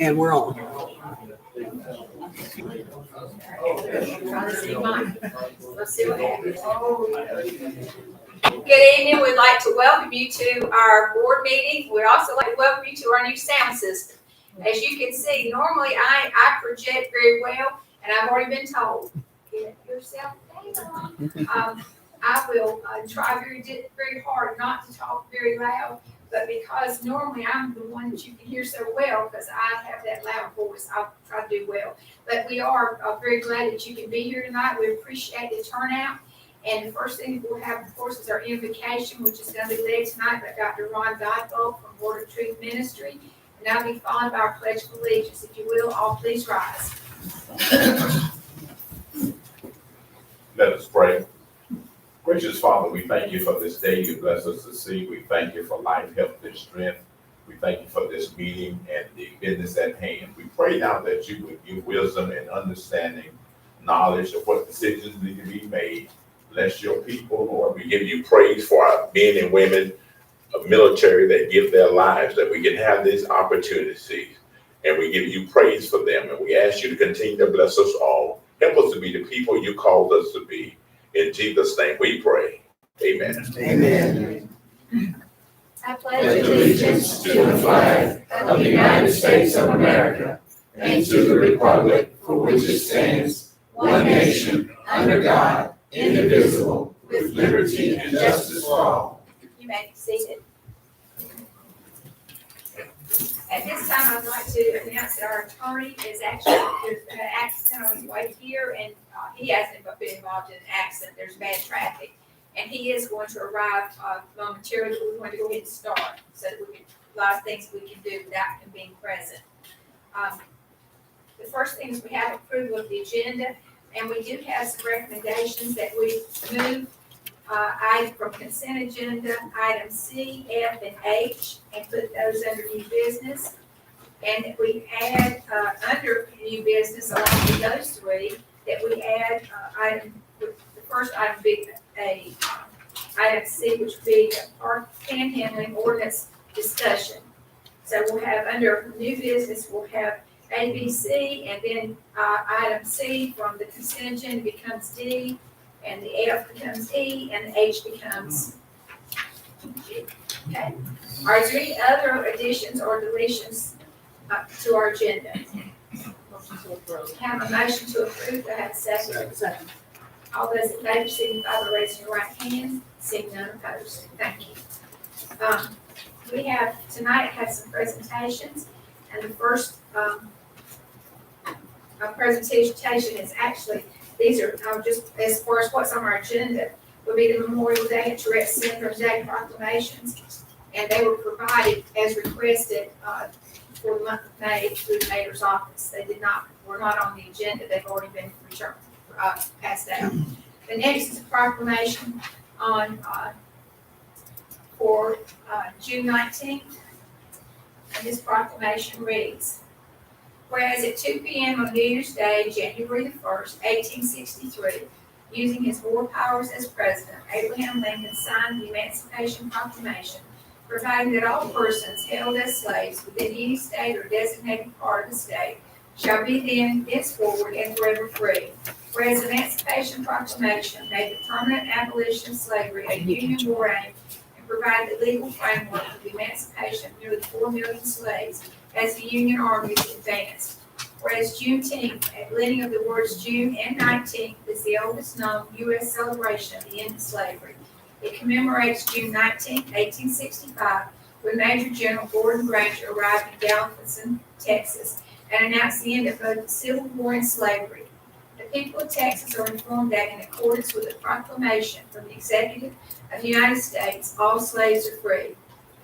And we're on. Let's see what happens. Good evening. We'd like to welcome you to our board meeting. We'd also like to welcome you to our new sound system. As you can see, normally I project very well, and I've already been told, get yourself down. I will try very hard not to talk very loud, but because normally I'm the one that you can hear so well, because I have that loud voice, I'll try to do well. But we are very glad that you can be here tonight. We appreciate the turnout. And the first thing we'll have, of course, is our invocation, which is going to be led tonight by Dr. Ron Godbolt from Word of Truth Ministry. And that'll be followed by our Pledge of Allegiance. If you will, all please rise. Let us pray. Gracious Father, we thank you for this day you bless us to see. We thank you for life, health, and strength. We thank you for this meeting and the business at hand. We pray now that you would give wisdom and understanding, knowledge of what decisions need to be made. Bless your people, Lord. We give you praise for our men and women of military that give their lives, that we can have these opportunities. And we give you praise for them. And we ask you to continue to bless us all. Help us to be the people you called us to be. In Jesus' name we pray. Amen. Amen. I pledge allegiance to the flag of the United States of America and to the republic for which it stands, one nation, under God, indivisible, with liberty and justice for all. You may be seated. At this time, I'd like to announce that our attorney is actually, there's an accident on his way here, and he hasn't been involved in an accident. There's bad traffic, and he is going to arrive momentarily. We want to go ahead and start so that we can, a lot of things we can do without him being present. The first thing is we have approval of the agenda, and we do have some recommendations that we move from consent agenda, items C, F, and H, and put those under new business. And we add under new business, along with those three, that we add the first item being item C, which would be park panhandling ordinance discussion. So we'll have under new business, we'll have A, B, C, and then item C from the consent agenda becomes D, and the F becomes E, and the H becomes G. Okay. Are there any other additions or deletions to our agenda? Have a motion to approve. Do I have a second? Second. All those in favor signify by raising your right hand. Seeing none opposed. Thank you. We have tonight some presentations, and the first presentation is actually, these are just as far as what's on our agenda, would be the Memorial Day and Tourette's Syndrome Day proclamations, and they were provided as requested for the month of May through the mayor's office. They were not on the agenda. They've already been returned, passed out. The next is a proclamation on for June 19th, and this proclamation reads: whereas at 2 p.m. on New Year's Day, January the 1st, 1863, using his war powers as president, Abraham Lincoln signed the Emancipation Proclamation, providing that all persons held as slaves within any state or designated part of the state shall be henceforward and forever free. Whereas the Emancipation Proclamation made the permanent abolition of slavery a Union war aim and provided the legal framework for the emancipation of nearly 4 million slaves as the Union armies advanced. Whereas Juneteenth, a blending of the words June and 19th, is the oldest known U.S. celebration of the end of slavery. It commemorates June 19, 1865, when Major General Gordon Granger arrived in Galveston, Texas, and announced the end of both the Civil War and slavery. The people of Texas are informed that in accordance with the proclamation from the Executive of the United States, all slaves are free.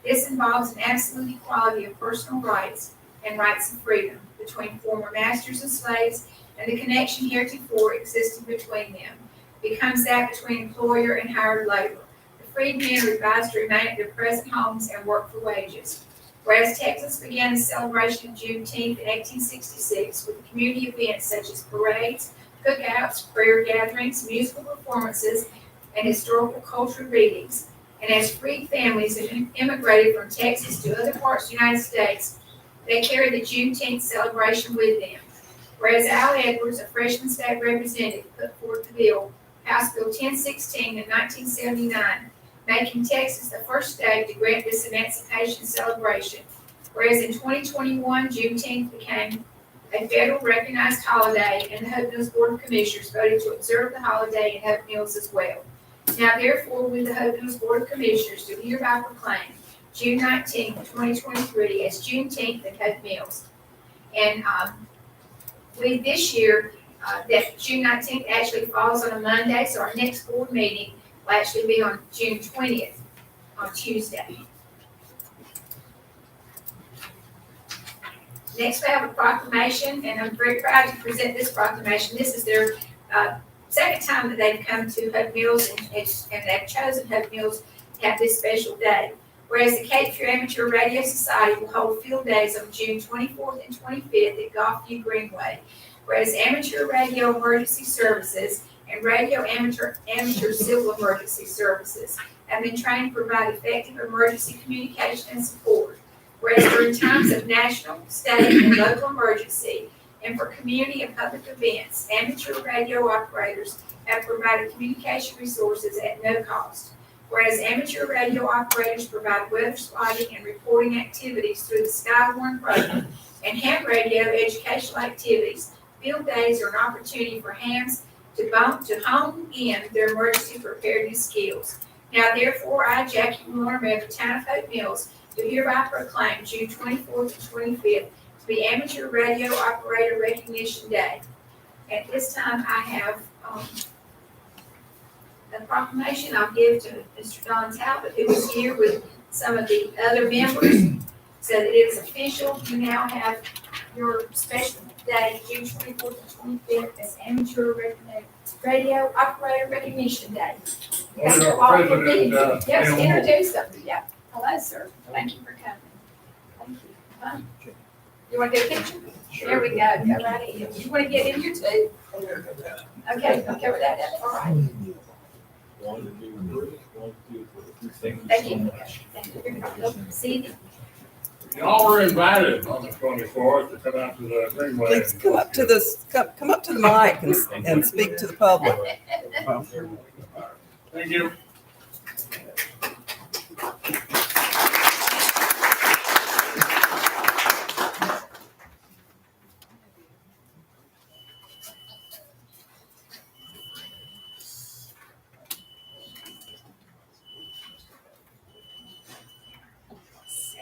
This involves an absolute equality of personal rights and rights of freedom between former masters and slaves, and the connection heretofore existing between them becomes that between employer and hired labor. The freedmen are advised to remain at their present homes and work for wages. Whereas Texas began the celebration of Juneteenth in 1866 with community events such as parades, cookouts, prayer gatherings, musical performances, and historical cultural readings, and as freed families immigrated from Texas to other parts of the United States, They carry the Juneteenth celebration with them. Whereas Al Edwards, a freshman state representative, put forth the bill, House Bill 1016 of 1979, making Texas the first state to grant this emancipation celebration. Whereas in 2021, Juneteenth became a federal recognized holiday, and the Hope Mills Board of Commissioners voted to observe the holiday in Hope Mills as well. Now therefore, with the Hope Mills Board of Commissioners do hereby proclaim June 19, 2023 as Juneteenth in Hope Mills. And with this year, that June 19th actually falls on a Monday, so our next board meeting will actually be on June 20th, on Tuesday. Next, we have a proclamation, and I'm very proud to present this proclamation. This is their second time that they've come to Hope Mills, and they've chosen Hope Mills to have this special day. Whereas the Cape Fear Amateur Radio Society will hold field days on June 24th and 25th at Golfview Greenway. Whereas Amateur Radio Emergency Services and Radio Amateur Civil Emergency Services have been trained to provide effective emergency communication and support. Whereas during times of national, state, and local emergency, and for community and public events, amateur radio operators have provided communication resources at no cost. Whereas amateur radio operators provide weather spotting and reporting activities through the Skywarn program, and ham radio educational activities, field days are an opportunity for hams to hone in their emergency preparedness skills. Now therefore, I, Jackie Warner, Mayor of the Town of Hope Mills, do hereby proclaim June 24th and 25th to be Amateur Radio Operator Recognition Day. At this time, I have a proclamation I'll give to Mr. Don Talbot, who is here with some of the other members, so that it is official. You now have your special day, June 24th and 25th, as Amateur Radio Operator Recognition Day. Thank you all for being here. Yes, introduce them. Yeah. Hello, sir. Thank you for coming. Thank you. You want to get a picture? There we go. Go right in. You want to get in here too? Okay, I'll cover that up. All right. Thank you. Thank you. See? Y'all were invited on the 24th to come out to the Greenway. Please come up to the mic and speak to the public. Thank you.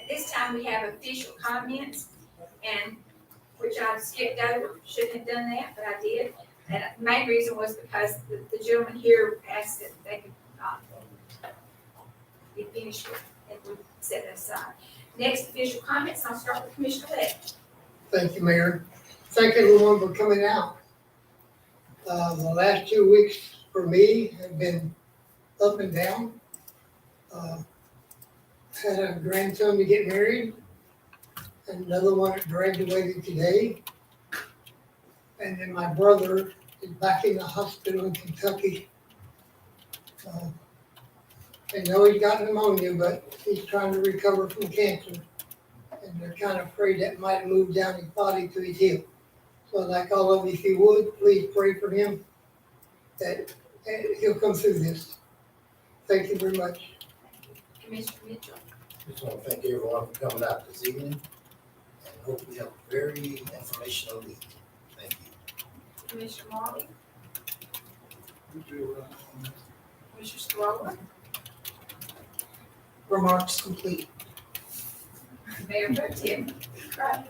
This time we have official comments, and which I skipped over, shouldn't have done that, but I did. And the main reason was because the gentleman here asked that they could be finished with, and we set that aside. Next official comments, I'll start with Commissioner Webb. Thank you, Mayor. Thank everyone for coming out. The last 2 weeks for me have been up and down. Had a grandson to get married, and another one that graduated today. And then my brother is back in the hospital in Kentucky. They know he's got pneumonia, but he's trying to recover from cancer. And they're kind of afraid that might have moved down his body to his hip. So like all of you, if you would, please pray for him that he'll come through this. Thank you very much. Commissioner Mitchell. Just want to thank everyone for coming out this evening, and hope we have a very informational meeting. Thank you. Commissioner Marley. Commissioner Stroller. Remarks complete. Mayor Pro Tem. Right.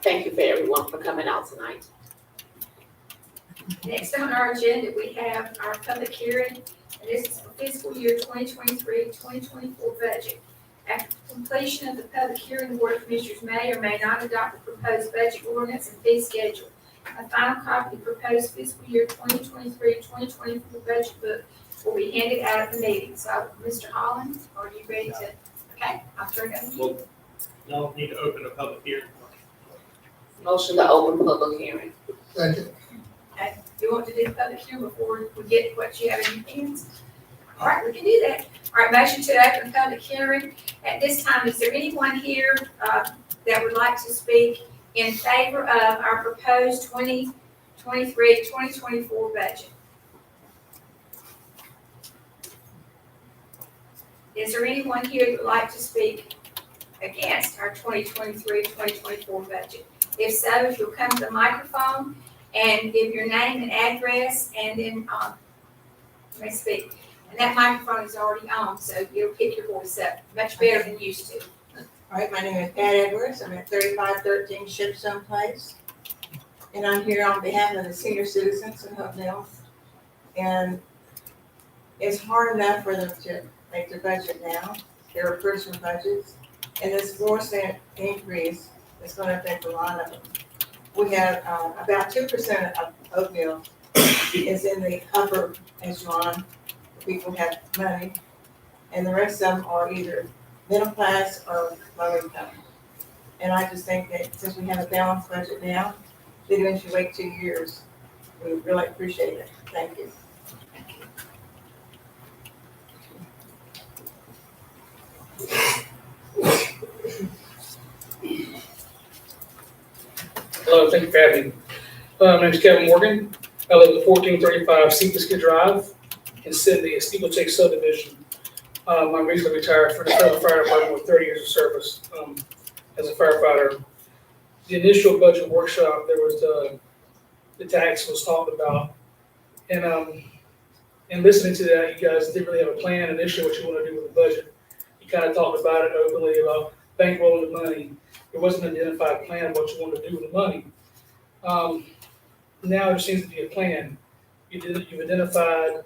Thank you for everyone for coming out tonight. Next on our agenda, we have our public hearing, and this is for fiscal year 2023-2024 budget. After completion of the public hearing, the Board of Commissioners may or may not adopt the proposed budget ordinance and fee schedule. A final copy of the proposed fiscal year 2023-2024 budget book will be handed out at the meeting. So, Mr. Holland, are you ready to? Okay, I'll turn it over to you. Y'all need to open a public hearing. Motion to open public hearing. Thank you. Okay, you want to do the public hearing before we get what you have in your hands? All right, we can do that. All right, motion to open public hearing. At this time, is there anyone here that would like to speak in favor of our proposed 2023-2024 budget? Is there anyone here that would like to speak against our 2023-2024 budget? If so, if you'll come to the microphone and give your name and address, and then you may speak. And that microphone is already on, so you'll pick your voice up much better than used to. All right, my name is Pat Edwards. I'm at 3513 Shipstone Place. And I'm here on behalf of the senior citizens in Hope Mills. And it's hard enough for them to make their budget now. There are personal budgets. And this 4-cent increase is going to affect a lot of them. We have about 2% of oatmeal is in the upper echelon. People have money. And the rest of them are either middle class or low income. And I just think that since we have a balanced budget now, then we should wait 2 years. We really appreciate it. Thank you. Hello, thank you for having me. My name is Kevin Morgan. I live at 1435 Seabiscuit Drive in Cindy, a steeplechase subdivision. I'm recently retired from the federal fire department with 30 years of service as a firefighter. The initial budget workshop, there was the tax was talked about, and listening to that, you guys didn't really have a plan initially what you want to do with the budget. You kind of talked about it openly about bankrolling the money. There wasn't an identified plan of what you wanted to do with the money. Now there seems to be a plan. You've identified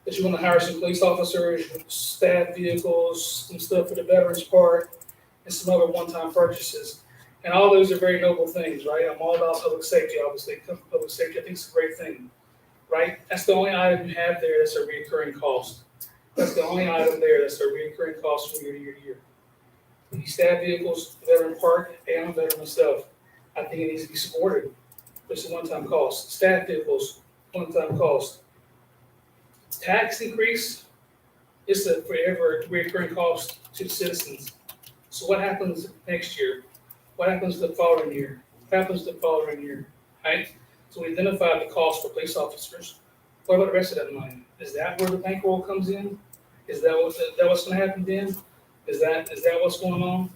that you want to hire some police officers, staff vehicles, some stuff for the veterans part, and some other one-time purchases. And all those are very noble things, right? I'm all about public safety, obviously. Public safety, I think it's a great thing, right? That's the only item you have there that's a recurring cost. That's the only item there that's a recurring cost from year to year to year. These staff vehicles, the veteran park, and I'm a veteran myself, I think it needs to be supported. It's a one-time cost. Staff vehicles, one-time cost. Tax increase, it's a forever recurring cost to the citizens. So what happens next year? What happens the following year? What happens the following year, right? So we identified the cost for police officers. What about the rest of that money? Is that where the bankroll comes in? Is that what's going to happen then? Is that what's going on?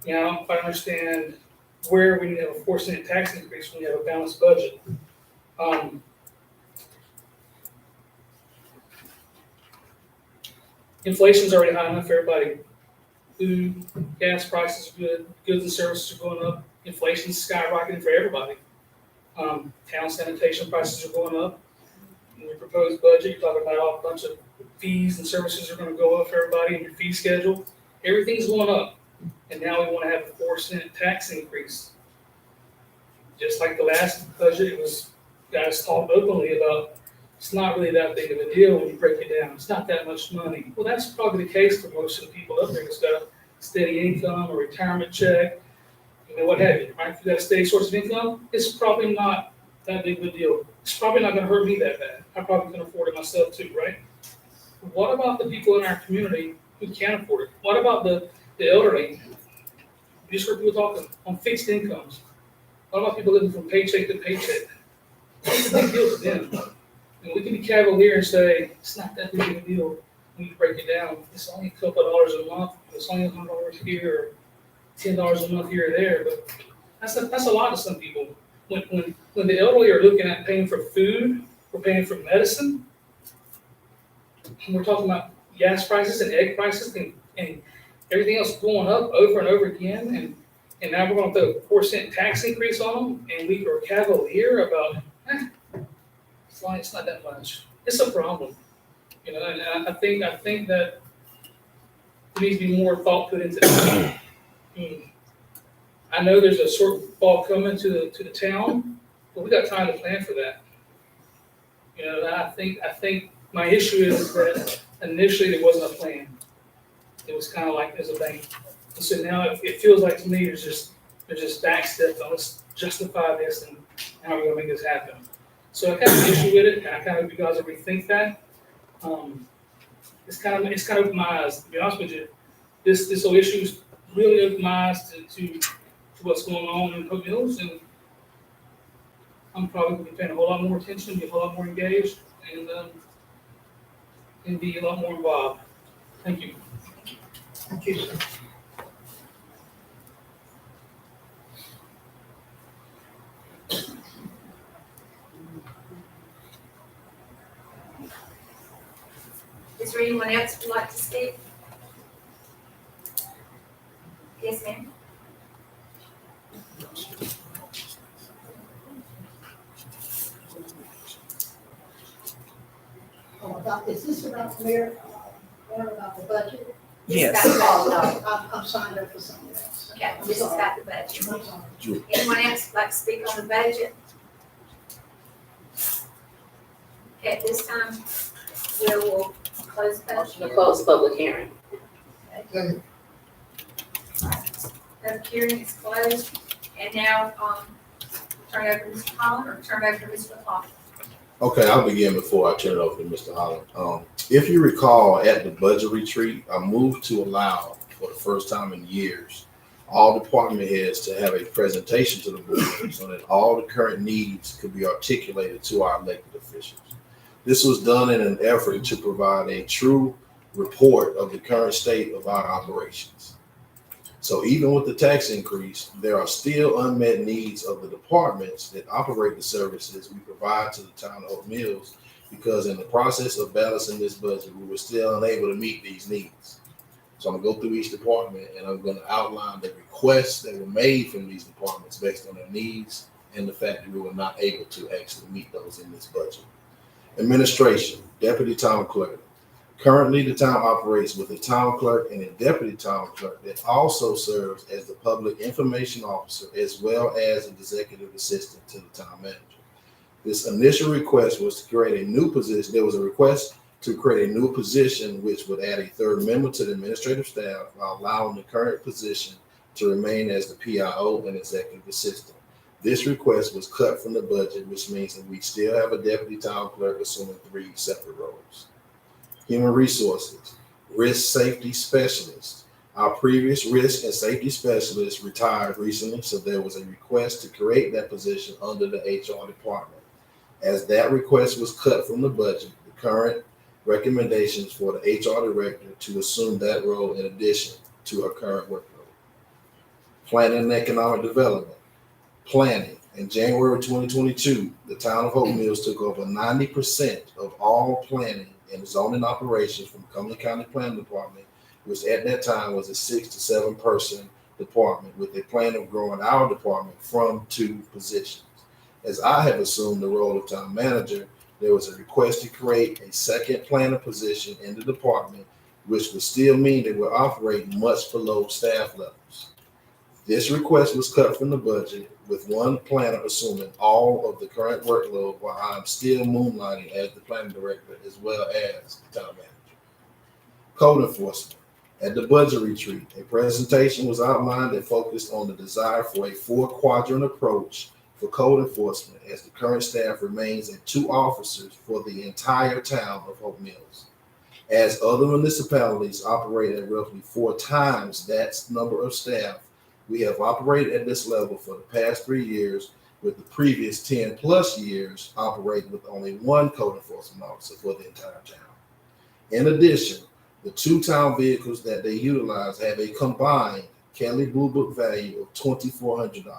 Now, if I understand where we need to have a 4-cent tax increase when we have a balanced budget. Inflation's already high enough for everybody. Food, gas prices are good, goods and services are going up. Inflation's skyrocketing for everybody. Town sanitation prices are going up. In your proposed budget, you're talking about a bunch of fees and services are going to go up for everybody in your fee schedule. Everything's going up. And now we want to have a 4-cent tax increase. Just like the last budget, it was, guys talked openly about it's not really that big of a deal when you break it down. It's not that much money. Well, that's probably the case for most of the people up there that's got a steady income, a retirement check, what have you, right? If you got a steady source of income, it's probably not that big of a deal. It's probably not going to hurt me that bad. I probably can afford it myself too, right? What about the people in our community who can't afford it? What about the elderly? You just heard people talking on fixed incomes. What about people living from paycheck to paycheck? It's a big deal to them. And we can be cavalier and say, it's not that big of a deal when you break it down. It's only a couple of dollars a month. It's only $100 here or $10 a month here or there. But that's a lot to some people. When the elderly are looking at paying for food, we're paying for medicine, and we're talking about gas prices and egg prices and everything else going up over and over again, and now we're going to put a 4-cent tax increase on them, and we are cavalier about it's not that much. It's a problem, and I think that there needs to be more thought put into that. I know there's a shortfall coming to the town, but we got time to plan for that. I think my issue is that initially there wasn't a plan. It was kind of like there's a bank. And so now it feels like to me there's just back steps on let's justify this and how we're gonna make this happen. So I kind of issue with it, and I kind of hope you guys will rethink that. it's kind of opened my eyes, to be honest with you. This whole issue's really opened my eyes to what's going on in Hope Mills, and I'm probably gonna be paying a whole lot more attention, be a whole lot more engaged, and be a lot more involved. Thank you. Thank you, sir. Is there anyone else who'd like to speak? Yes, ma'am. Is this about the mayor, or about the budget? Yes. It's about the Oh, budget. no, I'm signed up for something else. Okay, this is about the budget. I'm sorry. Anyone else like to speak on the budget? Okay, at this time, we'll close the Motion to budget. close public hearing. Second. Public hearing is closed, and now, turn it over to Mr. Holland, or turn it over to Mr. McCollum. Okay, I'll begin before I turn it over to Mr. Holland. If you recall, at the budget retreat, I moved to allow, for the first time in years, all department heads to have a presentation to the board so that all the current needs could be articulated to our elected officials. This was done in an effort to provide a true report of the current state of our operations. So even with the tax increase, there are still unmet needs of the departments that operate the services we provide to the town of Hope Mills, because in the process of balancing this budget, we were still unable to meet these needs. So I'm gonna go through each department and I'm gonna outline the requests that were made from these departments based on their needs and the fact that we were not able to actually meet those in this budget. Administration, deputy town clerk. Currently, the town operates with a town clerk and a deputy town clerk that also serves as the public information officer as well as an executive assistant to the town manager. This initial request was to create a new position. There was a request to create a new position which would add a third member to the administrative staff while allowing the current position to remain as the PIO and executive assistant. This request was cut from the budget, which means that we still have a deputy town clerk assuming 3 separate roles. Human resources, risk safety specialist. Our previous risk and safety specialist retired recently, so there was a request to create that position under the HR department. As that request was cut from the budget, the current recommendations for the HR director to assume that role in addition to her current workload. Planning and economic development. Planning. In January 2022, the town of Hope Mills took over 90% of all planning and zoning operations from Cumberland County Planning Department, which at that time was a 6 to 7 person department, with a plan of growing our department from 2 positions. As I have assumed the role of town manager, there was a request to create a second planner position in the department, which would still mean that we're operating much below staff levels. This request was cut from the budget, with one planner assuming all of the current workload while I'm still moonlighting as the planning director as well as the town manager. Code enforcement. At the budget retreat, a presentation was outlined that focused on the desire for a 4-quadrant approach for code enforcement, as the current staff remains at 2 officers for the entire town of Hope Mills. As other municipalities operate at roughly 4 times that number of staff, we have operated at this level for the past 3 years, with the previous 10 plus years operating with only 1 code enforcement officer for the entire town. In addition, the 2 town vehicles that they utilize have a combined Kelly Blue Book value of $2,400,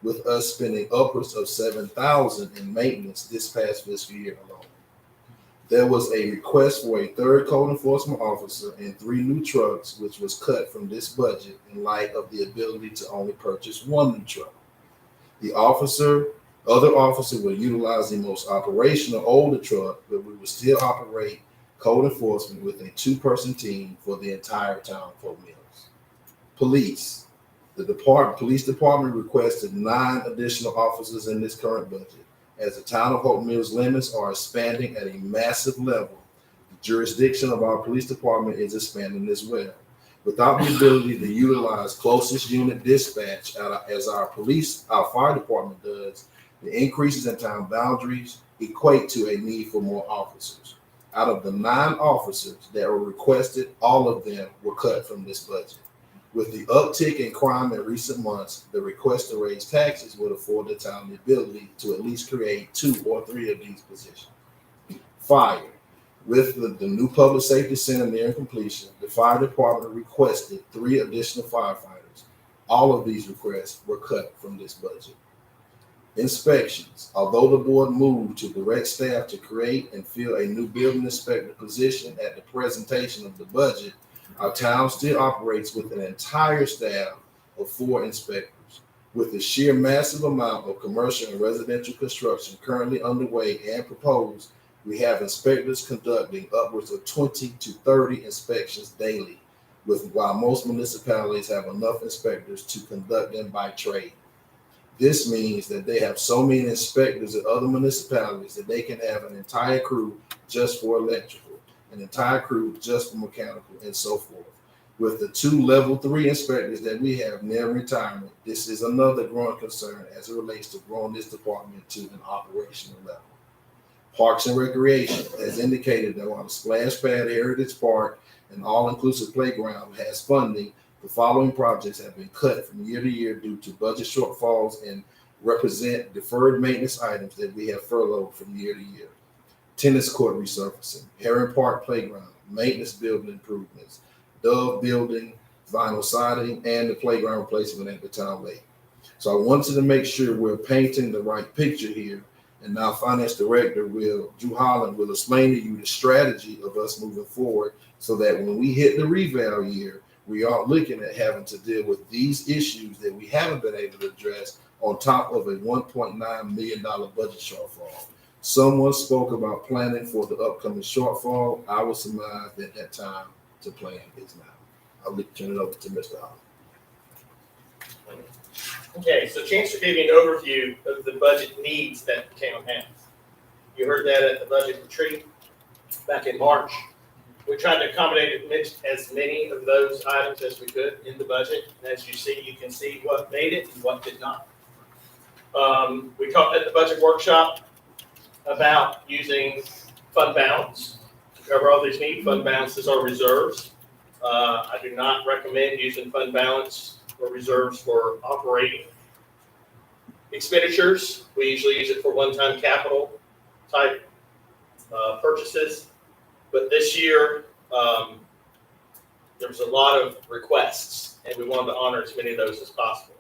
with us spending upwards of $7,000 in maintenance this past fiscal year alone. There was a request for a 3rd code enforcement officer and 3 new trucks, which was cut from this budget in light of the ability to only purchase 1 new truck. The other officer will utilize the most operational older truck, but we will still operate code enforcement with a 2-person team for the entire town of Hope Mills. Police. The police department requested 9 additional officers in this current budget. As the town of Hope Mills limits are expanding at a massive level, the jurisdiction of our police department is expanding as well. Without the ability to utilize closest unit dispatch as our fire department does, the increases in town boundaries equate to a need for more officers. Out of the 9 officers that were requested, all of them were cut from this budget. With the uptick in crime in recent months, the request to raise taxes would afford the town the ability to at least create 2 or 3 of these positions. Fire. With the new public safety center nearing completion, the fire department requested 3 additional firefighters. All of these requests were cut from this budget. Inspections. Although the board moved to direct staff to create and fill a new building inspector position at the presentation of the budget, our town still operates with an entire staff of 4 inspectors. With the sheer massive amount of commercial and residential construction currently underway and proposed, we have inspectors conducting upwards of 20 to 30 inspections daily, while most municipalities have enough inspectors to conduct them by trade. This means that they have so many inspectors at other municipalities that they can have an entire crew just for electrical, an entire crew just for mechanical, and so forth. With the 2 level 3 inspectors that we have near retirement, this is another growing concern as it relates to growing this department to an operational level. Parks and Recreation has indicated that while the Splash Pad Heritage Park and all-inclusive playground has funding, the following projects have been cut from year to year due to budget shortfalls and represent deferred maintenance items that we have furloughed from year to year. Tennis court resurfacing, Heron Park playground, maintenance building improvements, Dove building, vinyl siding, and the playground replacement at the town lake. So I wanted to make sure we're painting the right picture here. And now Finance Director Drew Holland will explain to you the strategy of us moving forward so that when we hit the reval year, we are looking at having to deal with these issues that we haven't been able to address on top of a $1.9 million budget shortfall. Someone spoke about planning for the upcoming shortfall. I would surmise that that time to plan is now. I'll turn it over to Mr. Holland. Okay, so Chancellor gave you an overview of the budget needs that the town has. You heard that at the budget retreat back in March. We tried to accommodate as many of those items as we could in the budget. And as you see, you can see what made it and what did not. We talked at the budget workshop about using fund balance to cover all these needs. Fund balances are reserves. I do not recommend using fund balance or reserves for operating expenditures. We usually use it for one-time capital type purchases. But this year, there was a lot of requests, and we wanted to honor as many of those as possible.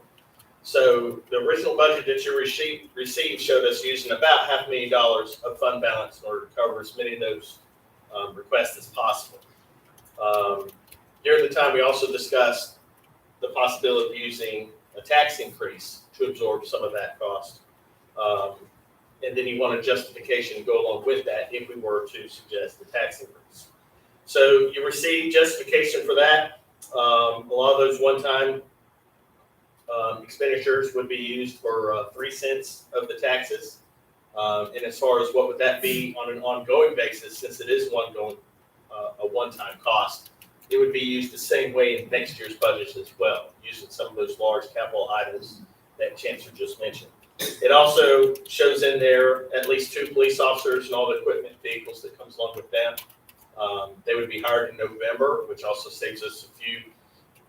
So the original budget that you received showed us using about $500,000 of fund balance in order to cover as many of those requests as possible. During the time, we also discussed the possibility of using a tax increase to absorb some of that cost. And then you want a justification to go along with that if we were to suggest the tax increase. So you receive justification for that. A lot of those one-time expenditures would be used for 3 cents of the taxes. And as far as what would that be on an ongoing basis, since it is a one-time cost, it would be used the same way in next year's budget as well, using some of those large capital items that Chancellor just mentioned. It also shows in there at least 2 police officers and all the equipment vehicles that comes along with them. They would be hired in November, which also saves us a few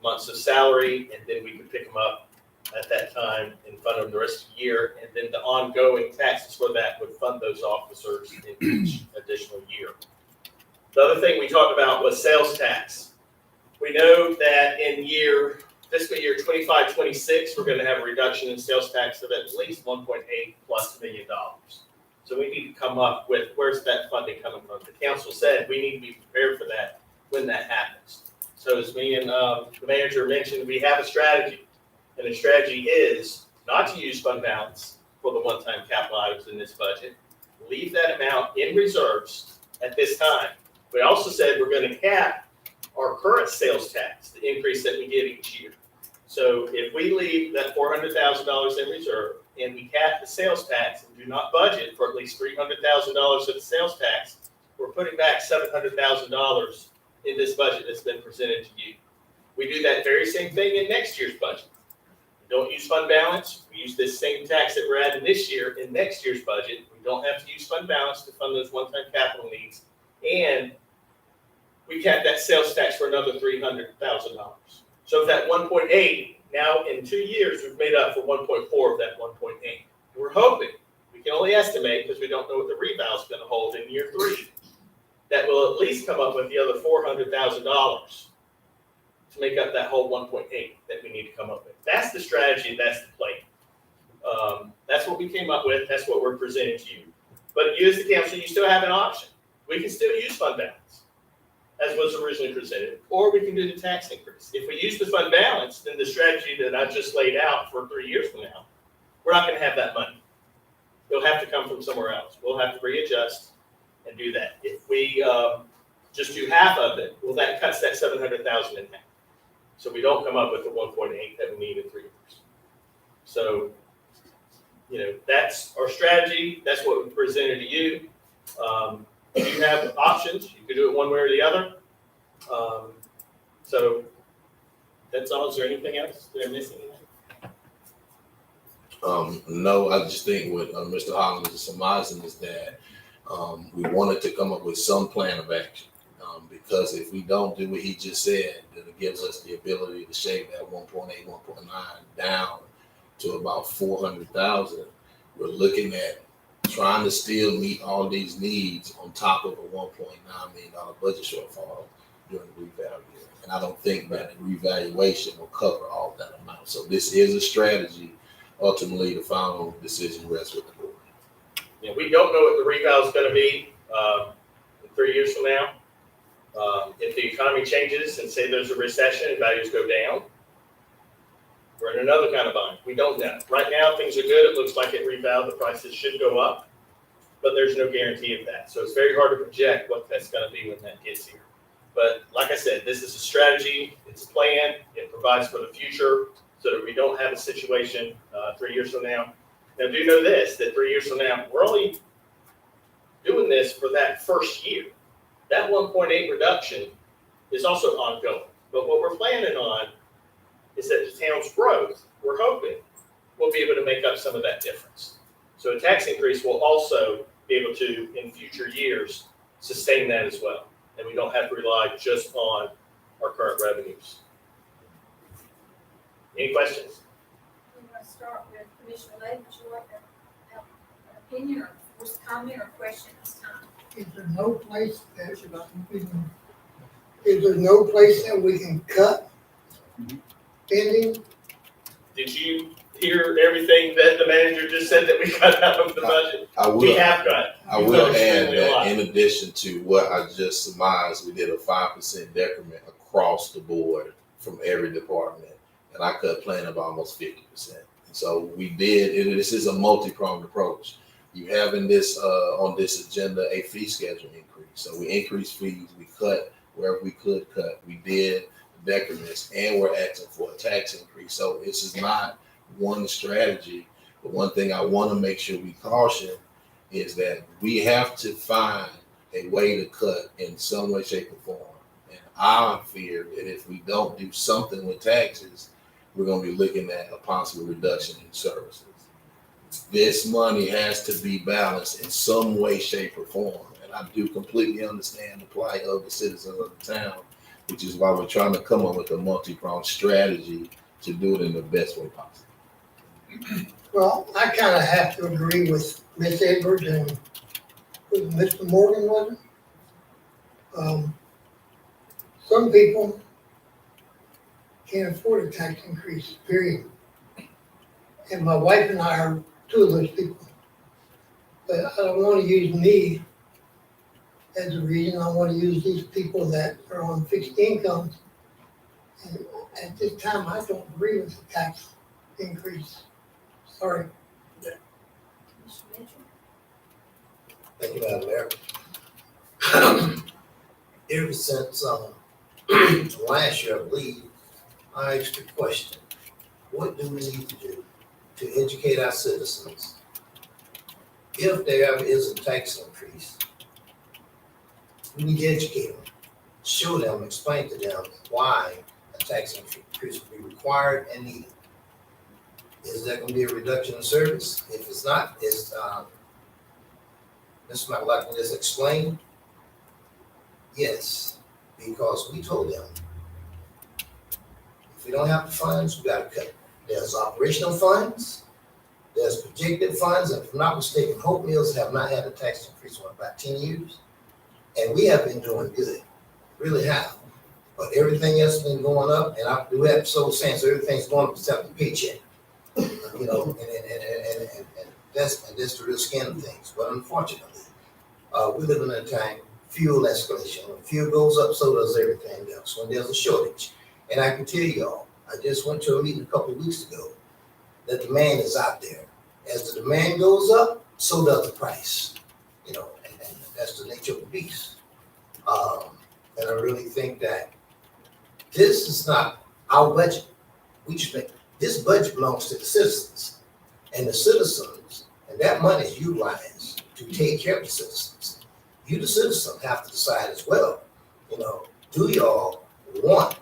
months of salary, and then we could pick them up at that time and fund them the rest of the year. And then the ongoing taxes for that would fund those officers in each additional year. The other thing we talked about was sales tax. We know that in fiscal year 25-26, we're going to have a reduction in sales tax of at least $1.8+ million. So we need to come up with where's that funding coming from. The council said we need to be prepared for that when that happens. So as me and the manager mentioned, we have a strategy. And the strategy is not to use fund balance for the one-time capital items in this budget. Leave that amount in reserves at this time. We also said we're going to cap our current sales tax, the increase that we get each year. So if we leave that $400,000 in reserve and we cap the sales tax and do not budget for at least $300,000 of the sales tax, we're putting back $700,000 in this budget that's been presented to you. We do that very same thing in next year's budget. We don't use fund balance. We use this same tax that we're adding this year in next year's budget. We don't have to use fund balance to fund those one-time capital needs. And we capped that sales tax for another $300,000. So if that 1.8, now in 2 years, we've made up for 1.4 of that 1.8. We're hoping, we can only estimate because we don't know what the reval is going to hold in year 3, that will at least come up with the other $400,000 to make up that whole 1.8 that we need to come up with. That's the strategy, that's the plan. That's what we came up with, that's what we're presenting to you. But you as the council, you still have an option. We can still use fund balance, as was originally presented, or we can do the tax increase. If we use the fund balance, then the strategy that I just laid out for 3 years from now, we're not gonna have that money. It'll have to come from somewhere else. We'll have to readjust and do that. If we just do half of it, well, that cuts that 700,000 in half. So we don't come up with the 1.8 that we need in 3 years. So, you know, that's our strategy. That's what we presented to you. You have options. You can do it one way or the other. So that's all. Is there anything else that I'm missing? No, I just think what Mr. Hollins is surmising is that we wanted to come up with some plan of action. Because if we don't do what he just said, then it gives us the ability to shave that 1.8, 1.9 down to about 400,000. We're looking at trying to still meet all these needs on top of a $1.9 million budget shortfall during the reval year. And I don't think that the revaluation will cover all that amount. So this is a strategy. Ultimately, the final decision rests with the board. Yeah, we don't know what the reval is going to be in 3 years from now. If the economy changes and say there's a recession and values go down, we're in another kind of bind. We don't know. Right now, things are good. It looks like at reval, the prices should go up, but there's no guarantee of that. So it's very hard to project what that's going to be when that gets here. But like I said, this is a strategy. It's a plan. It provides for the future so that we don't have a situation 3 years from now. Now, do know this, that 3 years from now, we're only doing this for that first year. That 1.8 reduction is also ongoing. But what we're planning on is that the town's growth, we're hoping, will be able to make up some of that difference. So a tax increase will also be able to, in future years, sustain that as well. And we don't have to rely just on our current revenues. Any questions? We're going to start with Commissioner Lay. Would you like to have an opinion or first comment or question this time? Is there no place that we can, is there no place that we can cut spending? Did you hear everything that the manager just said that we cut out of the budget? I will. We have cut. I will add that in addition to what I just surmised, we did a 5% decrement across the board from every department, and I cut planning of almost 50%. So we did. This is a multi-pronged approach. You have in this on this agenda a fee schedule increase. So we increased fees. We cut wherever we could cut. We did decrements, and we're asking for a tax increase. So this is not one strategy. But one thing I want to make sure we caution is that we have to find a way to cut in some way, shape, or form. And I fear that if we don't do something with taxes, we're going to be looking at a possible reduction in services. This money has to be balanced in some way, shape, or form. And I do completely understand the plight of the citizens of the town, which is why we're trying to come up with a multi-pronged strategy to do it in the best way possible. Well, I kind of have to agree with Ms. Edwards and with Mr. Morgan, was it? Some people can't afford a tax increase, period. And my wife and I are two of those people. But I don't want to use me as a reason. I want to use these people that are on fixed incomes. And at this time, I don't agree with the tax increase. Sorry. Commissioner Mitchell? Thank you, Madam Mayor. Ever since last year, I believe, I asked a question. What do we need to do to educate our citizens? If there is a tax increase, we need to educate them, show them, explain to them why a tax increase will be required and needed. Is there going to be a reduction in service? If it's not, Mr. McLaughlin just explained, Yes, because we told them, if we don't have the funds, we gotta cut. There's operational funds, there's projected funds, and if I'm not mistaken, Hope Mills have not had a tax increase in about 10 years. And we have been doing good, really have. But everything else has been going up, and I do have so saying, so everything's going up except the paycheck. You know, and that's the real skin of things. But unfortunately, we live in a time, fuel escalation. When fuel goes up, so does everything else. When there's a shortage. And I can tell y'all, I just went to a meeting a couple of weeks ago. The demand is out there. As the demand goes up, so does the price. You know, and that's the nature of the beast. And I really think that this is not our budget. We just make, this budget belongs to the citizens. And the citizens, and that money is utilized to take care of the citizens. You, the citizen, have to decide as well, you know, do y'all want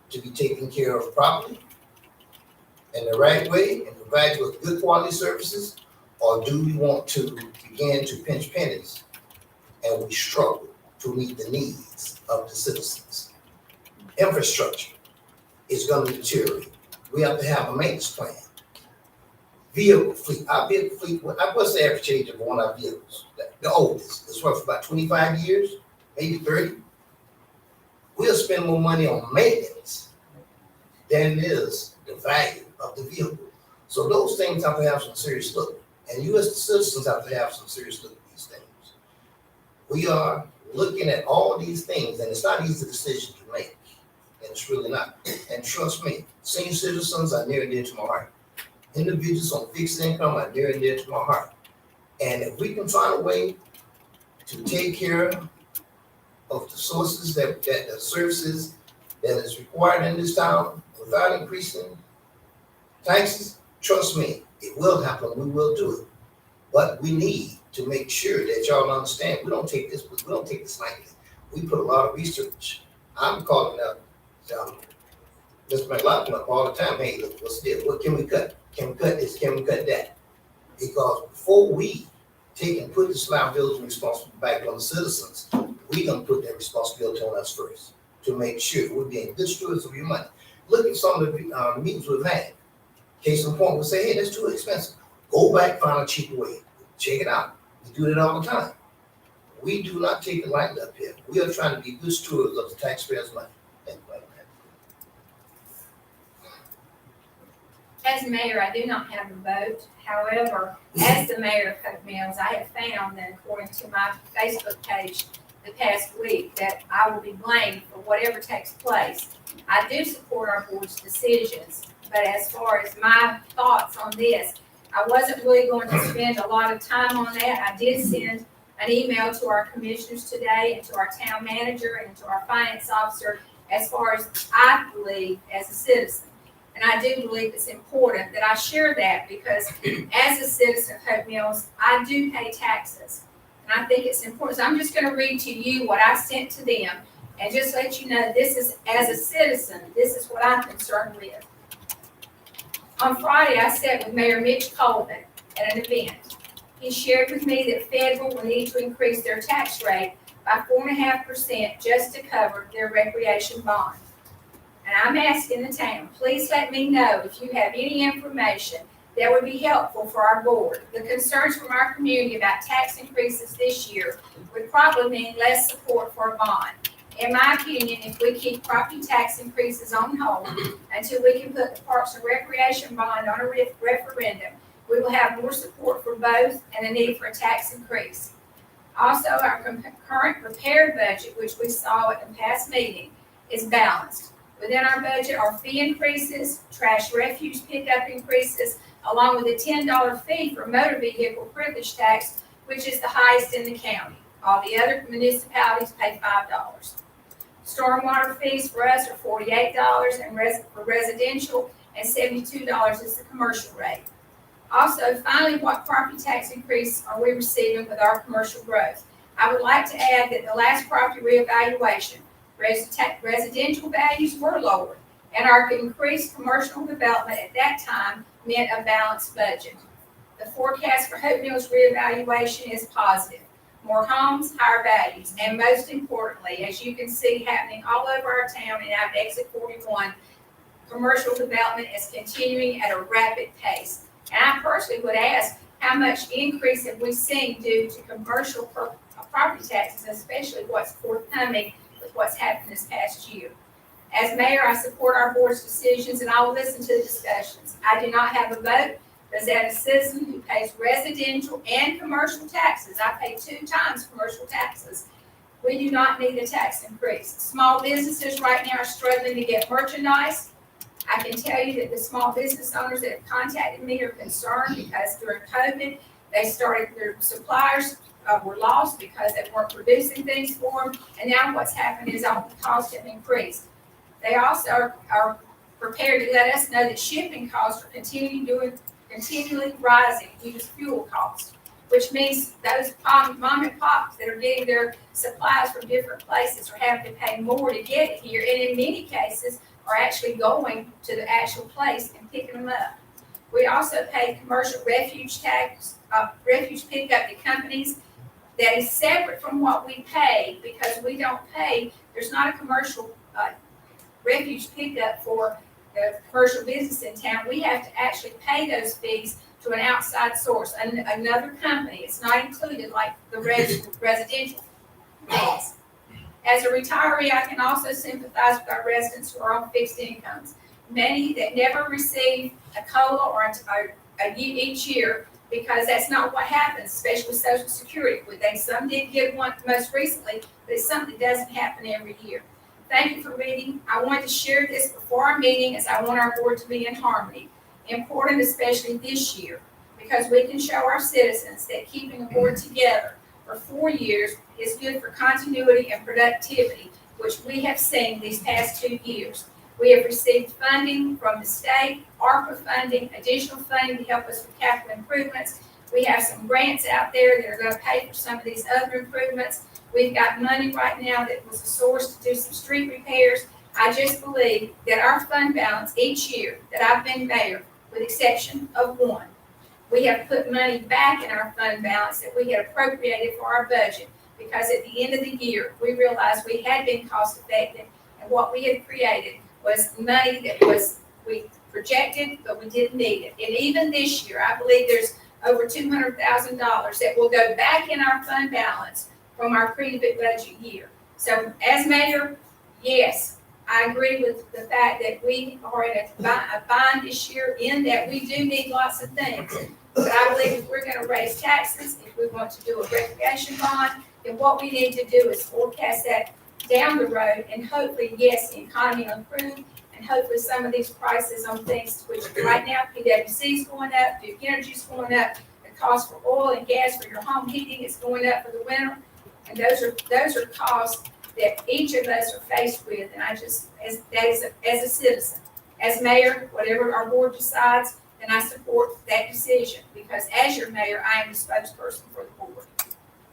to be taken care of properly in the right way and provide you with good quality services? Or do we want to begin to pinch pennies and we struggle to meet the needs of the citizens? Infrastructure is going to deteriorate. We have to have a maintenance plan. Vehicle fleet, our vehicle fleet, what's the average age of one of our vehicles? The oldest, it's worth about 25 years, maybe 30. We'll spend more money on maintenance than it is the value of the vehicle. So those things have to have some serious look. And you as the citizens have to have some serious look at these things. We are looking at all these things, and it's not an easy decision to make. And it's really not. And trust me, senior citizens are near and dear to my heart. Individuals on fixed income are near and dear to my heart. And if we can find a way to take care of the sources that the services that is required in this town without increasing taxes, trust me, it will happen. We will do it. But we need to make sure that y'all understand we don't take this lightly. We put a lot of research. I'm calling up Mr. McLaughlin up all the time. Hey, look, what's the deal? What can we cut? Can we cut this? Can we cut that? Because before we take and put this liability and responsibility back on the citizens, we're going to put that responsibility on us first to make sure we're being good stewards of your money. Look at some of the meetings we've had. Case in point, we say, hey, that's too expensive. Go back, find a cheaper way. Check it out. We do that all the time. We do not take it lightly up here. We are trying to be good stewards of the taxpayers' money. As mayor, I do not have a vote. However, as the mayor of Hope Mills, I have found that according to my Facebook page the past week that I will be blamed for whatever takes place. I do support our board's decisions, but as far as my thoughts on this, I wasn't really going to spend a lot of time on that. I did send an email to our commissioners today and to our town manager and to our finance officer as far as I believe as a citizen. And I do believe it's important that I share that because as a citizen of Hope Mills, I do pay taxes. And I think it's important. So I'm just going to read to you what I sent to them and just let you know this is, as a citizen, this is what I'm concerned with. On Friday, I sat with Mayor Mitch Colvin at an event. He shared with me that federal will need to increase their tax rate by 4.5% just to cover their recreation bond. And I'm asking the town, please let me know if you have any information that would be helpful for our board. The concerns from our community about tax increases this year would probably mean less support for a bond. In my opinion, if we keep property tax increases on hold until we can put the Parks and Recreation bond on a referendum, we will have more support for both and the need for a tax increase. Also, our current repair budget, which we saw at the past meeting, is balanced. Within our budget are fee increases, trash refuse pickup increases, along with a $10 fee for motor vehicle privilege tax, which is the highest in the county. All the other municipalities pay $5. Stormwater fees for us are $48 and for residential, and $72 is the commercial rate. Also, finally, what property tax increase are we receiving with our commercial growth? I would like to add that the last property reevaluation, residential values were lowered, and our increased commercial development at that time meant a balanced budget. The forecast for Hope Mills reevaluation is positive. more homes, higher values, and most importantly, as you can see happening all over our town and out of exit 41, commercial development is continuing at a rapid pace. And I personally would ask, how much increase have we seen due to commercial property taxes, especially what's forthcoming with what's happened this past year? As mayor, I support our board's decisions and I will listen to the discussions. I do not have a vote, but as a citizen who pays residential and commercial taxes, I pay 2 times commercial taxes. We do not need a tax increase. Small businesses right now are struggling to get merchandise. I can tell you that the small business owners that have contacted me are concerned because during COVID, their suppliers were lost because they weren't producing things for them. And now what's happened is all the costs have increased. They also are prepared to let us know that shipping costs are continually rising due to fuel costs, which means those mom and pops that are getting their supplies from different places are having to pay more to get it here, and in many cases are actually going to the actual place and picking them up. We also pay commercial refuge tax, refuge pickup to companies that is separate from what we pay because we don't pay, there's not a commercial refuge pickup for the commercial business in town. We have to actually pay those fees to an outside source, another company. It's not included like the residential fees. As a retiree, I can also sympathize with our residents who are on fixed incomes. Many that never receive a COLA or each year because that's not what happens, especially with Social Security. Some did get one most recently, but it's something that doesn't happen every year. Thank you for reading. I wanted to share this before our meeting as I want our board to be in harmony. Important, especially this year, because we can show our citizens that keeping a board together for 4 years is good for continuity and productivity, which we have seen these past 2 years. We have received funding from the state, ARPA funding, additional funding to help us with capital improvements. We have some grants out there that are going to pay for some of these other improvements. We've got money right now that was a source to do some street repairs. I just believe that our fund balance each year that I've been mayor, with exception of one, we have put money back in our fund balance that we had appropriated for our budget because at the end of the year, we realized we had been cost effective and what we had created was money that we projected, but we didn't need it. And even this year, I believe there's over $200,000 that will go back in our fund balance from our previous budget year. So as mayor, yes, I agree with the fact that we are in a bind this year in that we do need lots of things. But I believe if we're going to raise taxes, if we want to do a recreation bond, then what we need to do is forecast that down the road and hopefully, yes, the economy will improve and hopefully some of these prices on things, which right now PWC is going up, Duke Energy is going up, the cost for oil and gas for your home heating is going up for the winter. And those are costs that each of us are faced with. And I just, as a citizen, as mayor, whatever our board decides, then I support that decision because as your mayor, I am the spokesperson for the board.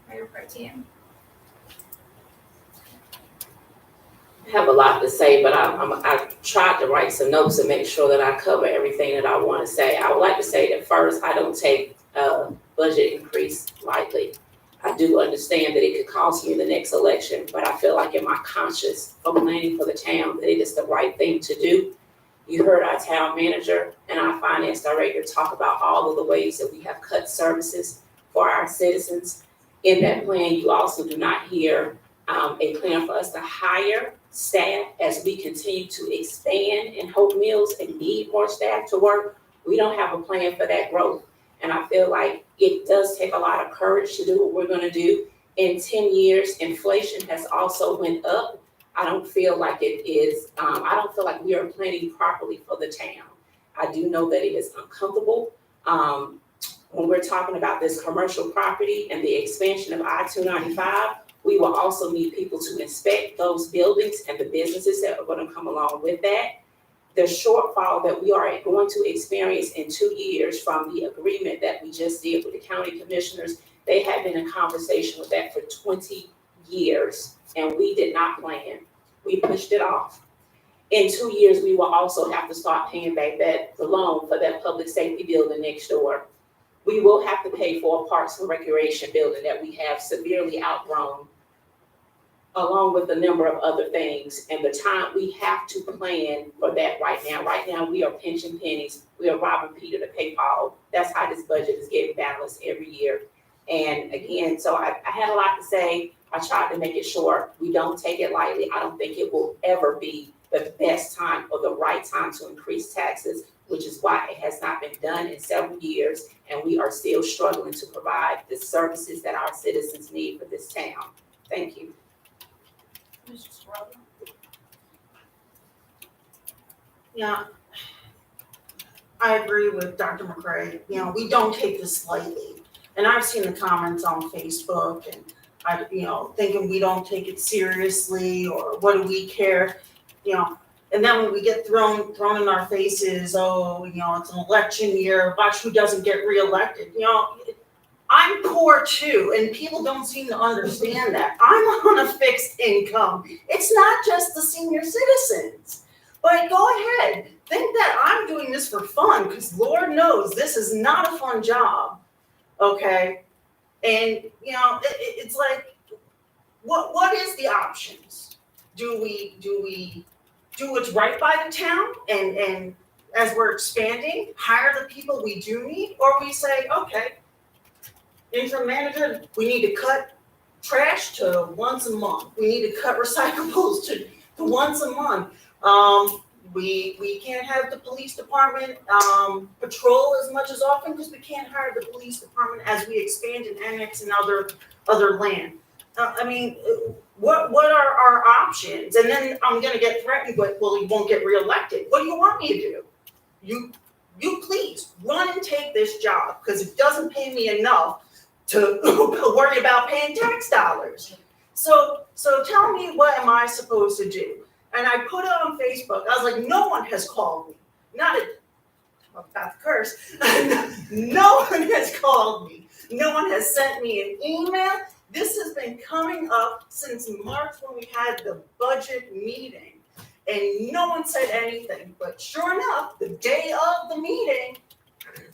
Mayor Pro Tem. I have a lot to say, but I tried to write some notes and make sure that I cover everything that I want to say. I would like to say that first, I don't take budget increase lightly. I do understand that it could cost me the next election, but I feel like in my conscience of planning for the town that it is the right thing to do. You heard our town manager and our finance director talk about all of the ways that we have cut services for our citizens. In that plan, you also do not hear a plan for us to hire staff as we continue to expand in Hope Mills and need more staff to work. We don't have a plan for that growth. And I feel like it does take a lot of courage to do what we're going to do. In 10 years, inflation has also went up. I don't feel like it is, I don't feel like we are planning properly for the town. I do know that it is uncomfortable. When we're talking about this commercial property and the expansion of I-295, we will also need people to inspect those buildings and the businesses that are going to come along with that. The shortfall that we are going to experience in 2 years from the agreement that we just did with the county commissioners, they have been in conversation with that for 20 years, and we did not plan. We pushed it off. In 2 years, we will also have to start paying back the loan for that public safety building next door. we will have to pay for a Parks and Recreation building that we have severely outgrown, along with a number of other things. And the time we have to plan for that right now. Right now, we are pinching pennies. We are robbing Peter to pay Paul. That's how this budget is getting balanced every year. And again, so I had a lot to say. I tried to make it short. We don't take it lightly. I don't think it will ever be the best time or the right time to increase taxes, which is why it has not been done in several years. And we are still struggling to provide the services that our citizens need for this town. Thank you. Mr. Strother? Yeah, I agree with Dr. McCray. You know, we don't take this lightly. And I've seen the comments on Facebook and thinking we don't take it seriously or what do we care, and then when we get thrown in our faces, it's an election year, watch who doesn't get reelected. I'm poor too, and people don't seem to understand that. I'm on a fixed income. It's not just the senior citizens. But go ahead, think that I'm doing this for fun, because Lord knows this is not a fun job, okay? And, it's like, what is the options? Do we do what's right by the town and as we're expanding, hire the people we do need? Or we say, okay, interim manager, we need to cut trash to once a month. We need to cut recyclables to once a month. We can't have the police department patrol as much as often because we can't hire the police department as we expand and annex in other land. What are our options? And then I'm gonna get threatened with, well, you won't get reelected. What do you want me to do? You please run and take this job because it doesn't pay me enough to worry about paying tax dollars. So tell me, what am I supposed to do? And I put it on Facebook. I was like, no one has called me. About to curse. No one has called me. No one has sent me an email. This has been coming up since March when we had the budget meeting. And no one said anything. But sure enough, the day of the meeting,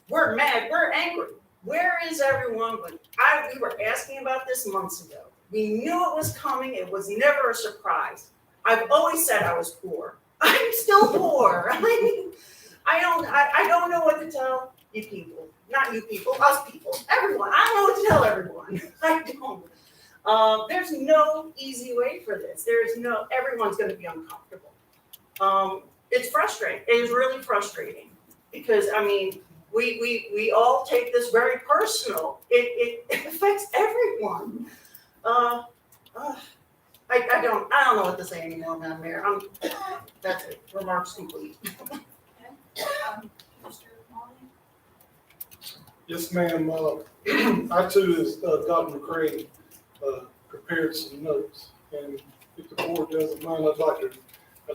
we're mad, we're angry. Where is everyone? We were asking about this months ago. We knew it was coming. It was never a surprise. I've always said I was poor. I'm still poor. I don't know what to tell you people. Not you people, us people, everyone. I don't know what to tell everyone. I don't. There's no easy way for this. Everyone's going to be uncomfortable. It's frustrating. It is really frustrating because, we all take this very personal. It affects everyone. I don't know what to say anymore, Madam Mayor. That's it. Remarks complete. Mr. Marley? Yes, ma'am. I too, as Dr. McCray, prepared some notes, and if the board doesn't mind, I'd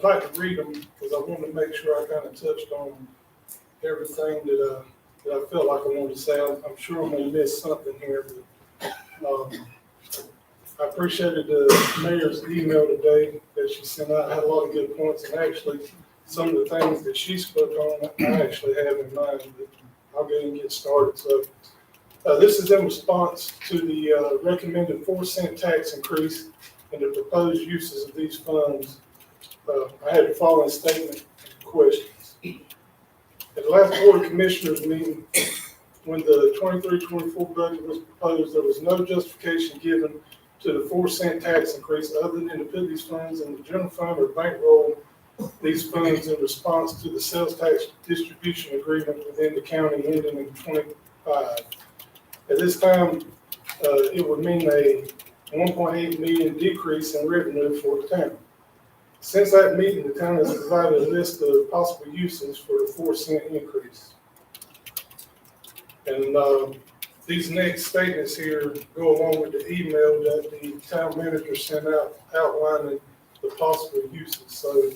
like to read them because I want to make sure I kind of touched on everything that I felt like I wanted to say. I'm sure I'm going to miss something here, but I appreciated the mayor's email today that she sent out. I had a lot of good points, and actually some of the things that she spoke on, I actually have in mind, but I'll go ahead and get started. So this is in response to the recommended 4-cent tax increase and the proposed uses of these funds. I had the following statement and questions. At the last Board of Commissioners meeting, when the 23-24 budget was proposed, there was no justification given to the 4-cent tax increase other than to put these funds in the general fund or bankroll these funds in response to the sales tax distribution agreement within the county ending in 25. At this time, it would mean a 1.8 million decrease in revenue for the town. Since that meeting, the town has provided a list of possible uses for the 4-cent increase. And these next statements here go along with the email that the town manager sent out outlining the possible uses. So,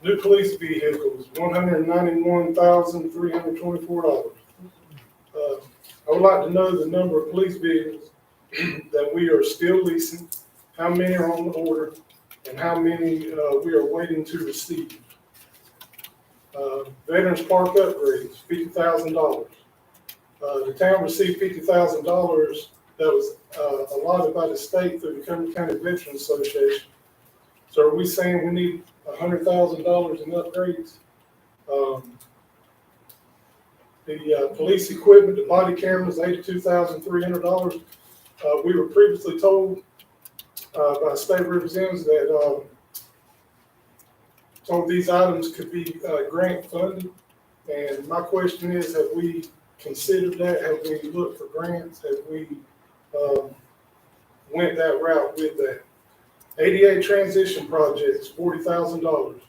new police vehicles, $191,324. I would like to know the number of police vehicles that we are still leasing, how many are on the order, and how many we are waiting to receive. Veterans Park upgrades, $50,000. The town received $50,000 that was allotted by the state through the Cumberland County Veterans Association. So are we saying we need $100,000 in upgrades? The police equipment, the body cameras, $82,300. We were previously told by state representatives that some of these items could be grant funded. And my question is, have we considered that? Have we looked for grants? Have we went that route with that? ADA transition projects, $40,000.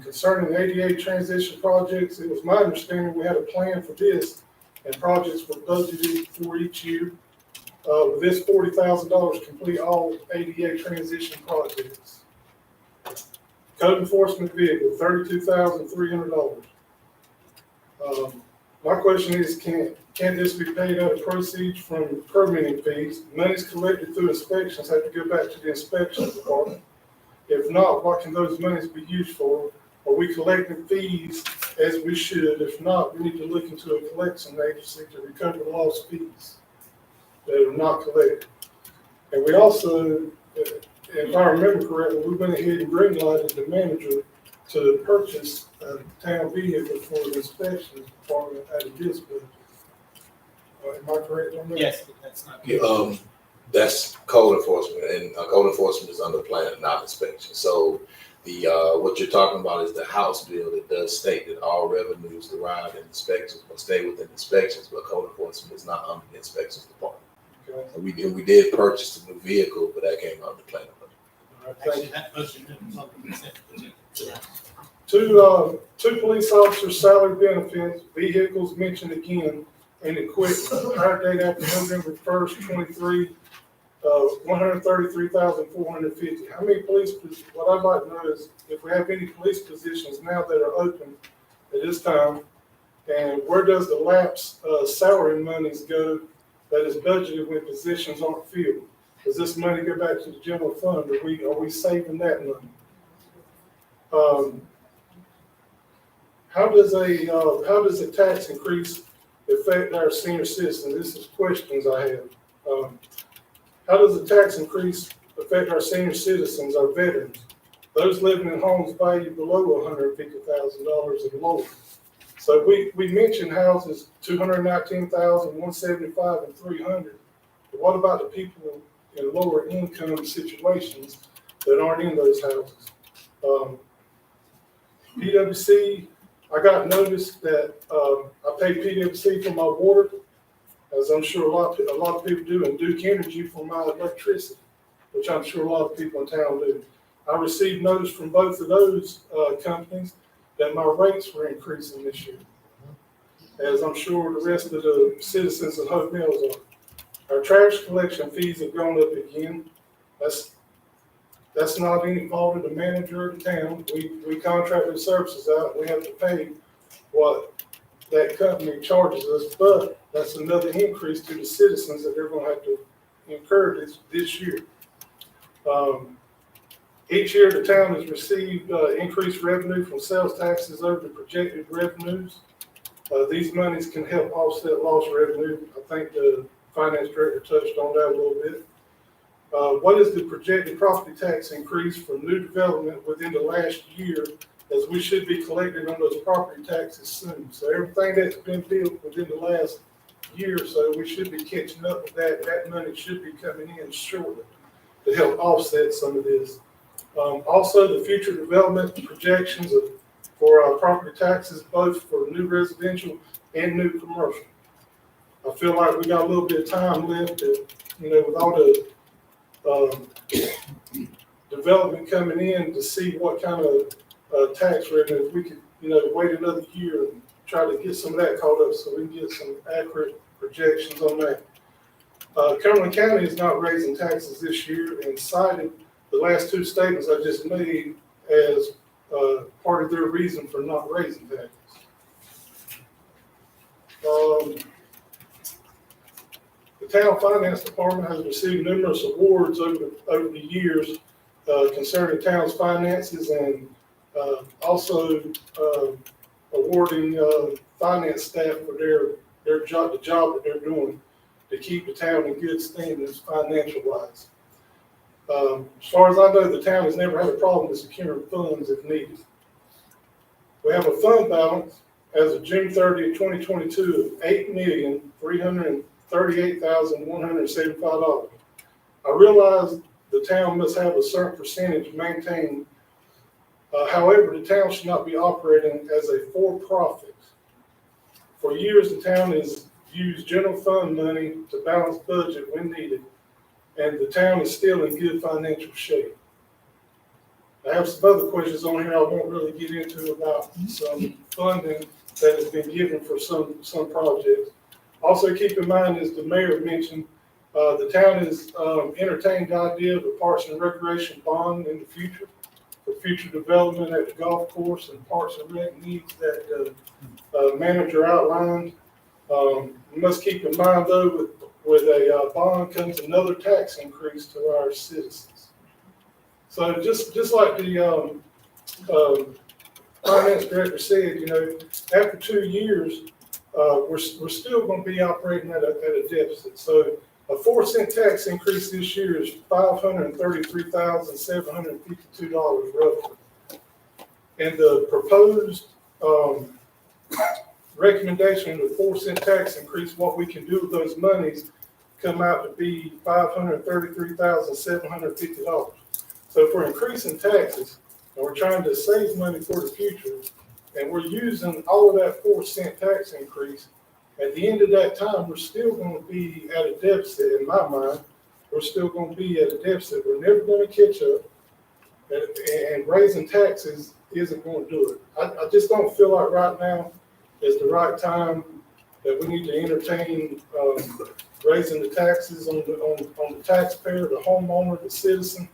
Concerning the ADA transition projects, it was my understanding we had a plan for this, and projects were budgeted for each year. With this $40,000, complete all ADA transition projects. Code enforcement vehicle, $32,300. My question is, can this be paid out of proceeds from permitting fees? Monies collected through inspections have to go back to the inspections department. If not, what can those monies be used for? Are we collecting fees as we should? If not, we need to look into a collection agency to recover lost fees that are not collected. And we also, if I remember correctly, we went ahead and greenlighted the manager to purchase a town vehicle for the inspections department out of this budget. Am I correct on that? Yes, that's not. That's code enforcement, and code enforcement is under plan and not inspection. So the what you're talking about is the House bill that does state that all revenues derived in inspections will stay within inspections, but code enforcement is not under the inspections department. Okay. And we did purchase a new vehicle, but that came under plan. All right, thank you. Actually, that budget is on the consent agenda. Two police officers' salary benefits, vehicles mentioned again, and equipment. Hire date after November 1st, 23, $133,450. How many police, what I'd like to know is if we have any police positions now that are open at this time, and where does the lapse salary monies go that is budgeted when positions aren't filled? Does this money go back to the general fund? Are we saving that money? How does a tax increase affect our senior citizens? This is questions I have. How does a tax increase affect our senior citizens, our veterans, those living in homes valued below $150,000 and lower? So we mentioned houses, 219,000, 175, and 300. But what about the people in lower income situations that aren't in those houses? PWC, I got notice that I pay PWC for my water, as I'm sure a lot of people do, and Duke Energy for my electricity, which I'm sure a lot of people in town do. I received notice from both of those companies that my rates were increasing this year, as I'm sure the rest of the citizens of Hope Mills are. Our trash collection fees have gone up again. That's not any fault of the manager of the town. We contracted services out. We have to pay what that company charges us, but that's another increase to the citizens that they're going to have to incur this year. Each year, the town has received increased revenue from sales taxes over the projected revenues. These monies can help offset lost revenue. I think the finance director touched on that a little bit. What is the projected property tax increase from new development within the last year, as we should be collecting on those property taxes soon? So everything that's been built within the last year or so, we should be catching up with that. That money should be coming in shortly to help offset some of this. Also, the future development projections for our property taxes, both for new residential and new commercial. I feel like we got a little bit of time left to, with all the development coming in, to see what kind of tax revenue, if we could, wait another year and try to get some of that caught up so we can get some accurate projections on that. Cumberland County is not raising taxes this year and cited the last two statements I just made as part of their reason for not raising taxes. The town finance department has received numerous awards over the years concerning town's finances, and also awarding finance staff for their the job that they're doing to keep the town in good standings financial wise. As far as I know, the town has never had a problem with securing funds if needed. We have a fund balance as of June 30th, 2022 of $8,338,175. I realize the town must have a certain percentage maintained. However, the town should not be operating as a for-profit. For years, the town has used general fund money to balance budget when needed, and the town is still in good financial shape. I have some other questions on here I won't really get into about some funding that has been given for some projects. Also keep in mind, as the mayor mentioned, the town has entertained the idea of a Parks and Recreation bond in the future for future development at the golf course and Parks and Rec needs that the manager outlined. You must keep in mind though, with a bond comes another tax increase to our citizens. So just like the finance director said, you know, after 2 years, we're still going to be operating at a deficit. So a 4-cent tax increase this year is $533,752 roughly. And the proposed recommendation of the 4-cent tax increase, what we can do with those monies, come out to be $533,750. So if we're increasing taxes and we're trying to save money for the future, and we're using all of that 4-cent tax increase, at the end of that time, we're still going to be at a deficit. In my mind, we're still going to be at a deficit. We're never going to catch up, and raising taxes isn't going to do it. I just don't feel like right now is the right time that we need to entertain raising the taxes on the taxpayer, the homeowner, the citizen.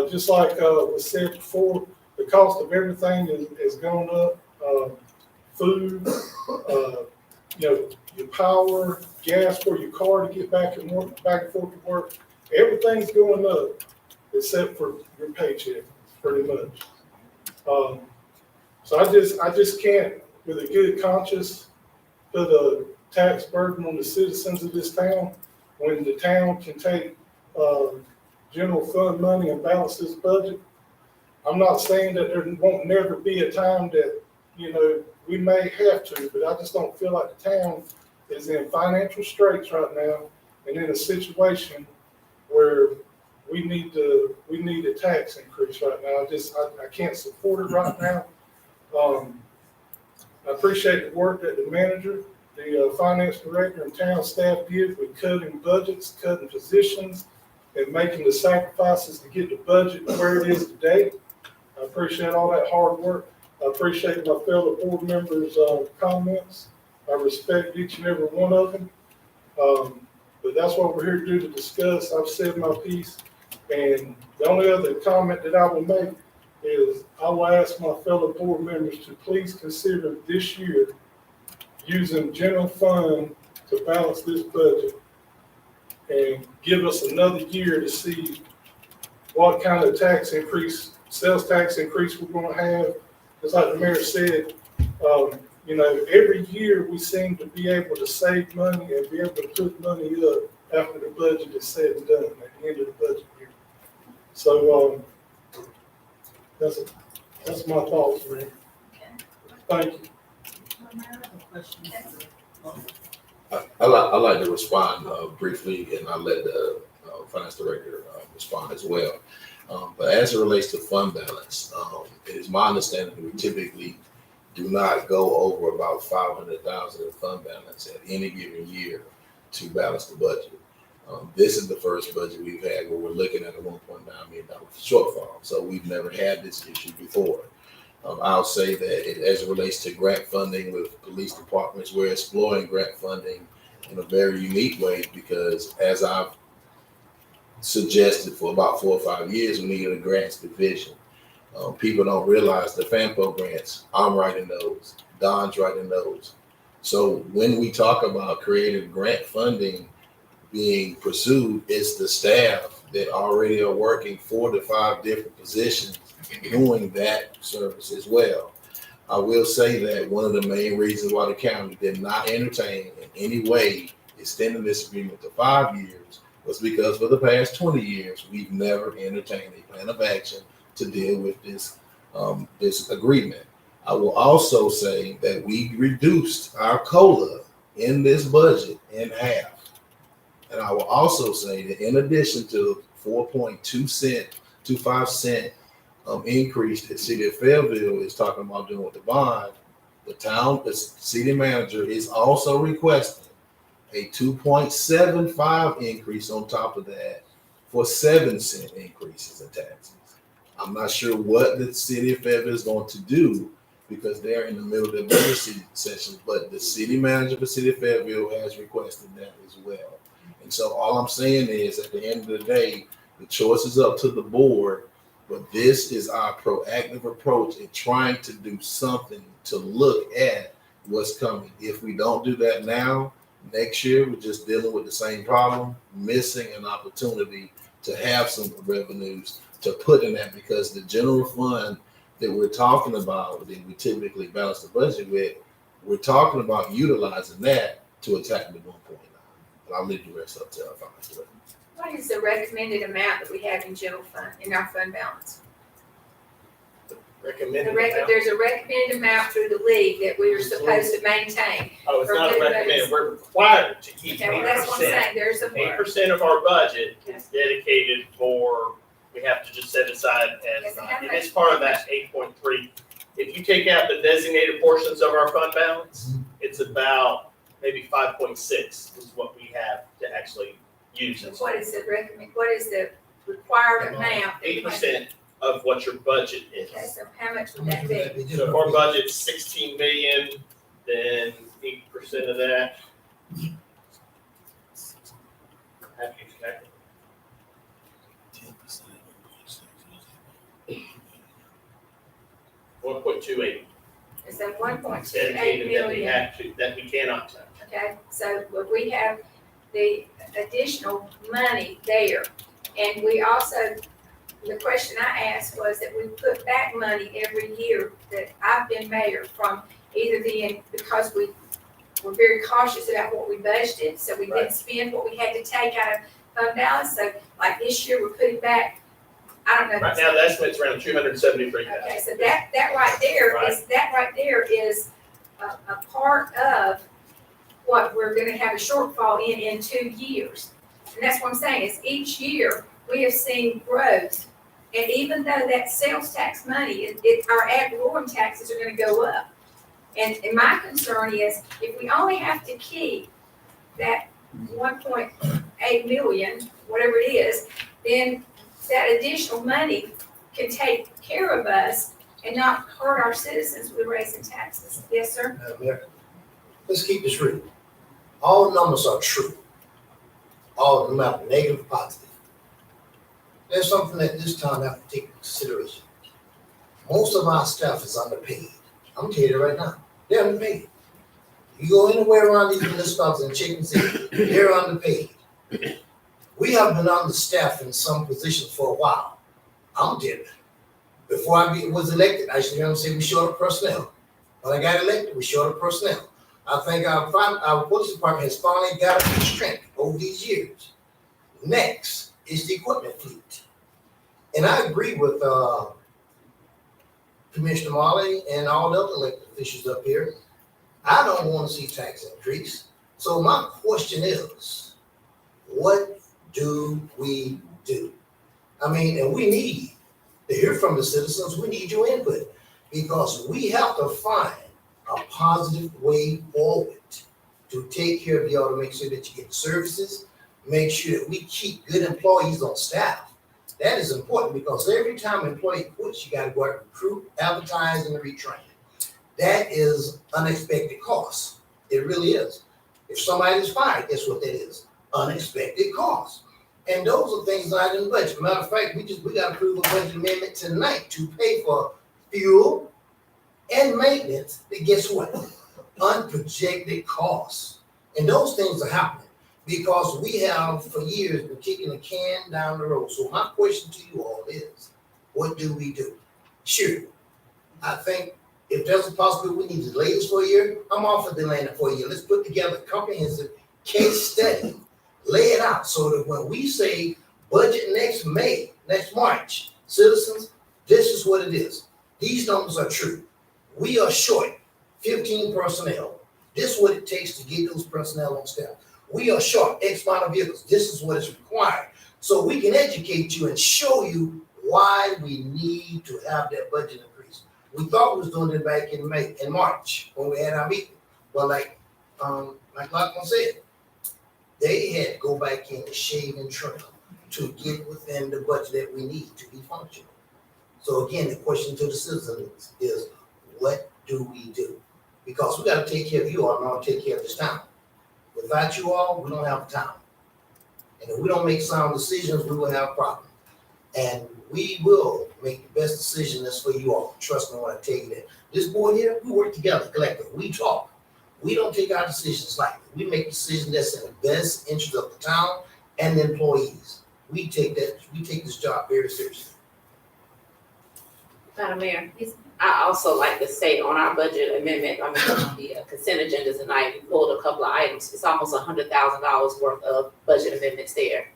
Just like was said before, the cost of everything has gone up. Food, you know, your power, gas for your car to get back and forth to work. Everything's going up except for your paycheck, pretty much. So I just can't, with a good conscience, put a tax burden on the citizens of this town when the town can take general fund money and balance this budget. I'm not saying that there won't never be a time that, you know, we may have to, but I just don't feel like the town is in financial straits right now and in a situation where we need a tax increase right now. I can't support it right now. I appreciate the work that the manager, the finance director, and town staff did with cutting budgets, cutting positions, and making the sacrifices to get the budget where it is today. I appreciate all that hard work. I appreciate my fellow board members' comments. I respect each and every one of them. But that's what we're here to do, to discuss. I've said my piece. And the only other comment that I will make is I will ask my fellow board members to please consider this year using general fund to balance this budget and give us another year to see what kind of tax increase, sales tax increase we're going to have. Just like the mayor said, you know, every year we seem to be able to save money and be able to put money up after the budget is said and done at the end of the budget year. So that's my thoughts, man. Thank you. I like to respond briefly, and I'll let the finance director respond as well. But as it relates to fund balance, it is my understanding that we typically do not go over about $500,000 in fund balance at any given year to balance the budget. This is the first budget we've had where we're looking at a $1.9 million shortfall. So we've never had this issue before. I'll say that as it relates to grant funding with police departments, we're exploring grant funding in a very unique way because, as I've suggested for about 4 or 5 years, we need a grants division. People don't realize the FAMPO grants, I'm writing those, Don's writing those. So when we talk about creative grant funding being pursued, it's the staff that already are working 4 to 5 different positions doing that service as well. I will say that one of the main reasons why the county did not entertain in any way extending this agreement to 5 years was because for the past 20 years, we've never entertained a plan of action to deal with this agreement. I will also say that we reduced our COLA in this budget in half. And I will also say that in addition to 4.25 cent increase that City of Fayetteville is talking about doing with the bond, the city manager is also requesting a 2.75 increase on top of that for 7-cent increases in taxes. I'm not sure what the City of Fayetteville is going to do because they're in the middle of the budget session, but the city manager for City of Fayetteville has requested that as well. And so all I'm saying is at the end of the day, the choice is up to the board, but this is our proactive approach in trying to do something to look at what's coming. If we don't do that now, next year we're just dealing with the same problem, missing an opportunity to have some revenues to put in that, because the general fund that we're talking about, that we typically balance the budget with, we're talking about utilizing that to attack the 1.9. But I'll leave the rest up to our finance director. What is the recommended amount that we have in general fund, in our fund balance? Recommended. There's a recommended amount through the league that we are supposed to maintain. Oh, it's not recommended, we're required to keep Okay, well, that's what I'm 8%. saying, there's a. 8% of our budget is dedicated for, we have to just set aside as, Yes, how and much? it's part of that 8.3. If you take out the designated portions of our fund balance, it's about maybe 5.6 is what we have to actually use. What is the what is the required amount? 8% of what your budget is. Okay, so how much would that be? So if our budget's 16 million, then 8% of that. Have you calculated? 1.28 It's at 1.28 dedicated that we million. have to, that we cannot touch. Okay, so but we have the additional money there. And we also, the question I asked was that we put back money every year that I've been mayor from either because we were very cautious about what we budgeted, so we didn't spend what we had to take out of fund balance. So like this year, we're putting back, I don't know. Right now, the estimate's around 273,000. Okay, so that right there is a part of what we're gonna have a shortfall in 2 years. And that's what I'm saying, is each year we have seen growth. And even though that sales tax money, our ad valorem taxes are gonna go up. And my concern is if we only have to keep that 1.8 million, whatever it is, then that additional money can take care of us and not hurt our citizens with raising taxes. Yes, sir? Mayor, let's keep this real. All numbers are true. All of them are negative, positive. There's something that this town have to take into consideration. Most of our staff is underpaid. I'm telling you right now, they're underpaid. You go anywhere around these municipalities and check and see, they're underpaid. We have been understaffed in some positions for a while. I'm telling you. Before I was elected, I used to say we short of personnel. When I got elected, we short of personnel. I think our police department has finally got up to strength over these years. Next is the equipment fleet. And I agree with Commissioner Marley and all the other elected officials up here. I don't want to see tax increase. So my question is, what do we do? I mean, and we need to hear from the citizens. We need your input because we have to find a positive way forward to take care of y'all, to make sure that you get services, make sure that we keep good employees on staff. That is important because every time an employee quits, you got to go out and recruit, advertise, and retrain. That is unexpected costs. It really is. If somebody's fired, guess what that is? Unexpected costs. And those are things not in the budget. Matter of fact, we got to approve a budget amendment tonight to pay for fuel and maintenance. But guess what? Unprojected costs. And those things are happening because we have for years been kicking the can down the road. So my question to you all is, what do we do? Sure, I think If there's a possibility we need to delay this for a year, I'm all for delaying it for a year. Let's put together a comprehensive case study, lay it out so that when we say budget next March, citizens, this is what it is. These numbers are true. We are short 15 personnel. This is what it takes to get those personnel on staff. We are short X amount of vehicles. This is what is required. So we can educate you and show you why we need to have that budget increase. We thought we was doing it back in March when we had our meeting. But like Lachlan said, they had to go back in and shave and trim to get within the budget that we need to be functional. So again, the question to the citizens is, what do we do? Because we got to take care of you all and not take care of this town. Without you all, we don't have a town. And if we don't make sound decisions, we will have a problem. And we will make the best decision that's for you all. Trust me when I tell you that. This board here, we work together collectively. We talk. We don't take our decisions lightly. We make decisions that's in the best interest of the town and the employees. We take this job very seriously. Madam Mayor, I also like to say on our budget amendment, the consent agenda tonight, we pulled a couple of items. It's almost $100,000 worth of budget amendments there.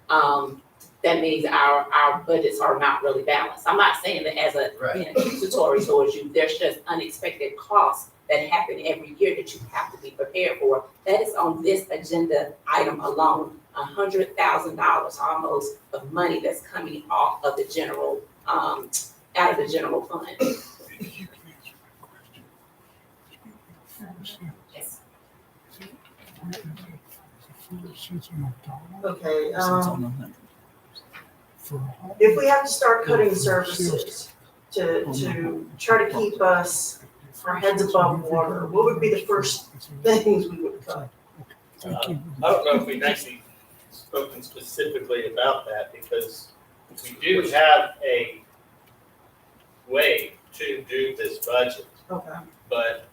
That means our budgets are not really balanced. I'm not saying that as being accusatory towards you. There's just unexpected costs that happen every year that you have to be prepared for. That is on this agenda item alone, $100,000 almost of money that's coming off of the general, out of the general fund. Yes. Okay, if we have to start cutting services to try to keep our heads above water, what would be the first things we would cut? I don't know if we've actually spoken specifically about that because we do have a way to do this budget, Okay. but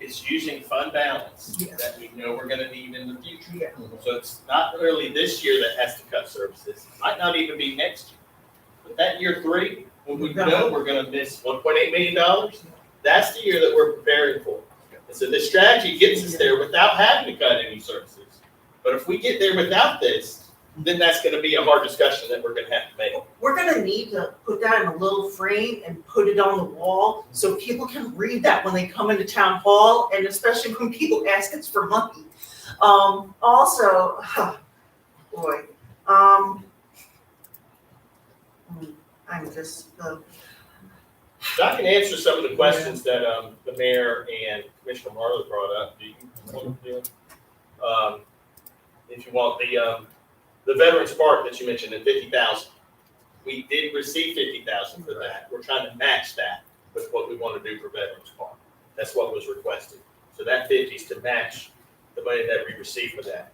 it's using fund balance that we know we're gonna need in the future. Yeah. So it's not really this year that has to cut services. It might not even be next year. But that year 3, when we know we're gonna miss $1.8 million, that's the year that we're preparing for. And so this strategy gets us there without having to cut any services. But if we get there without this, then that's gonna be a hard discussion that we're gonna have to make. We're gonna need to put that in a little frame and put it on the wall so people can read that when they come into town hall, and especially when people ask us for money. Also, boy, I'm just, So I can answer some of the questions that the mayor and Commissioner Marlowe brought up. Do you want to do it? If you want the Veterans Park that you mentioned at 50,000, we did receive 50,000 for that. We're trying to match that with what we want to do for Veterans Park. That's what was requested. So that 50 is to match the money that we received for that.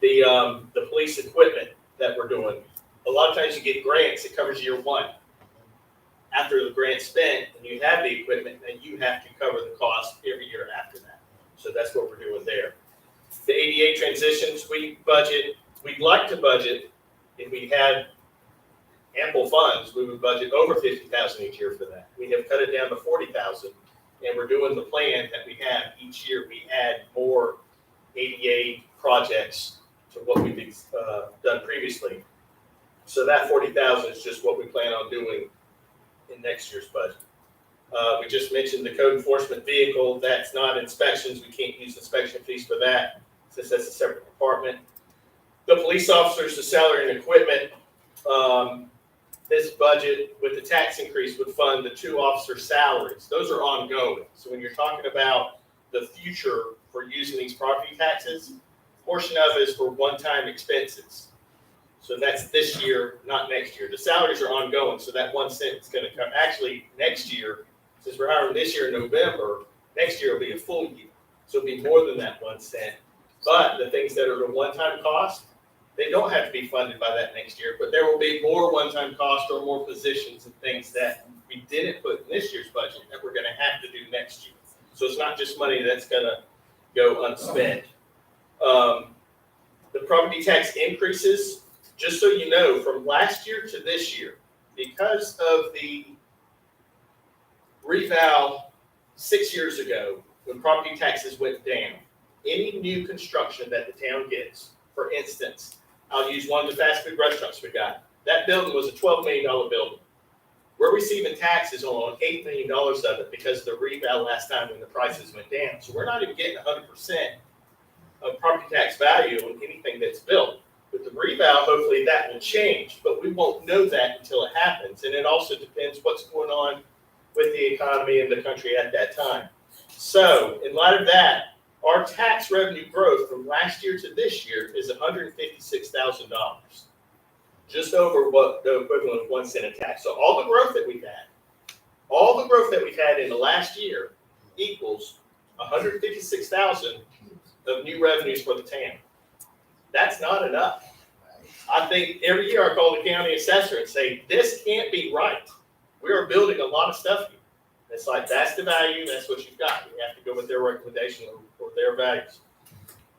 The police equipment that we're doing, a lot of times you get grants, it covers year 1. After the grant's spent and you have the equipment, then you have to cover the cost every year after that. So that's what we're doing there. The ADA transitions, we'd like to budget, if we had ample funds, we would budget over 50,000 each year for that. We have cut it down to 40,000, and we're doing the plan that we have each year. We add more ADA projects to what we've done previously. So that 40,000 is just what we plan on doing in next year's budget. We just mentioned the code enforcement vehicle. That's not inspections. We can't use inspection fees for that since that's a separate department. The police officers, the salary and equipment, this budget with the tax increase would fund the 2 officer salaries. Those are ongoing. So when you're talking about the future for using these property taxes, a portion of it is for one-time expenses. So that's this year, not next year. The salaries are ongoing, so that 1 cent is gonna come. Actually, next year, since we're hiring this year in November, next year will be a full year. So it'll be more than that 1 cent. But the things that are the one-time cost, they don't have to be funded by that next year, but there will be more one-time cost or more positions and things that we didn't put in this year's budget that we're gonna have to do next year. So it's not just money that's gonna go unspent. The property tax increases, just so you know, from last year to this year, because of the reval 6 years ago, when property taxes went down, any new construction that the town gets, for instance, I'll use one of the fast food restaurants we got. That building was a $12 million building. We're receiving taxes on $8 million of it because of the reval last time when the prices went down. So we're not even getting 100% of property tax value on anything that's built. With the reval, hopefully that will change, but we won't know that until it happens. And it also depends what's going on with the economy in the country at that time. So in light of that, our tax revenue growth from last year to this year is $156,000. Just over what the equivalent of 1 cent a tax. So all the growth that we've had in the last year equals 156,000 of new revenues for the town. That's not enough. I think every year I call the county assessor and say, this can't be right. We are building a lot of stuff here. It's like, that's the value, that's what you've got. We have to go with their recommendation or their values.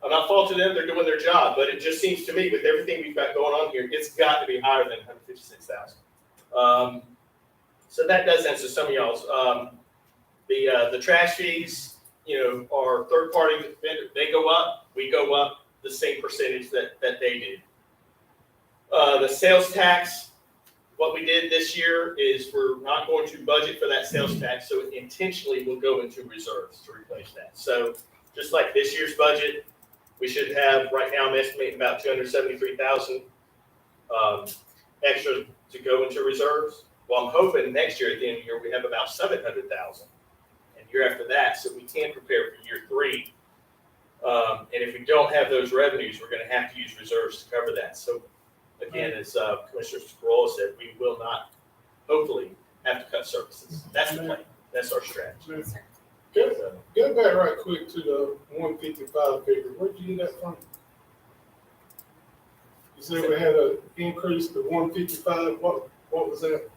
I'm not faulting them, they're doing their job, but it just seems to me with everything we've got going on here, it's got to be higher than 156,000. So that does answer some of y'all's. The trash fees, our third party vendor, they go up, we go up the same percentage that they did. The sales tax, what we did this year is we're not going to budget for that sales tax, so it intentionally will go into reserves to replace that. So just like this year's budget, we should have, right now, I'm estimating about 273,000 extra to go into reserves. Well, I'm hoping next year at the end of the year, we have about 700,000. And year after that, so we can prepare for year 3. And if we don't have those revenues, we're gonna have to use reserves to cover that. So again, as Commissioner Scarola said, we will not, hopefully, have to cut services. That's the plan. That's our strategy. Get back right quick to the 155 figure. Where'd you get that from? You said we had an increase to 155. What was that?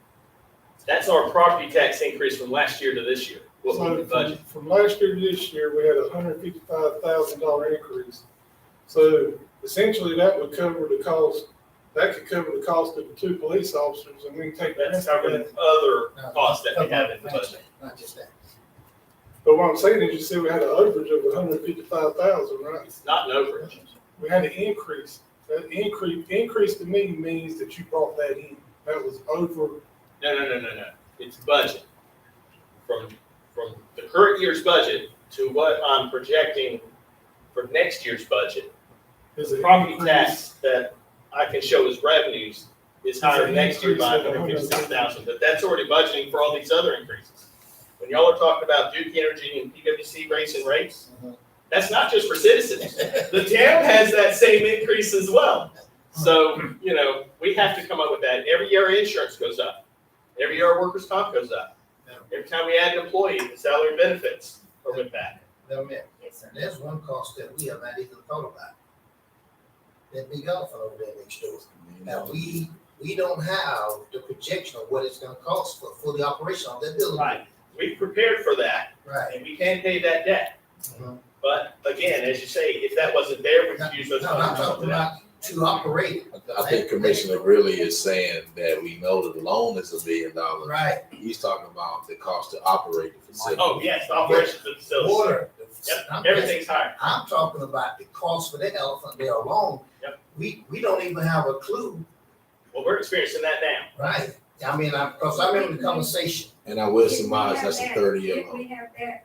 That's our property tax increase from last year to this year. What we budget. From last year to this year, we had a $155,000 increase. So essentially, that would cover the cost. That could cover the cost of the 2 police officers, and we can take that. That's covering other costs that we have in the budget. Not just that. But what I'm saying is, you said we had an overage of 155,000, right? It's not an overage. We had an increase. That increase to me means that you brought that in. That was over. No. It's budget. From the current year's budget to what I'm projecting for next year's budget. The property tax that I can show as revenues is higher next year by 156,000, but that's already budgeting for all these other increases. When y'all are talking about Duke Energy and PwC raising rates, that's not just for citizens. The town has that same increase as well. So, we have to come up with that. Every year our insurance goes up. Every year our workers' comp goes up. Every time we add an employee, the salary benefits are with that. Now, man, there's one cost that we have not even thought about. That big elephant over there next door. Now, we don't have the projection of what it's gonna cost for fully operational of that building. Right. We prepared for that, Right. and we can pay that debt. But again, as you say, if that wasn't there, we could use those No, I'm funds for talking something else. about to operate. I think Commissioner really is saying that we know that the loan is $1 billion. Right. He's talking about the cost to operate the facility. Oh, yes, the operations of the facility. Water. Yep, everything's higher. I'm talking about the cost for that elephant there alone. Yep. We don't even have a clue. Well, we're experiencing that now. Right. I mean, because I remember the conversation. And I will surmise that's a 30-year loan. We have that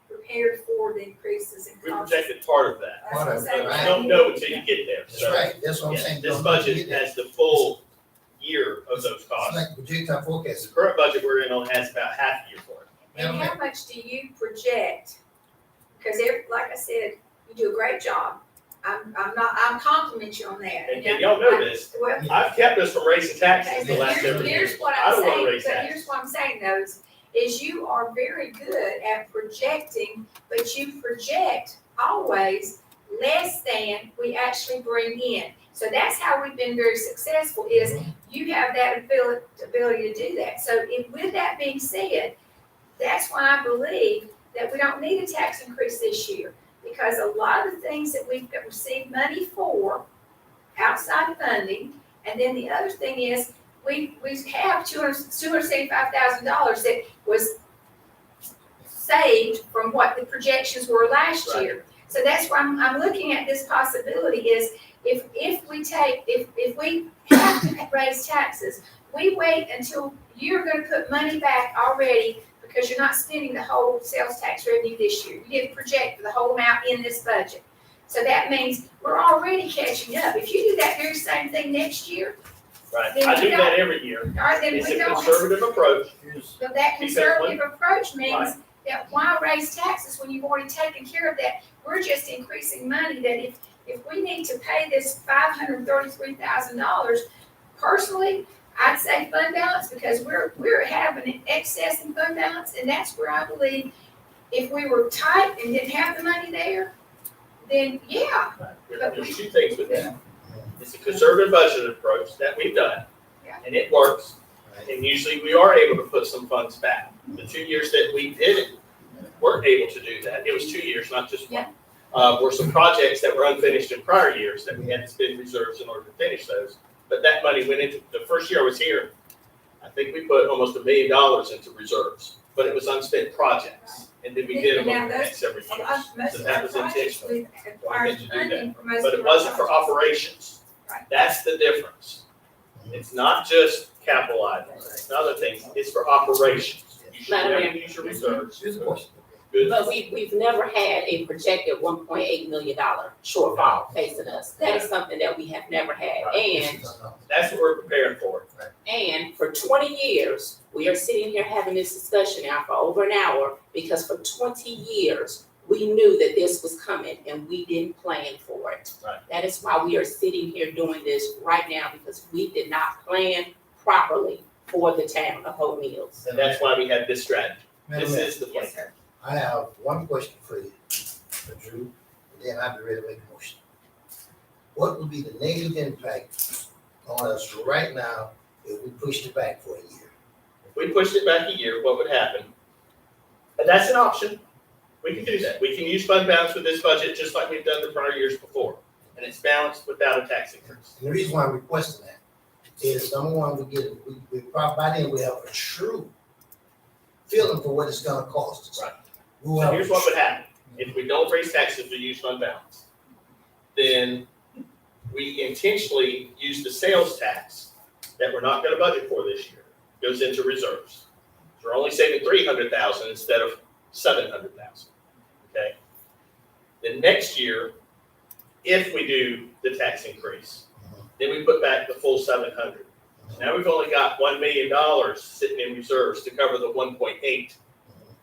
prepared for the increases in We costs. projected part of that. That's what I'm saying. You don't know until you get there. That's So, right. That's what I'm yeah, saying. this budget has the full year of those It's costs. like projectile The forecast. current budget we're in only has about half a year for it. And how much do you project? Because like I said, you do a great job. I'm complimenting you on that. And y'all know this. Well, I've kept us from raising taxes okay, the but last several here's years. what I I'm don't want saying, to raise but taxes. here's what I'm saying though, is you are very good at projecting, but you project always less than we actually bring in. So that's how we've been very successful, is you have that ability to do that. So with that being said, that's why I believe that we don't need a tax increase this year. Because a lot of the things that we've received money for, outside funding, and then the other thing is, we have $275,000 that was saved from what the projections were last Right. year. So that's why I'm looking at this possibility is if we have to raise taxes, we wait until you're gonna put money back already because you're not spending the whole sales tax revenue this year. You didn't project for the whole amount in this budget. So that means we're already catching up. If you do that very same thing next year, Right, Then I we do don't- that every year. all right, then It's we a don't. conservative approach. So that Because conservative approach means Right. that why raise taxes when you've already taken care of that? We're just increasing money that if we need to pay this $533,000, personally, I'd say fund balance because we're having an excess in fund balance, and that's where I believe if we were tight and didn't have the money there, then yeah. There's two things with that. It's a conservative budget approach that we've done, Yeah. and it works. And usually we are able to put some funds back. The 2 years that we didn't, weren't able to do that. It was 2 years, not just one. Were some projects that were unfinished in prior years that we had to spend reserves in order to finish those. But that money went into, the first year I was here, I think we put almost $1 million into reserves, but it was unspent projects. And then we did them over the next several years. Most So of that our was projects, intentional. we've acquired to do that. funding for most But of it our wasn't for projects. operations. Right. That's the difference. It's not just capital items, and other things, it's for operations. You should Madam never Mayor. use your reserves. Here's a question. Good. But we've never had a projected $1.8 million shortfall facing us. That is something that we have never had. And That's what we're preparing for. And for 20 years, we are sitting here having this discussion now for over an hour because for 20 years, we knew that this was coming and we didn't plan for it. Right. That is why we are sitting here doing this right now because we did not plan properly for the town of Hope Mills. And that's why we have this strategy. Madam This Mayor, is the plan. Yes, sir. I have one question for you, for Drew, and then I'll be ready to make a motion. What would be the negative impact on us right now if we pushed it back for a year? If we pushed it back a year, what would happen? And that's an option. We can do that. We can use fund balance with this budget just like we've done the prior years before. And it's balanced without a tax increase. And the reason why I'm requesting that is, number one, we probably, by then we have a true feeling for what it's gonna cost us. Right. We'll So have here's what would happen. If we don't raise taxes, we use fund balance. Then we intentionally use the sales tax that we're not gonna budget for this year, goes into reserves. So we're only saving 300,000 instead of 700,000, okay? Then next year, if we do the tax increase, then we put back the full 700. Now we've only got $1 million sitting in reserves to cover the 1.8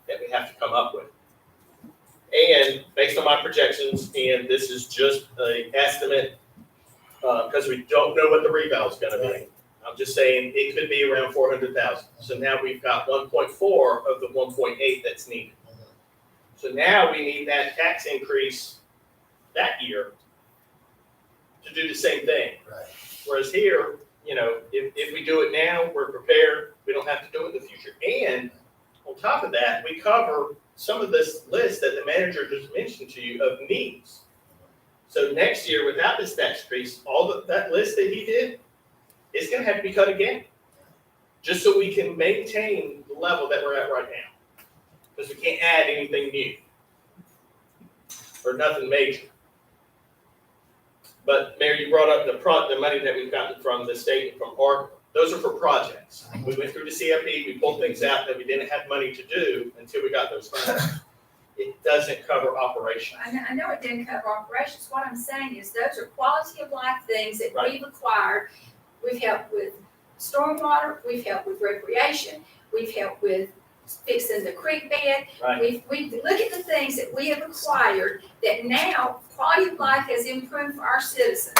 that we have to come up with. And based on my projections, and this is just an estimate, because we don't know what the reval is gonna be. I'm just saying it could be around 400,000. So now we've got 1.4 of the 1.8 that's needed. So now we need that tax increase that year to do the same thing. Right. Whereas here, you know, if we do it now, we're prepared, we don't have to do it in the future. And on top of that, we cover some of this list that the manager just mentioned to you of needs. So next year, without this tax increase, that list that he did, is gonna have to be cut again. Just so we can maintain the level that we're at right now. Because we can't add anything new. Or nothing major. But Mayor, you brought up the money that we've gotten from the state and from ARC. Those are for projects. We went through the CIP, we pulled things out that we didn't have money to do until we got those funds. It doesn't cover operations. I know it didn't cover operations. What I'm saying is those are quality of life things that Right. we've acquired. We've helped with stormwater, we've helped with recreation, we've helped with fixing the creek bed. Right. We look at the things that we have acquired that now quality of life has improved for our citizens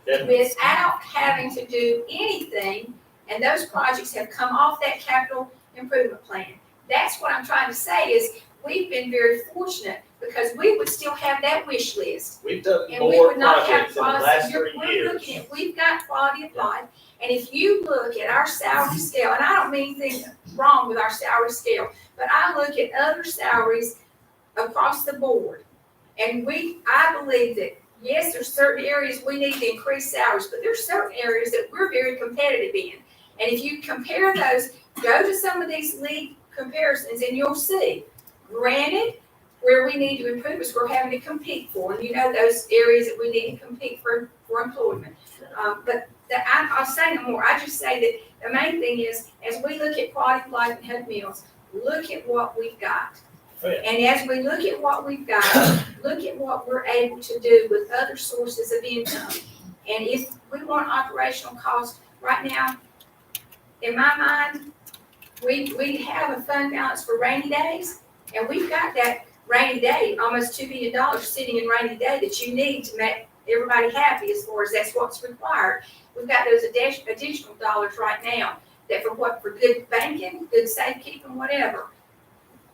Definitely. without having to do anything. And those projects have come off that capital improvement plan. That's what I'm trying to say is we've been very fortunate because we would still have that wish list. We've done And we more would not have projects in the quality, last you're, 3 we're years. looking at, we've got quality of life. And if you look at our salary scale, and I don't mean anything wrong with our salary scale, but I look at other salaries across the board. And I believe that, yes, there's certain areas we need to increase salaries, but there's certain areas that we're very competitive in. And if you compare those, go to some of these league comparisons and you'll see Granted, where we need to improve is we're having to compete for, and you know those areas that we need to compete for employment. I'll say no more. I just say that the main thing is, as we look at quality of life and Hood Mills, look at what we've got. Oh, yeah. And as we look at what we've got, look at what we're able to do with other sources of income. And if we want operational costs, right now, in my mind, we have a fund balance for rainy days, and we've got that rainy day, almost $2 billion sitting in rainy day that you need to make everybody happy as far as that's what's required. We've got those additional dollars right now that for good banking, good safekeeping, whatever.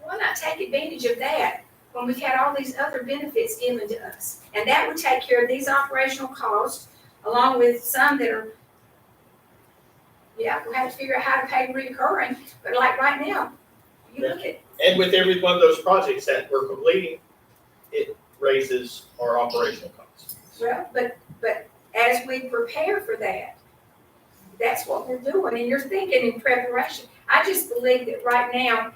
Why not take advantage of that when we've had all these other benefits given to us? And that would take care of these operational costs, along with some that are, we'll have to figure out how to pay recurring, but like right now, you look at. And with every one of those projects that we're completing, it raises our operational costs. Well, but as we prepare for that, that's what we're doing, and you're thinking in preparation. I just believe that right now,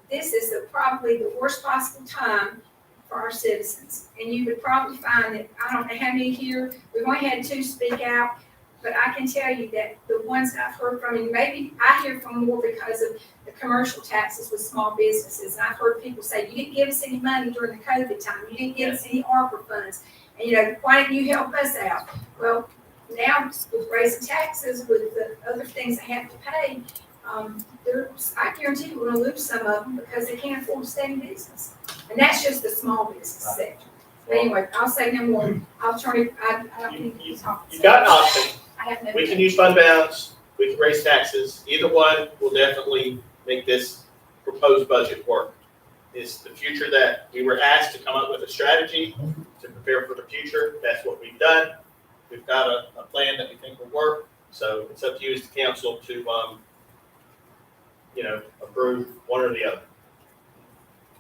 this is probably the worst possible time for our citizens. And you would probably find that, I don't know how many here, we've only had 2 speak out, but I can tell you that the ones that I've heard from, and maybe I hear from more because of the commercial taxes with small businesses. And I've heard people say, you didn't give us any money during the COVID time. You didn't give us any ARPA funds. And, why didn't you help us out? Well, now with raising taxes, with the other things they have to pay, I guarantee you we're gonna lose some of them because they can't afford to stay in business. And that's just the small business sector. But anyway, I'll say no more. I'll turn it, I don't need to talk. You've got an option. I have no. We can use fund balance, we can raise taxes. Either one will definitely make this proposed budget work. It's the future that we were asked to come up with a strategy to prepare for the future. That's what we've done. We've got a plan that we think will work. So it's up to you as the council to, approve one or the other.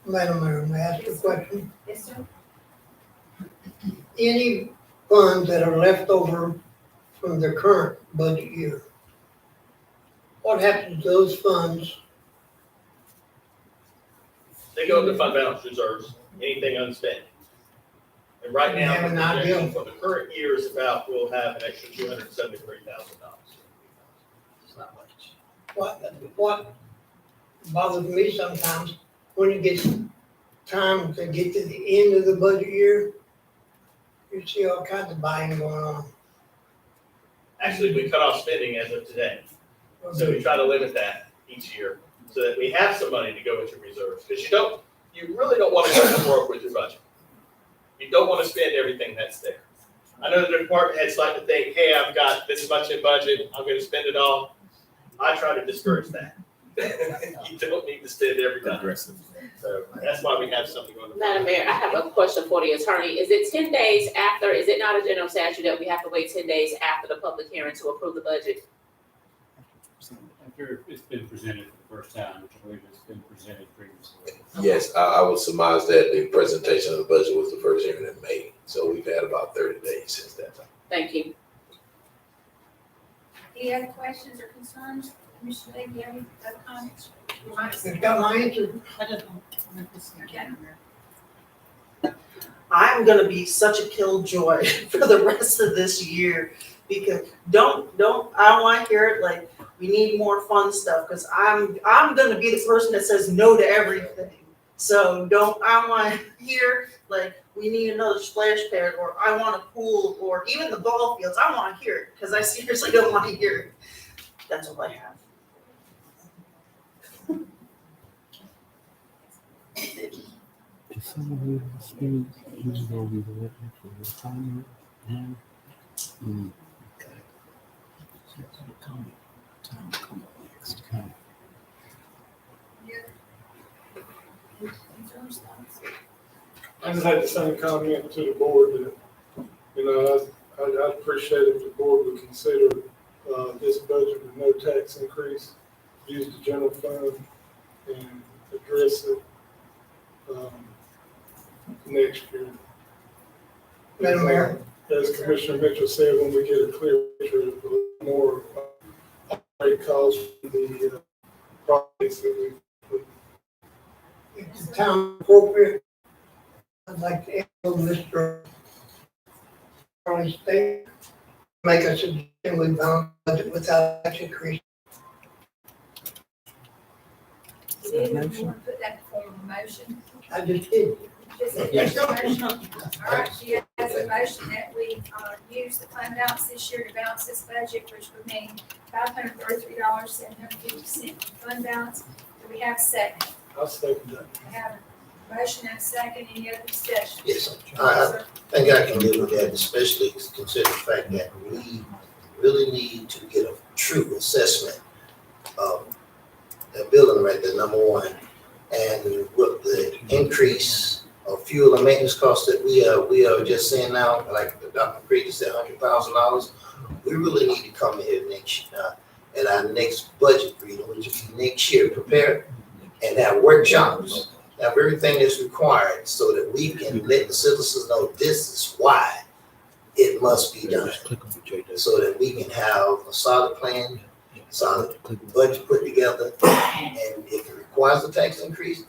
Madam Mayor, may I ask a question? Yes, sir. Any funds that are left over from the current budget year, what happens to those funds? They go into fund balance reserves, anything unspent. And right now, You have the an idea? projection for the current year is we'll have an extra $273,000. It's not much. What bothers me sometimes, when it gets time to get to the end of the budget year, you see all kinds of buying going on. Actually, we cut off spending as of today. So we try to limit that each year so that we have some money to go into reserves. Because you really don't want to go broke with your budget. You don't want to spend everything that's there. I know the department heads like to think, hey, I've got this much in budget, I'm going to spend it all. I try to discourage that. You don't need to spend every time. So that's why we have something on the. Madam Mayor, I have a question for the attorney. Is it 10 days after, is it not a general statute that we have to wait 10 days after the public hearing to approve the budget? After it's been presented for the first time, which I believe it's been presented previously. Yes, I would surmise that the presentation of the budget was the first hearing in May, so we've had about 30 days since that time. Thank you. Any other questions or concerns? Commissioner Lee, do you have any other comments? You've got my answer. Okay. I'm gonna be such a killjoy for the rest of this year because I don't wanna hear it like we need more fun stuff, because I'm gonna be the person that says no to everything. So I don't wanna hear like we need another splash pad, or I want a pool, or even the ball fields. I wanna hear it because I seriously don't wanna hear it. That's all I have. I just had the same comment to the board that, I appreciate if the board would consider, this budget with no tax increase, use the general fund and address it, next year. Madam Mayor? As Commissioner Mitchell said, when we get a clear picture of more rate costs for the projects that we if the town appropriate, I'd like to echo Mr. Charlie State, make a suggestion we balance budget without tax increase. You didn't want to put that in form of a motion? I just did. Just a motion? All right, she has a motion that we, use the fund balance this year to balance this budget, which would mean $533.750 in fund balance. Do we have a second? I'll second that. We have a motion and a second, any other discussion? Yes, I think I can live with that, especially considering the fact that we really need to get a true assessment of the building right there, number one. And with the increase of fuel and maintenance costs that we are just saying now, like Dr. Creed said, $100,000, we really need to come here next at our next budget reading, which will be next year, prepare and have workshops, have everything that's required so that we can let the citizens know this is why it must be done. So that we can have a solid plan, solid budget put together, and if it requires a tax increase, I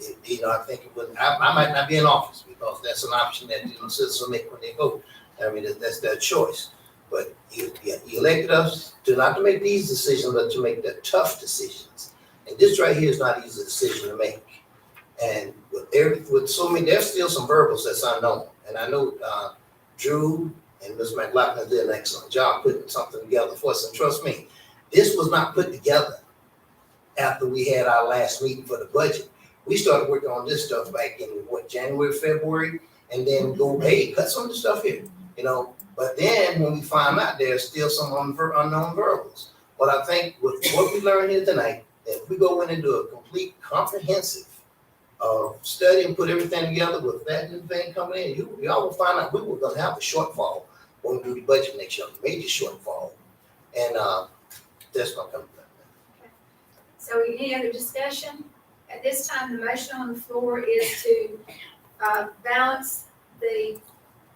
think it would, I might not be in office because that's an option that, citizens will make when they vote. I mean, that's their choice. But you elected us not to make these decisions, but to make the tough decisions. And this right here is not an easy decision to make. And with so many, there's still some variables that's unknown. And I know Drew and Ms. McLaughlin did an excellent job putting something together for us. And trust me, this was not put together after we had our last meeting for the budget. We started working on this stuff back in January, February, and then go, hey, cut some of the stuff here, But then when we find out there's still some unknown variables. But I think with what we learned here tonight, that if we go in and do a complete comprehensive study and put everything together with that new thing coming in, y'all will find out we were gonna have a shortfall when we do the budget next year, a major shortfall. And that's gonna come. So any other discussion? At this time, the motion on the floor is to balance the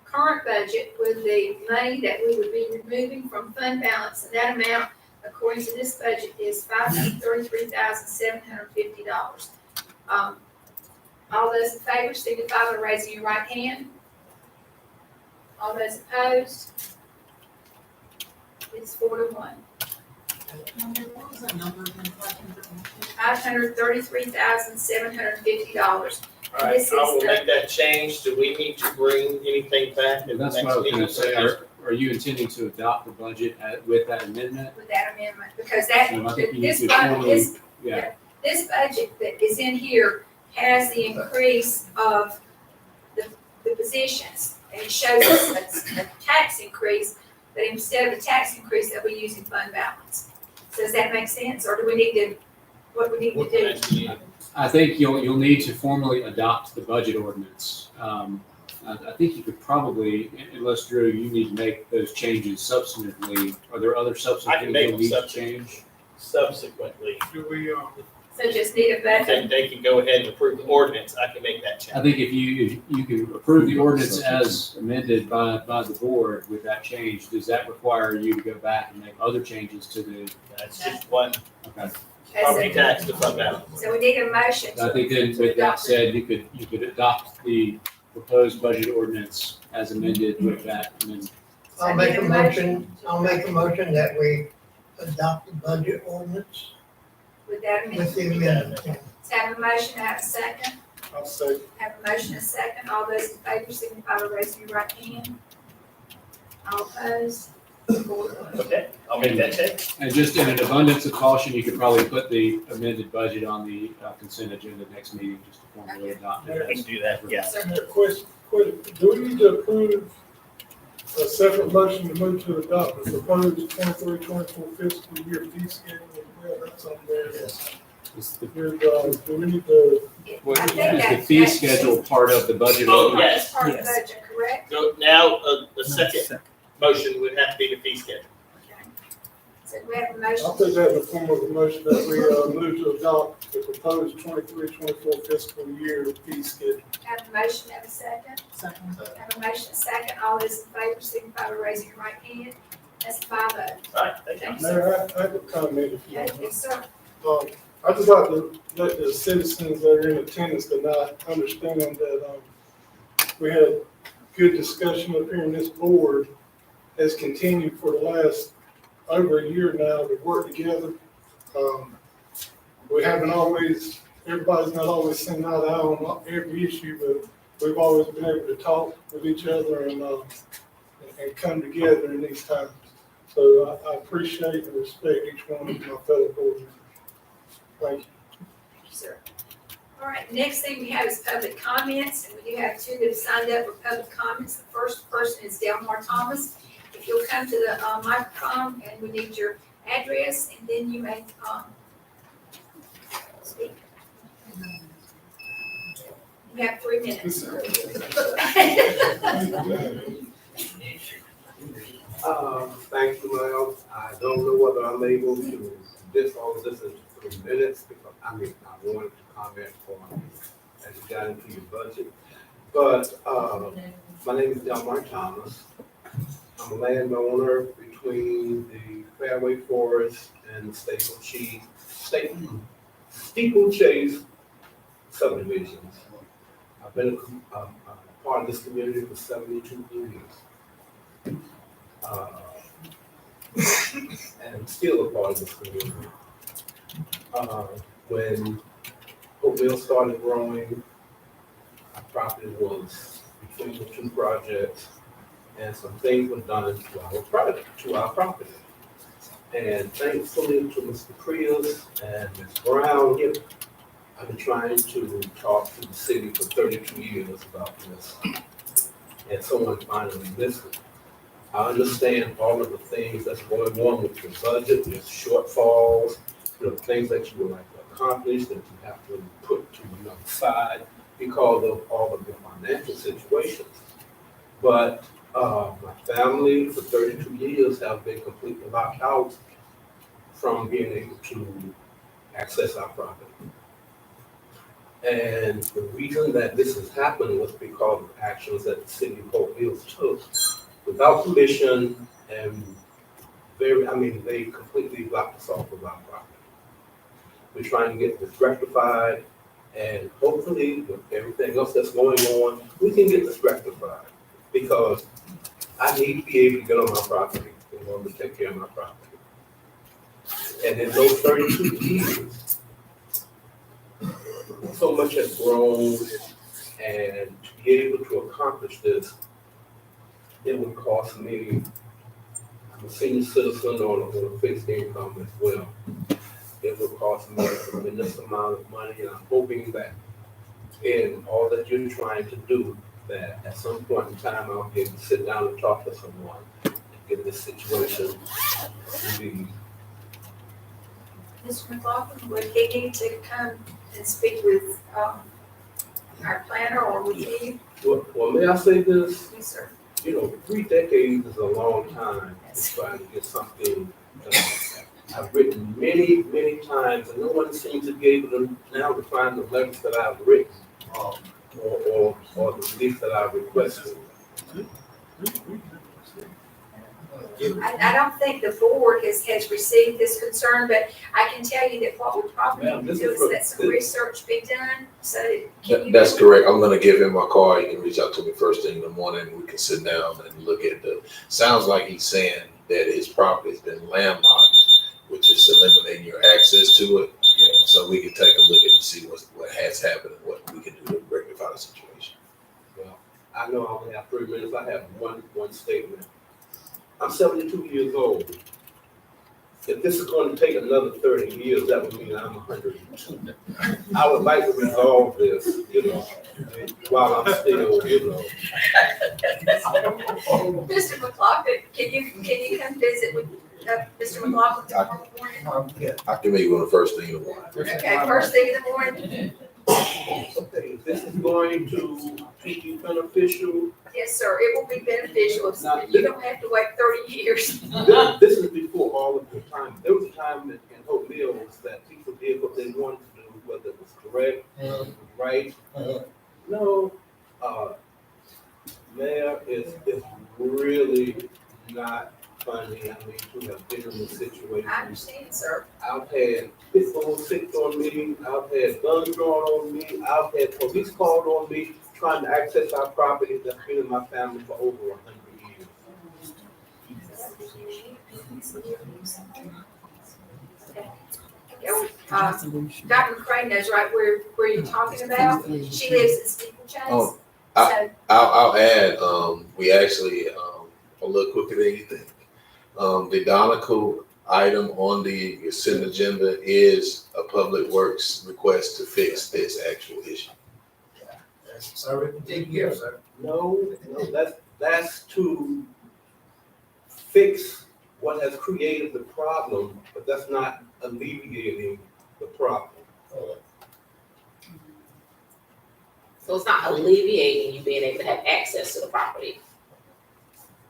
current budget with the money that we would be removing from fund balance, and that amount, according to this budget, is $533,750. All those in favor signify by raising your right hand. All those opposed? It's 4-1. $533,750. All right, This is I will the- make that change. Do we need to bring anything back in the That's next what I was meeting? gonna say. Are you intending to adopt the budget with that amendment? With that amendment, because that, So I think you need this to budget, formally, yeah, this budget that is in here has the increase of the positions. And it shows us a tax increase, but instead of a tax increase, that we're using fund balance. So does that make sense, or do we need to, what we need to do? I think you'll need to formally adopt the budget ordinance. I think you could probably, unless Drew, you need to make those changes substantively. Are there other I substantive can things make you'll need to them change? subsequently. Do we, So just need a budget. They can go ahead and approve the ordinance. I can make that change. I think if you can approve the ordinance as amended by the board with that change, does that require you to go back and make other changes to the? That's just one Okay. property tax to fund balance. So we need a motion I think then to with that adopt it. said, you could adopt the proposed budget ordinance as amended with that amendment. I'll make a motion that we adopt the budget ordinance With that with the amendment. amendment. So have a motion, have a second. I'll say, Have a motion, a second. All those in favor signify by raising your right hand. All opposed? 4-1. Okay, I'll make that change. And just in an abundance of caution, you could probably put the amended budget on the consent agenda next meeting just to formally adopt it. Let's do that, yeah. question, do we need to approve a separate motion to move to adopt the proposed 23-24 fiscal year fee schedule? Well, that's on there. Is the- Do we need to, What I is think the that's- fee schedule part of the budget? Oh, ordinance? yes. Part of the budget, correct? So now, the second motion would have to be the fee schedule. Okay. So we have a I'll motion. put that in the form of a motion that we move to adopt the proposed 23-24 fiscal year fee schedule. Have a motion, have a second. Have a motion, a second. All those in favor signify by raising your right hand. That's 5-0. All right, thank you. Thank you, sir. Mayor, I have a comment if you Okay, want. yes, sir. I just like to let the citizens that are in attendance tonight understand that, we had a good discussion up here in this board has continued for the last over a year now to work together. We haven't always, everybody's not always seen eye to eye on every issue, but we've always been able to talk with each other and come together in these times. So I appreciate and respect each one of my fellow board members. Thank you. Sir. All right, next thing we have is public comments, and we do have two that have signed up for public comments. The first person is Delmar Thomas. If you'll come to the microphone, and we need your address, and then you may speak. You have 3 minutes. Thank you, ma'am. I don't know whether I'm able to get all of this in 3 minutes because I wanted to comment on as you got into your budget. But my name is Delmar Thomas. I'm a landowner between the Fairway Forest and the Steeplechase subdivisions. I've been a part of this community for 72 years. And still a part of this community. When Hopeville started growing, our property was between the two projects, and some things were done to our property. And thankfully to Mr. Creas and Ms. Brown, I've been trying to talk to the city for 32 years about this, and someone finally listened. I understand all of the things that's going on with your budget, there's shortfalls, things that you would like to accomplish that you have to put to the side because of all of your financial situations. But my family for 32 years have been completely locked out from being able to access our property. And the reason that this has happened was because of actions that the city of Hopeville took without permission, and they completely blocked us off of our property. We're trying to get this rectified, and hopefully with everything else that's going on, we can get this rectified, because I need to be able to get on my property in order to take care of my property. And in those 32 years, so much has grown, and to be able to accomplish this, it would cost me, I'm a senior citizen on a fixed income as well. It would cost me a tremendous amount of money, and I'm hoping that in all that you're trying to do, that at some point in time, I'll be able to sit down and talk to someone and get this situation relieved. Mr. McLaughlin, would he need to come and speak with our planner or with you? Well, may I say this? Yes, sir. 3 decades is a long time to try to get something done. I've written many, many times, and no one seems to be able to now to find the letters that I've written, or the relief that I've requested. I don't think the board has received this concern, but I can tell you that what we probably need to do is let some research be done, so can you? That's correct. I'm gonna give him my call. You can reach out to me first thing in the morning. We can sit down and look at sounds like he's saying that his property's been landlocked, which is eliminating your access to it. Yeah. So we can take a look at and see what has happened and what we can do to rectify the situation. Well, I know I only have 3 minutes. I have one statement. I'm 72 years old. If this is going to take another 30 years, that would mean I'm 102. I would like to resolve this, while I'm still, Mr. McLaughlin, can you come visit with Mr. McLaughlin tomorrow morning? I can meet you on the first thing in the morning. Okay, first thing in the morning? Okay, this is going to be beneficial. Yes, sir, it will be beneficial. You don't have to wait 30 years. This is before all of the time. There was a time in Hopeville that people did what they wanted to do, whether it was correct, right. No, Mayor is really not funny. I mean, we have been in this situation. I understand, sir. I've had pit bulls sicked on me, I've had guns drawn on me, I've had police called on me trying to access our property that's been in my family for over 100 years. Dr. McCray knows right where you're talking about. She lives in Steeplechase. Oh, So, I'll add, we actually, a little quicker than you think. The Donegal item on the consent agenda is a public works request to fix this actual issue. That's already taken care of, sir. No, that's to fix what has created the problem, but that's not alleviating the problem. So it's not alleviating you being able to have access to the property.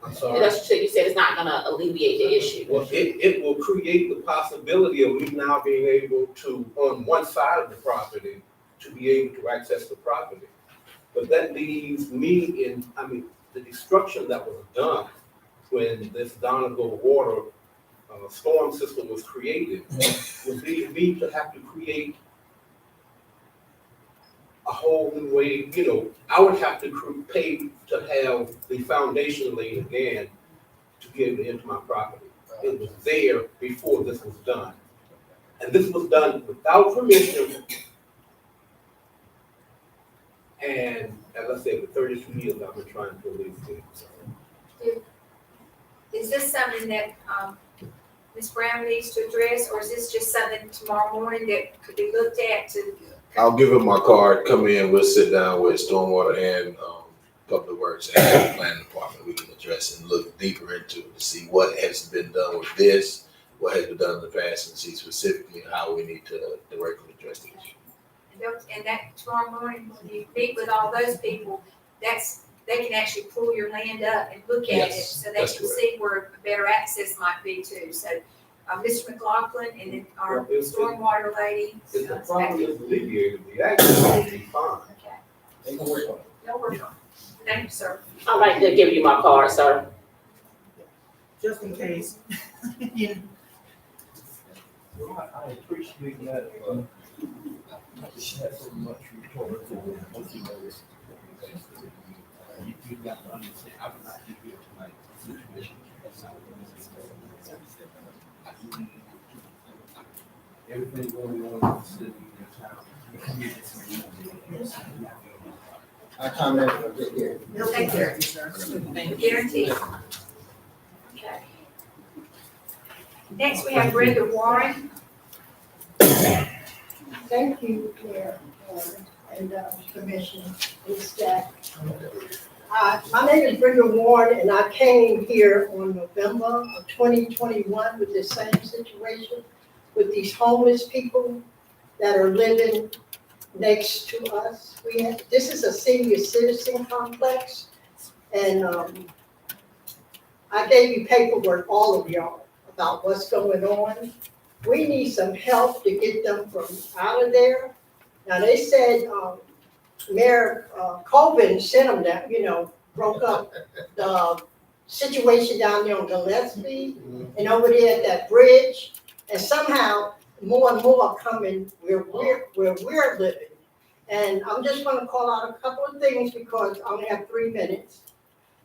I'm sorry. That's what you said, it's not gonna alleviate the issue. Well, it will create the possibility of me now being able to, on one side of the property, to be able to access the property. But that leaves me in, I mean, the destruction that was done when this Donegal water storm system was created, would lead me to have to create a whole new way, you know, I would have to pay to have the foundation laid again to be able to enter my property. It was there before this was done. And this was done without permission. And as I said, for 32 years, I've been trying to live there. is this something that, Ms. Brown needs to address, or is this just something tomorrow morning that could be looked at to? I'll give him my card, come in, we'll sit down with Stormwater and, Public Works and the Planning Department. We can address and look deeper into it to see what has been done with this, what has been done in the past, and see specifically how we need to directly address the issue. And that tomorrow morning, when you meet with all those people, they can actually pull your land up and look at it, Yes, so they that's can see where better access might be too. So, Mr. McLaughlin and then our stormwater lady. If the problem is alleviated, the action will be fine. Okay, They can work on it. no work on it. Thank you, sir. I'd like to give you my card, sir. Just in case. Well, I appreciate that, she had so much retort to what you noticed. You got to understand, I would not give you tonight, situation. That's not everything going on in the city, in the town. I comment for this here. Thank you. Guaranteed. Okay. Next, we have Brenda Warren. Thank you, Mayor, and Commissioner, and staff. My name is Brenda Warren, and I came here on November of 2021 with the same situation with these homeless people that are living next to us. This is a senior citizen complex, and I gave you paperwork, all of y'all, about what's going on. We need some help to get them from out of there. Now, they said Mayor Colvin sent them that, broke up the situation down there on Gillespie and over there at that bridge. And somehow more and more are coming where we're living. And I'm just gonna call out a couple of things because I only have 3 minutes.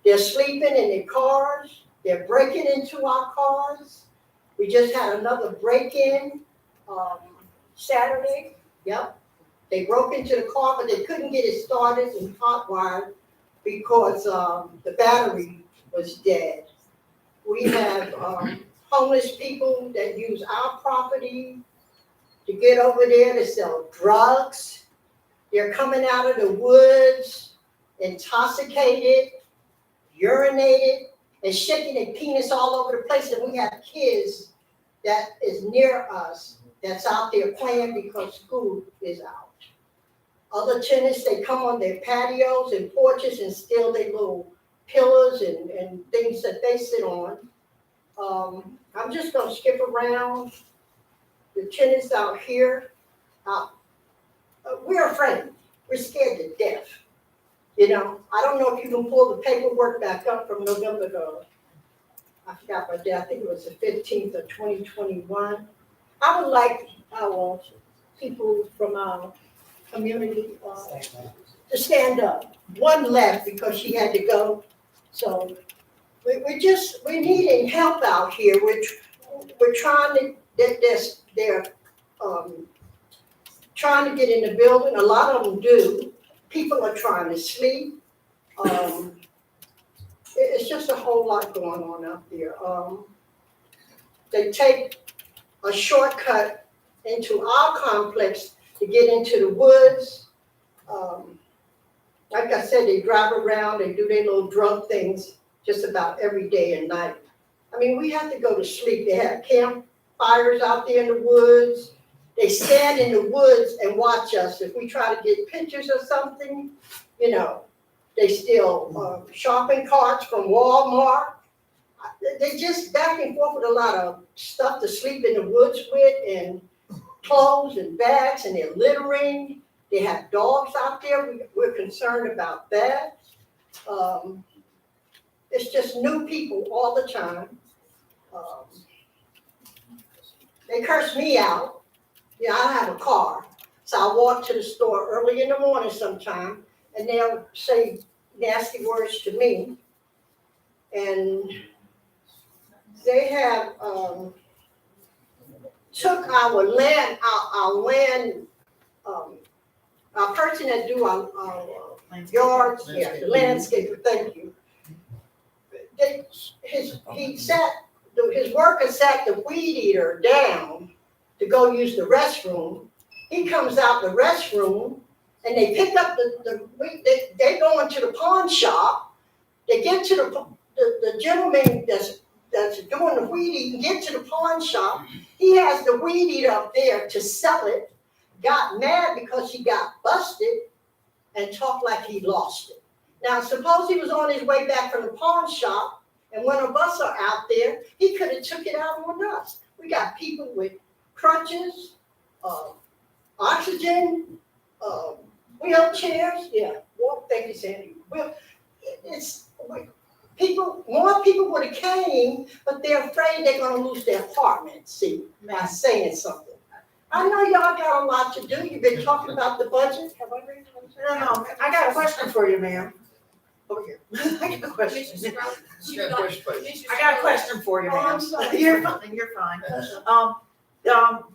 They're sleeping in their cars. They're breaking into our cars. We just had another break-in Saturday. Yep. They broke into the car, but they couldn't get it started and hotwired because the battery was dead. We have homeless people that use our property to get over there to sell drugs. They're coming out of the woods, intoxicated, urinated, and shaking their penis all over the place. And we have kids that is near us that's out there playing because school is out. Other tenants, they come on their patios and porches and steal their little pillars and things that they sit on. I'm just gonna skip around. The tenants out here, we're afraid. We're scared to death. I don't know if you can pull the paperwork back up from November I forgot my day, I think it was the 15th of 2021. I would like our people from our community to stand up. One left because she had to go. So we're needing help out here. We're trying to get this, they're trying to get in the building. A lot of them do. People are trying to sleep. It's just a whole lot going on out there. They take a shortcut into our complex to get into the woods. Like I said, they drive around, they do their little drug things just about every day and night. I mean, we have to go to sleep. They have campfires out there in the woods. They stand in the woods and watch us. If we try to get pictures or something, you know, they steal shopping carts from Walmart. They just back and forth with a lot of stuff to sleep in the woods with, and clothes and bags, and they're littering. They have dogs out there. We're concerned about that. It's just new people all the time. They curse me out. Yeah, I have a car. So I walk to the store early in the morning sometime, and they'll say nasty words to me. And they have took our land, our person that do our yards, yeah, the landscaper, thank you. His worker sat the weed eater down to go use the restroom. He comes out the restroom and they pick up they go into the pawn shop. They get to the gentleman that's doing the weed eating, get to the pawn shop. He has the weed eater up there to sell it, got mad because he got busted and talked like he lost it. Now, suppose he was on his way back from the pawn shop and one of us are out there, he could have took it out on us. We got people with crutches, oxygen, wheelchairs. Yeah, well, thank you, Sandy. Well, it's more people would have came, but they're afraid they're going to lose their apartment, see, by saying something. I know y'all got a lot to do. You've been talking about the budget. Have I read it? No, I got a question for you, ma'am. Over here. I got a question. I got a question for you, Oh, I'm ma'am. sorry. You're fine, you're fine.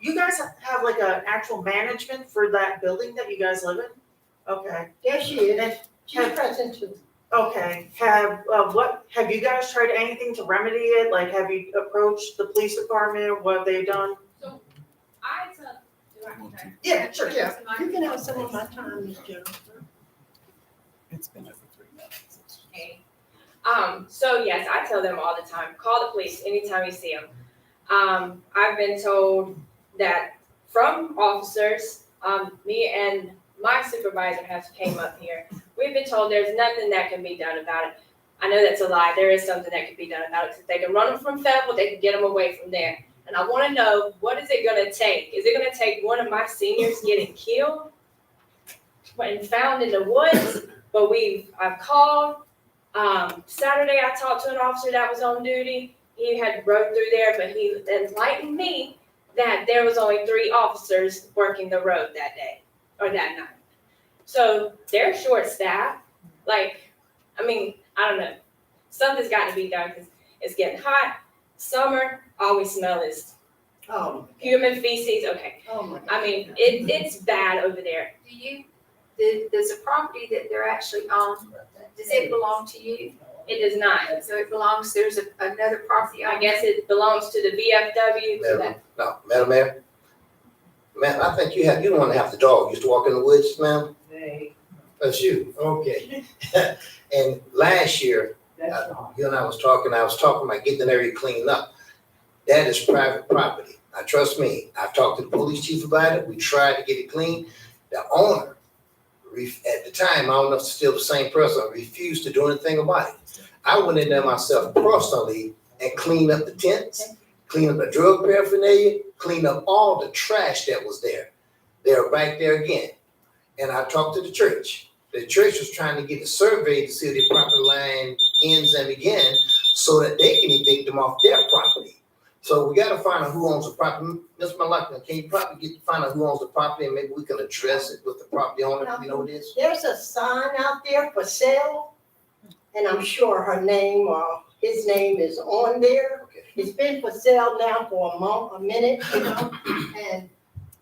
You guys have like an actual management for that building that you guys live in? Okay. There she is. She's present too. Okay, have you guys tried anything to remedy it? Like, have you approached the police department? What have they done? Yeah, sure, yeah. You can have some of my time, Ms. Jennifer. It's been over 3 minutes. Okay. So yes, I tell them all the time, call the police anytime you see them. I've been told that from officers, me and my supervisor came up here. We've been told there's nothing that can be done about it. I know that's a lie. There is something that can be done about it. If they can run them from Fayetteville, they can get them away from there. And I want to know, what is it going to take? Is it going to take one of my seniors getting killed and found in the woods? But I've called. Saturday, I talked to an officer that was on duty. He had rode through there, but he enlightened me that there was only 3 officers working the road that day or that night. So they're short-staffed. I don't know. Something's got to be done because it's getting hot. Summer, all we smell is human feces. Okay. Oh my God. I mean, it's bad over there. Does the property that they're actually on, does it belong to you? It does not. So it belongs, there's another property. I guess it belongs to the VFW. To that. No, Madam Mayor. Ma'am, I think you don't want to have the dog. Used to walk in the woods, ma'am? That's you, okay. And last year, you and I was talking about getting the area cleaned up. That is private property. Now, trust me, I've talked to the police chief about it. We tried to get it clean. The owner, at the time, I don't know if it's still the same person, refused to do anything about it. I went in there myself personally and cleaned up the tents, cleaned up the drug paraphernalia, cleaned up all the trash that was there. They're right there again. And I talked to the church. The church was trying to get a survey to see if the property line ends and begins. so that they can evict them off their property. So we gotta find out who owns the property. Ms. Malaka, can you probably find out who owns the property and maybe we can address it with the property owner, if you know who it is? There's a sign out there for sale, and I'm sure her name or his name is on there. It's been for sale now for a minute, you know, and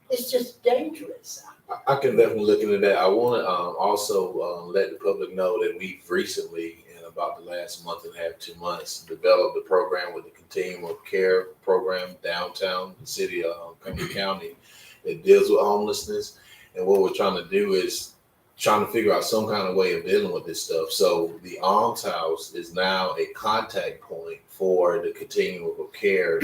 it's just dangerous. I can definitely look into that. I want to also let the public know that we've recently, in about the last month and a half, 2 months, developed a program with the Continuum of Care program downtown the city of Cumberland County that deals with homelessness. And what we're trying to do is trying to figure out some kind of way of dealing with this stuff. So the Alms House is now a contact point for the Continuum of Care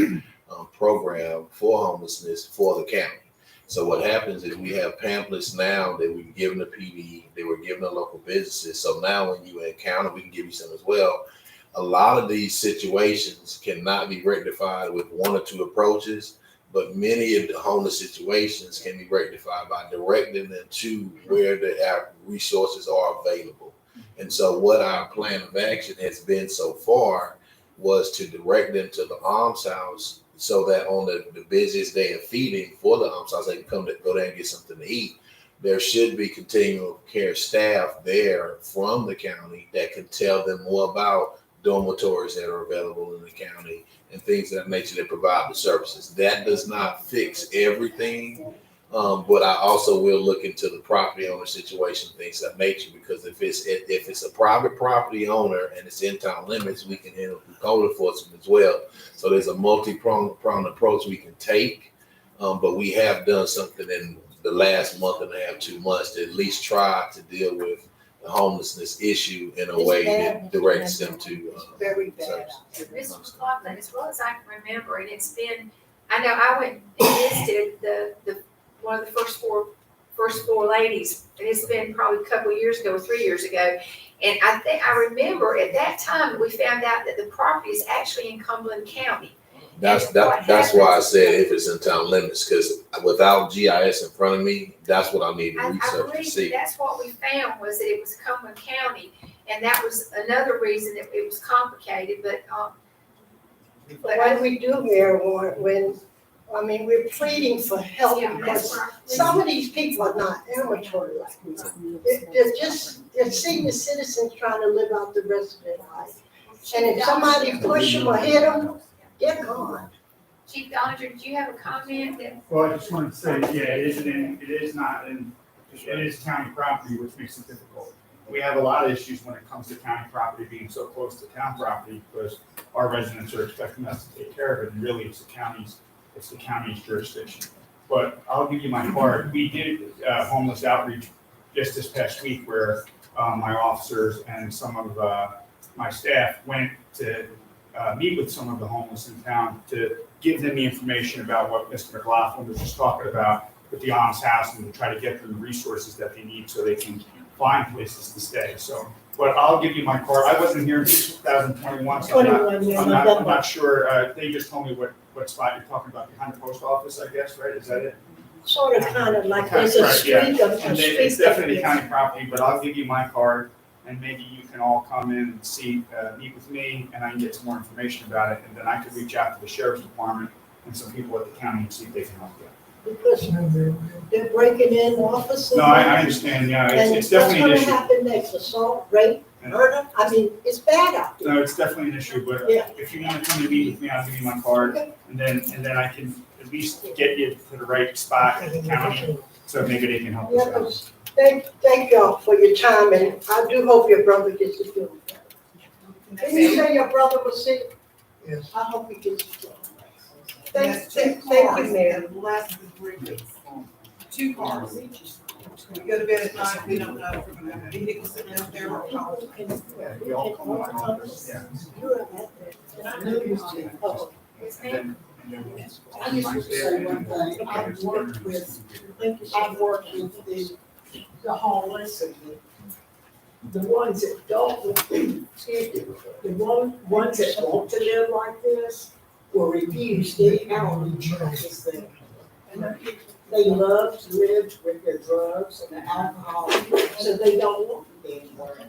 program for homelessness for the county. So what happens is we have pamphlets now that we've given the PD, they were given to local businesses. So now when you encounter, we can give you some as well. A lot of these situations cannot be rectified with 1 or 2 approaches, but many of the homeless situations can be rectified by directing them to where the resources are available. And so what our plan of action has been so far was to direct them to the Alms House, so that on the busiest day of feeding for the Alms House, they can go there and get something to eat. There should be Continuum of Care staff there from the county that can tell them more about dormitories that are available in the county and things of that nature that provide the services. That does not fix everything, but I also will look into the property owner situation, things of that nature, because if it's a private property owner and it's in town limits, we can handle code enforcement as well. So there's a multi-pronged approach we can take, but we have done something in the last month and a half, 2 months to at least try to deal with the homelessness issue in a way that directs them to very bad. Mr. McLaughlin, as well as I can remember, and it's been, I know I went and visited the one of the first four ladies, and it's been probably a couple of years ago, 3 years ago. And I remember at that time we found out that the property is actually in Cumberland County. That's why I said if it's in town limits, because without GIS in front of me, that's what I need to I research to believe see. that's what we found, was that it was Cumberland County, and that was another reason that it was complicated, but What do we do, Mayor, when, I mean, we're pleading for help Yeah, that's because right. some of these people are not amateur like we are. They're senior citizens trying to live out the rest of their life. And if somebody push them or hit them, they're gone. Chief Doninger, did you have a comment that? Well, I just wanted to say, yeah, it is county property, which makes it difficult. We have a lot of issues when it comes to county property being so close to town property, because our residents are expecting us to take care of it, and really it's the county's jurisdiction. But I'll give you my card. We did homeless outreach just this past week, where my officers and some of my staff went to meet with some of the homeless in town to give them the information about what Mr. McLaughlin was just talking about with the Alms House, and to try to get them the resources that they need so they can find places to stay. So, but I'll give you my card. I wasn't here in 2021, so I'm not sure. They just told me what spot you're talking about, behind the post office, I guess, right? Is that it? Sort of, kind of like there's a Right, yeah. street of, And it's definitely county property, but I'll give you my card, and maybe you can all come in and see, meet with me, and I can get some more information about it, and then I could reach out to the sheriff's department and some people at the county and see if they can help you. because they're breaking in offices. No, I understand, yeah, it's definitely an And issue. what's gonna happen next, assault, rape, murder? I mean, it's bad out there. No, it's definitely an issue, but Yeah. if you want to come and meet with me, I'll give you my card, and then I can at least get you to the right spot at the county, so maybe they can help Yeah, us out. 'cause thank y'all for your time, and I do hope your brother gets to feel better. Didn't you say your brother was sick? Yes. I hope he gets to feel better. Thank you, Mayor. Last 3 weeks. 2 cars. We go to bed at night, we don't know if we're gonna have vehicles sitting out there or cars. Yeah, we all come to my office, yeah. You're at that, and I know you see. Oh, Yes, ma'am. I just want to say one thing. I've worked with the homeless and the ones that don't, excuse me, the ones that want to live like this will refuse the outreach this thing. They love to live with their drugs and their alcohol, so they don't want to be anywhere.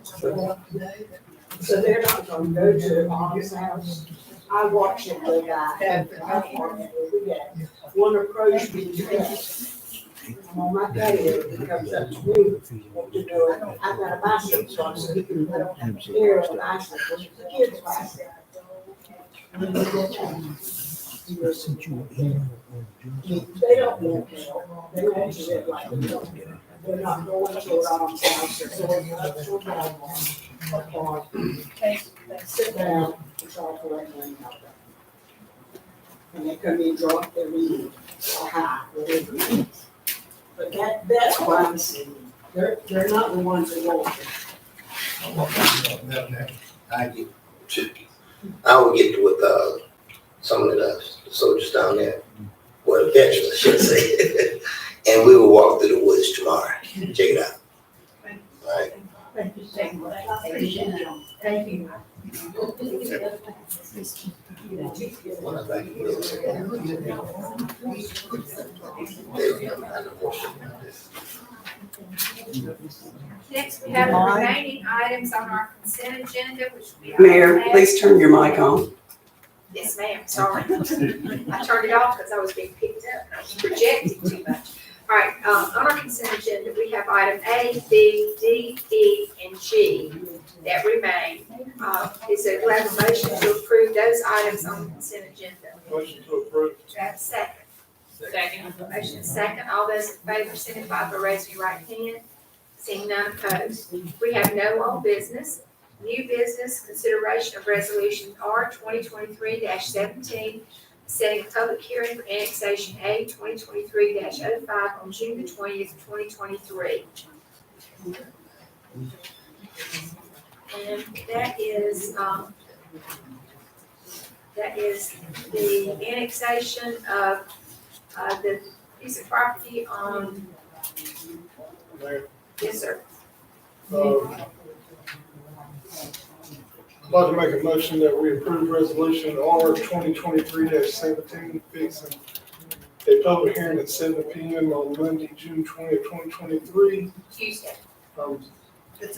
So they're not gonna go to Mom's house. I watched it go by, have the apartment where we at. One approached me today. I'm on my patio, he comes up to me, what to do, I've got a bicycle, so I'm speaking, I don't have a chair or a bicycle, it's a kid's bicycle. They don't want help, they want to live like we don't. They're not going to a Mom's house, they're going up to a Walmart, a park. They sit down and try to collect money out of them. And they come in drunk, they're eating, or high, whatever it is. But that's why I'm saying, they're not the ones that want it. I will get with, some of the soldiers down there, well, veterans, I should say. And we will walk through the woods tomorrow, check it out. All right. Thank you so much. I appreciate it. Thank you. Next, we have the remaining items on our consent agenda, which we. Mayor, please turn your mic on. Yes, ma'am, sorry. I turned it off because I was being picked up and I was projecting too much. All right, on our consent agenda, we have item A, B, D, E, and G that remain. Is there a motion to approve those items on the consent agenda? Motion to approve. Do I have a second? Second. Motion is second. All those in favor signify by raising your right hand. Seeing none opposed. We have no old business. New business, consideration of resolution R 2023-17, setting a public hearing for annexation A 2023-05 on June the 20th, 2023. And that is the annexation of the piece of property on. Mayor, Yes, sir. I'd like to make a motion that we approve resolution R 2023-17, fixing a public hearing at 7 p.m. on Monday, June 20th, 2023. Tuesday. Tuesday, it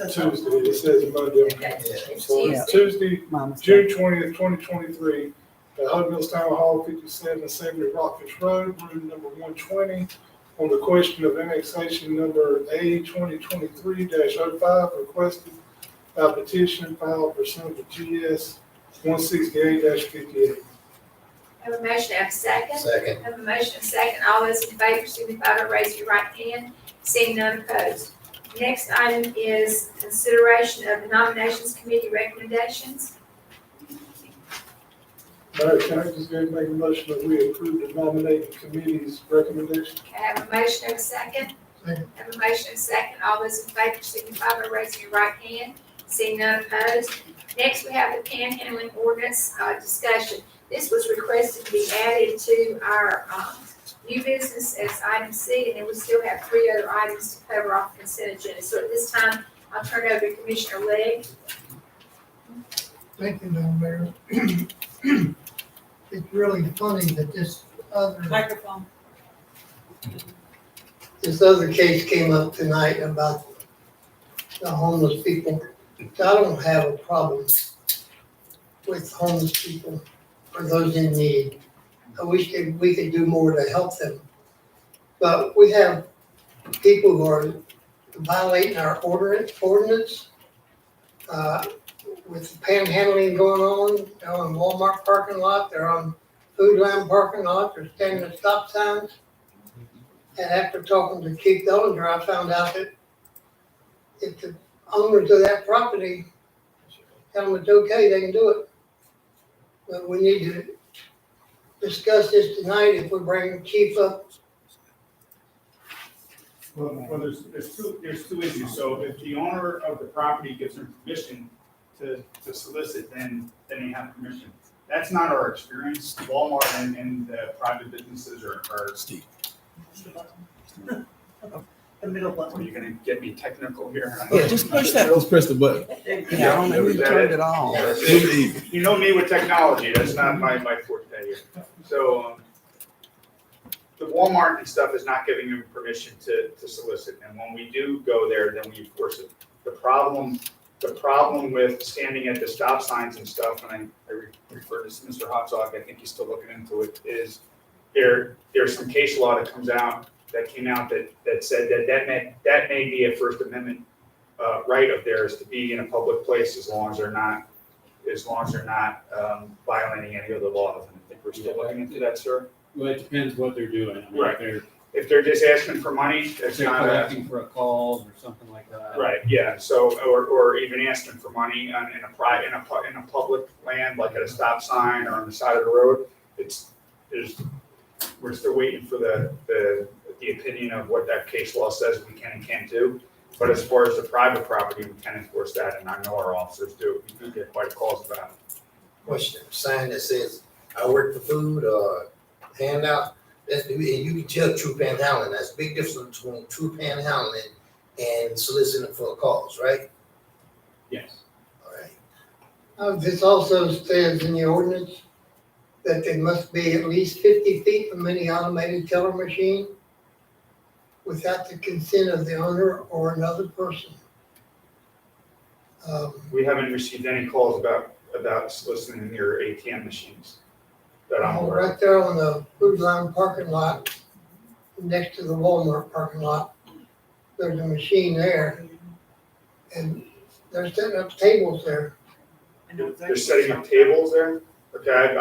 says Monday. It's So Tuesday. Tuesday, June 20th, 2023, at Hot Mills Town Hall, 5770 Rockfish Road, room number 120, on the question of annexation number A 2023-05, requested by petition filed pursuant to GS 168-58. Have a motion, have a second? Second. Have a motion, and a second. All those in favor signify by raising your right hand. Seeing none opposed. Next item is consideration of the nominations committee recommendations. Mayor, can I just go ahead and make a motion that we approve the nominating committee's recommendation? Okay, I have a motion, have a second? Second. Have a motion, and a second. All those in favor signify by raising your right hand. Seeing none opposed. Next, we have the panhandling ordinance discussion. This was requested to be added to our new business as item C, and then we still have 3 other items to cover off the consent agenda. So at this time, I'll turn it over to Commissioner Legg. Thank you, Madam Mayor. It's really funny that this other case came up tonight about the homeless people. So I don't have a problem with homeless people or those in need. I wish that we could do more to help them. But we have people who are violating our ordinance, with panhandling going on. They're on Walmart parking lot, they're on Food Line parking lot, they're standing at stop signs. And after talking to Chief Dellinger, I found out that if the owners of that property tell them it's okay, they can do it. But we need to discuss this tonight if we bring Chief up. Well, there's two issues. So if the owner of the property gives them permission to solicit, then they have permission. That's not our experience. Walmart and the private businesses are Steve. The middle Are you gonna get me technical here? Yeah, just push that. Just press the button. Yeah, I don't know who turned it on. You know me with technology. That's not my forte here. So the Walmart and stuff is not giving them permission to solicit. And when we do go there, then we enforce it. The problem the problem with standing at the stop signs and stuff, and I refer to Mr. Hotzog, I think he's still looking into it, is there's some case law that came out that said that may be a First Amendment right of theirs to be in a public place as long as they're not violating any of the laws. And I think we're still looking into that, sir. Well, it depends what they're doing. I mean, Right. If they're just asking for money, If it's they're not a, collecting for a call or something like that. right, yeah, so, or even asking for money in a public land, like at a stop sign or on the side of the road, we're still waiting for the opinion of what that case law says we can and can't do. But as far as the private property, we can enforce that, and I know our officers do. We do get quite calls about it. Question, sign that says, I work for food or handout, you can tell true panhandling, that's a big difference between true panhandling and soliciting for calls, right? Yes. All right. This also says in the ordinance that they must be at least 50 feet from any automated teller machine without the consent of the owner or another person. We haven't received any calls about soliciting your ATM machines that I'm aware of. Right there on the Food Line parking lot, next to the Walmart parking lot, there's a machine there. And they're setting up tables there. They're setting up tables there? Okay,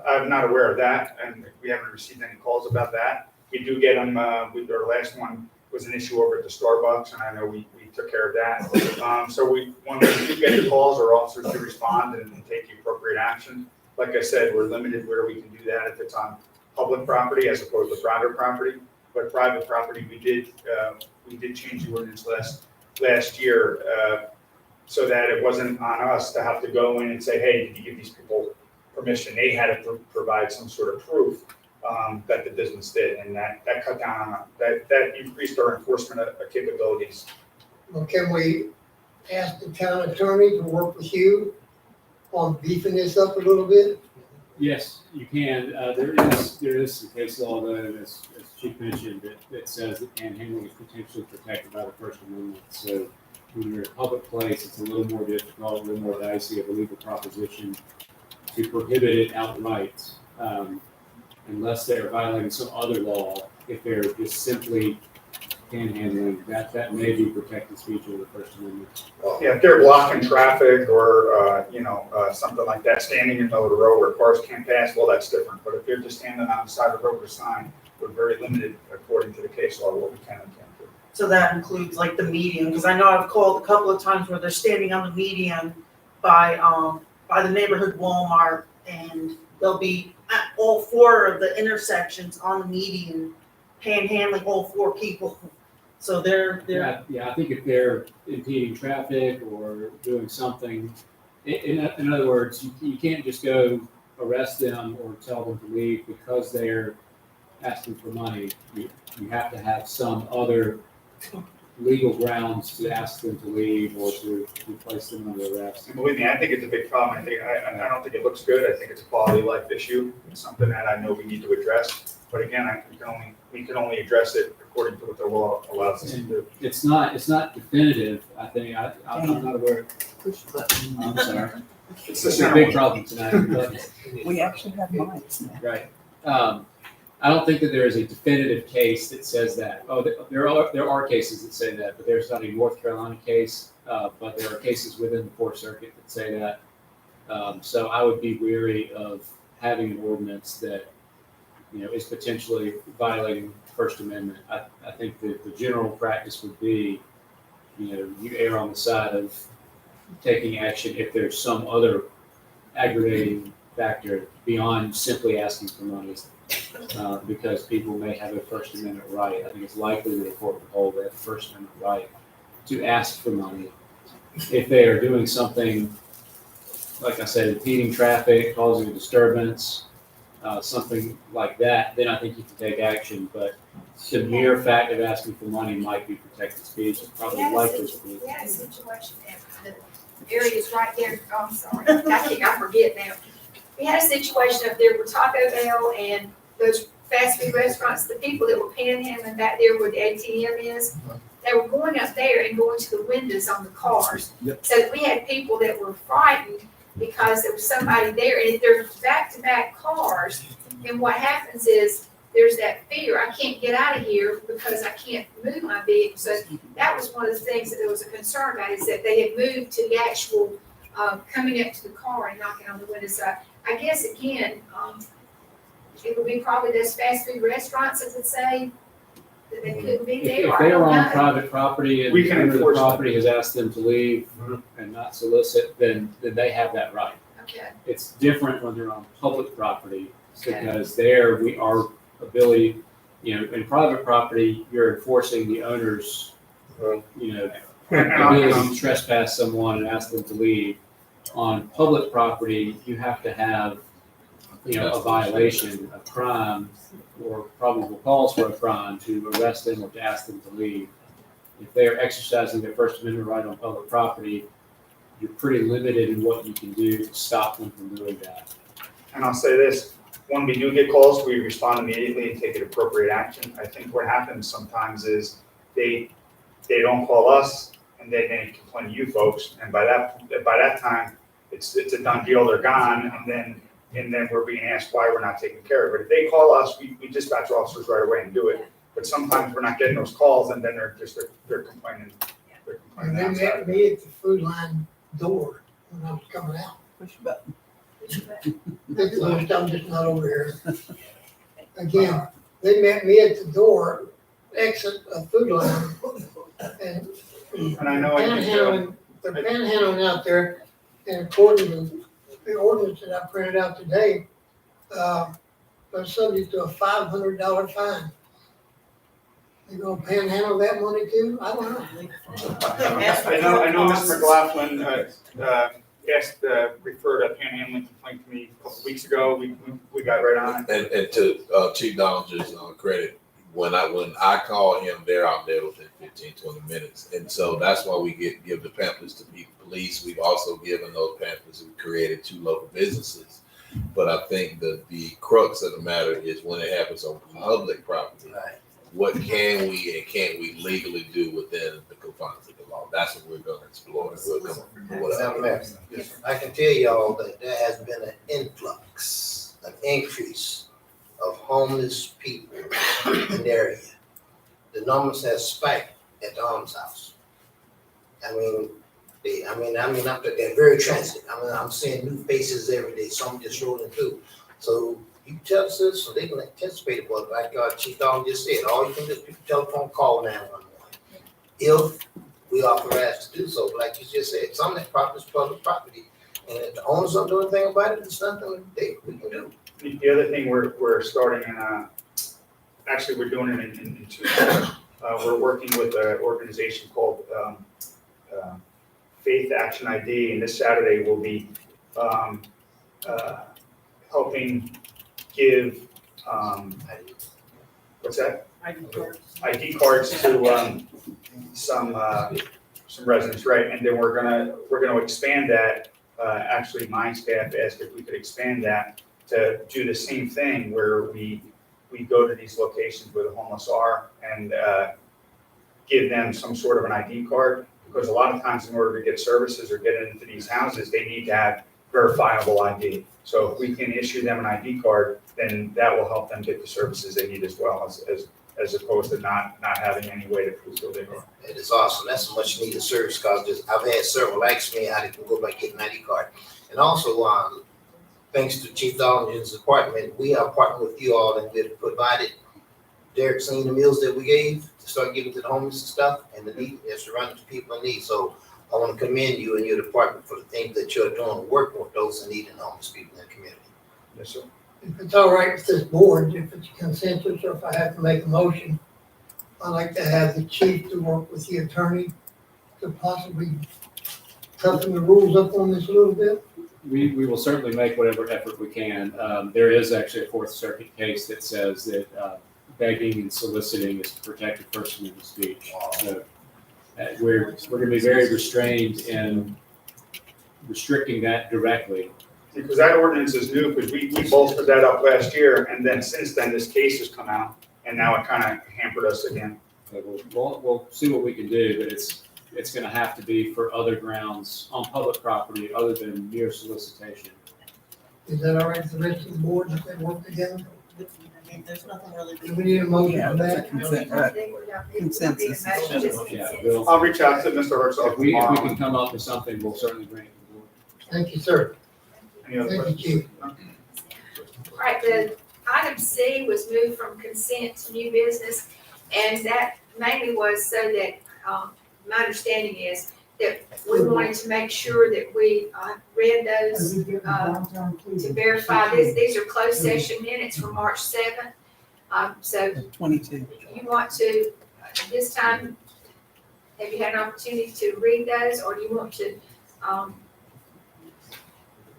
I'm not aware of that, and we haven't received any calls about that. We do get them, our last one was an issue over at the Starbucks, and I know we took care of that. So when we do get the calls, our officers do respond and take the appropriate action. Like I said, we're limited where we can do that if it's on public property as opposed to private property. But private property, we did change the ordinance last year, so that it wasn't on us to have to go in and say, hey, did you give these people permission? They had to provide some sort of proof that the business did, and that cut down on that increased our enforcement capabilities. Well, can we ask the town attorney to work with you on beefing this up a little bit? Yes, you can. There is some case law though, as Chief mentioned, that says that panhandling is potentially protected by the First Amendment. So when you're in a public place, it's a little more difficult, a little more dicey of a legal proposition to prohibit it outright, unless they're violating some other law. If they're just simply panhandling, that may be protected speech under the First Amendment. Yeah, if they're blocking traffic or, something like that, standing in the middle of the road where cars can't pass, well, that's different. But if they're just standing on the side of the road with a sign, we're very limited according to the case law, what we can and can't do. So that includes like the median, because I know I've called a couple of times where they're standing on the median by the neighborhood Walmart, and they'll be at all four of the intersections on the median, panhandling all four people. So they're. Yeah, I think if they're impeding traffic or doing something, in other words, you can't just go arrest them or tell them to leave because they're asking for money. You have to have some other legal grounds to ask them to leave or to place them under arrest. And believe me, I think it's a big problem. I don't think it looks good. I think it's a quality of life issue. It's something that I know we need to address. But again, we can only address it according to what the law allows us to do. It's not definitive. I think I'm not aware. I'm sorry. It's a big problem tonight. We actually have mics now. Right. I don't think that there is a definitive case that says that. Oh, there are cases that say that, but there's not a North Carolina case. But there are cases within the Fourth Circuit that say that. So I would be weary of having an ordinance that is potentially violating the First Amendment. I think that the general practice would be, you err on the side of taking action if there's some other aggravating factor beyond simply asking for money, because people may have a First Amendment right. I think it's likely that the court would hold that First Amendment right to ask for money if they are doing something, like I said, impeding traffic, causing a disturbance, something like that. Then I think you can take action. But the mere fact of asking for money might be protected speech. It's probably likely to be. We had a situation that the area is right there. Oh, I'm sorry. I forget now. We had a situation up there with Taco Bell and those fast food restaurants, the people that were panhandling back there where the ATM is, they were going up there and going to the windows on the cars. Yep. So we had people that were frightened because there was somebody there, and if there's back-to-back cars, then what happens is, there's that fear, I can't get out of here because I can't move my vehicle. So that was one of the things that there was a concern about, is that they had moved to the actual, coming up to the car and knocking on the window. So I guess again, it would be probably those fast food restaurants that would say that they couldn't be there. If I they don't are on know. private property and We the can owner of the enforce that. property has asked them to leave and not solicit, then they have that right. Okay, It's different when they're on public property, Okay. because there our ability, in private property, you're enforcing the owner's, ability to trespass someone and ask them to leave. On public property, you have to have, a violation, a crime, or probable cause for a crime to arrest them or to ask them to leave. If they are exercising their First Amendment right on public property, you're pretty limited in what you can do to stop them from doing that. And I'll say this, when we do get calls, we respond immediately and take an appropriate action. I think what happens sometimes is they don't call us and they complain to you folks. And by that time, it's a done deal, they're gone. And then we're being asked why we're not taking care of it. If they call us, we dispatch officers right away and do it. But sometimes we're not getting those calls, and then they're complaining. And they met me at the food line door when I was coming out. Push a button. That's the most I'm just not over here. Again, they met me at the door, exit of food line. And I know I can tell. They're panhandling out there, and according to the ordinance that I printed out today, they're subject to a $500 fine. They gonna panhandle that money too? I don't know. I know Mr. McLaughlin, referred a panhandling complaint to me a couple weeks ago. We got right on it. And to Chief Dollinger's credit, when I call him, they're out there within 15, 20 minutes. And so that's why we give the pamphlets to police. We've also given those pamphlets, we created 2 local businesses. But I think the crux of the matter is when it happens on public property, what can we and can't we legally do within the confines of the law? That's what we're gonna explore. Now, Mayor, I can tell y'all that there has been an influx, an increase of homeless people in the area. The numbers have spiked at the Alms House. They're very transit. I'm seeing new faces every day, some just rolling through. So you tell the citizens so they can anticipate about it. Like Chief Dollinger just said, all you can do is telephone call 911. If we authorized to do so, but like you just said, some of that property is public property. And if the owners don't do anything about it, it's nothing we can do. The other thing we're starting in, actually we're doing it in 2. We're working with an organization called Faith Action ID, and this Saturday we'll be helping give what's that? ID cards to some residents, right? And then we're gonna expand that. Actually, my staff asked if we could expand that to do the same thing where we go to these locations where the homeless are and give them some sort of an ID card, because a lot of times in order to get services or get into these houses, they need to have verifiable ID. So if we can issue them an ID card, then that will help them get the services they need as well, as opposed to not having any way to prove who they are. It is awesome. That's a much needed service, because I've had several ask me how they can go back and get an ID card. And also, thanks to Chief Dollinger's department, we are partnering with you all, and we've provided Derek seen the meals that we gave to start giving to the homeless and stuff, and the need is surrounding to people in need. So I want to commend you and your department for the things that you're doing, working with those in need and homeless people in the community. Yes, sir. If it's all right with this board, if it's consensus, or if I have to make a motion, I'd like to have the chief to work with the attorney to possibly toughen the rules up on this a little bit. We will certainly make whatever effort we can. There is actually a Fourth Circuit case that says that begging and soliciting is protected First Amendment speech. So we're going to be very restrained in restricting that directly. Because that ordinance is new, because we bolstered that up last year, and then since then, this case has come out, and now it kind of hampered us again. But we'll see what we can do, but it's gonna have to be for other grounds on public property other than mere solicitation. Is that all right with the rest of the board if they work together? I mean, there's nothing really. Do we need a motion Yeah, for that's a that? consensus. Yeah, Bill, I'll reach out to Mr. Herzog if we tomorrow. can come up with something, we'll certainly bring it to the board. Thank you, sir. Any other Thank you, questions? Chief. All right, the item C was moved from consent to new business, and that mainly was so that, my understanding is that we wanted to make sure that we, read those, to verify this. These are closed session minutes from March 7th. So 22. you want to, this time, have you had an opportunity to read those, or do you want to,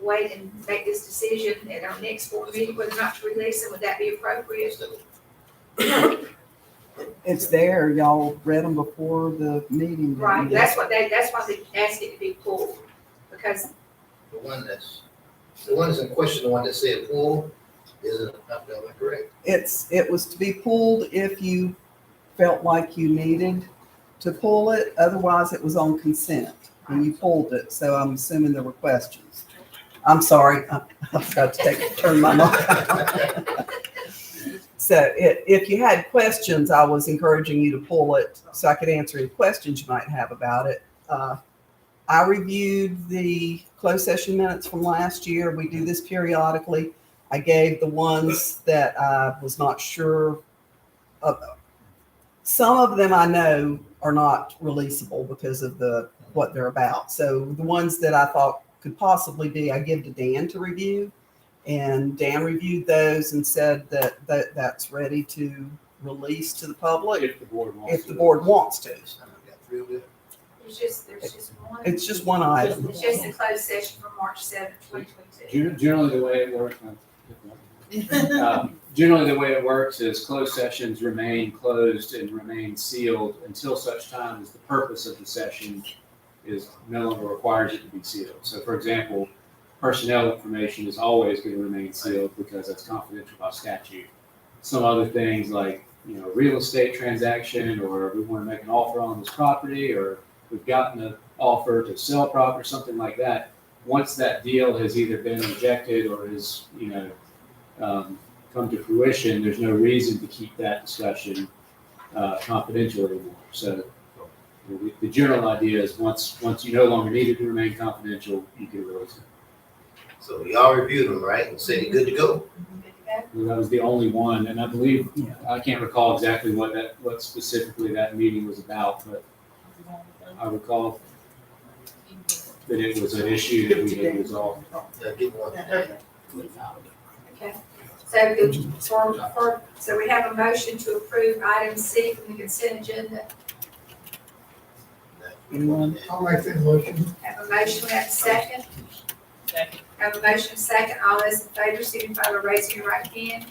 wait and make this decision at our next board meeting, whether or not to release them? Would that be appropriate? It's there. Y'all read them before the meeting. didn't Right, you? that's why they asked it to be pulled, because The one that's in question, the one that said pull, isn't, am I correct? It was to be pulled if you felt like you needed to pull it. Otherwise, it was on consent and you pulled it. So I'm assuming there were questions. I'm sorry, I forgot to turn my mic on. So if you had questions, I was encouraging you to pull it so I could answer any questions you might have about it. I reviewed the closed session minutes from last year. We do this periodically. I gave the ones that I was not sure of. Some of them I know are not releasable because of what they're about. So the ones that I thought could possibly be, I give to Dan to review. And Dan reviewed those and said that that's ready to release to the public If the board wants if to. the board wants to. there's just one. It's just one item. It's just a closed session from March 7th, 2022. Generally, the way it works, generally the way it works is closed sessions remain closed and remain sealed until such time as the purpose of the session is no longer requires it to be sealed. So for example, personnel information is always going to remain sealed because that's confidential by statute. Some other things like, real estate transaction, or we want to make an offer on this property, or we've gotten an offer to sell property, something like that. Once that deal has either been rejected or is, come to fruition, there's no reason to keep that discussion confidential anymore. So the general idea is once you no longer need it to remain confidential, you can release it. So y'all reviewed them, right, and said you're good to go? Well, that was the only one, and I believe, I can't recall exactly what specifically that meeting was about, but I recall that it was an issue that we had resolved. Yeah, give one. Okay, so we have a motion to approve item C from the consent agenda. Anyone? I'll make that motion. Have a motion, we have a second. Have a motion, second. All those in favor, signify by raising your right hand.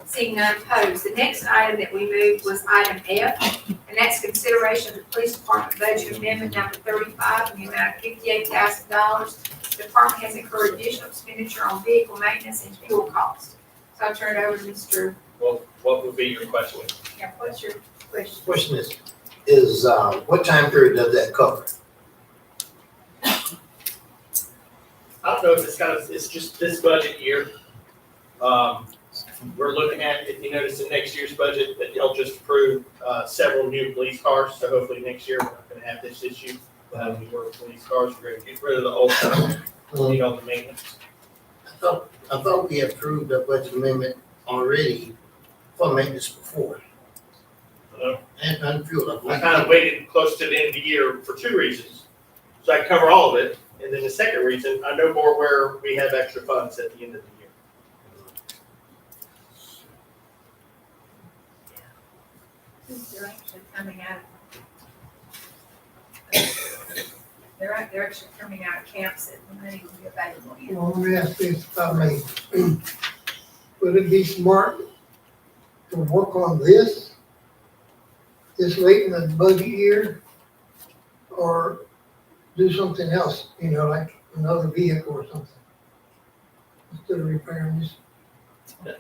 Seeing none opposed. The next item that we moved was item F, and that's consideration of the police department budget amendment number 35 in the amount of $58,000. The department has incurred additional expenditure on vehicle maintenance and fuel costs. So I'll turn it over to Mr. Well, what would be your question? Yeah, what's your question? Question is what time period does that cover? I don't know if it's just this budget year. We're looking at, if you notice in next year's budget, that y'all just approved several new police cars. So hopefully next year, we're not gonna have this issue. We'll have more police cars. We're gonna get rid of the old ones, need all the maintenance. I thought we approved a budget amendment already for maintenance before. And fuel. I kind of waited close to the end of the year for two reasons. So I can cover all of it. And then the second reason, I know more where we have extra funds at the end of the year. They're actually coming out. They're actually coming out of camps that the money will be available in. Well, let me ask this, if I may. Would it be smart to work on this late in the budget year? Or do something else, like another vehicle or something? Instead of repairing this.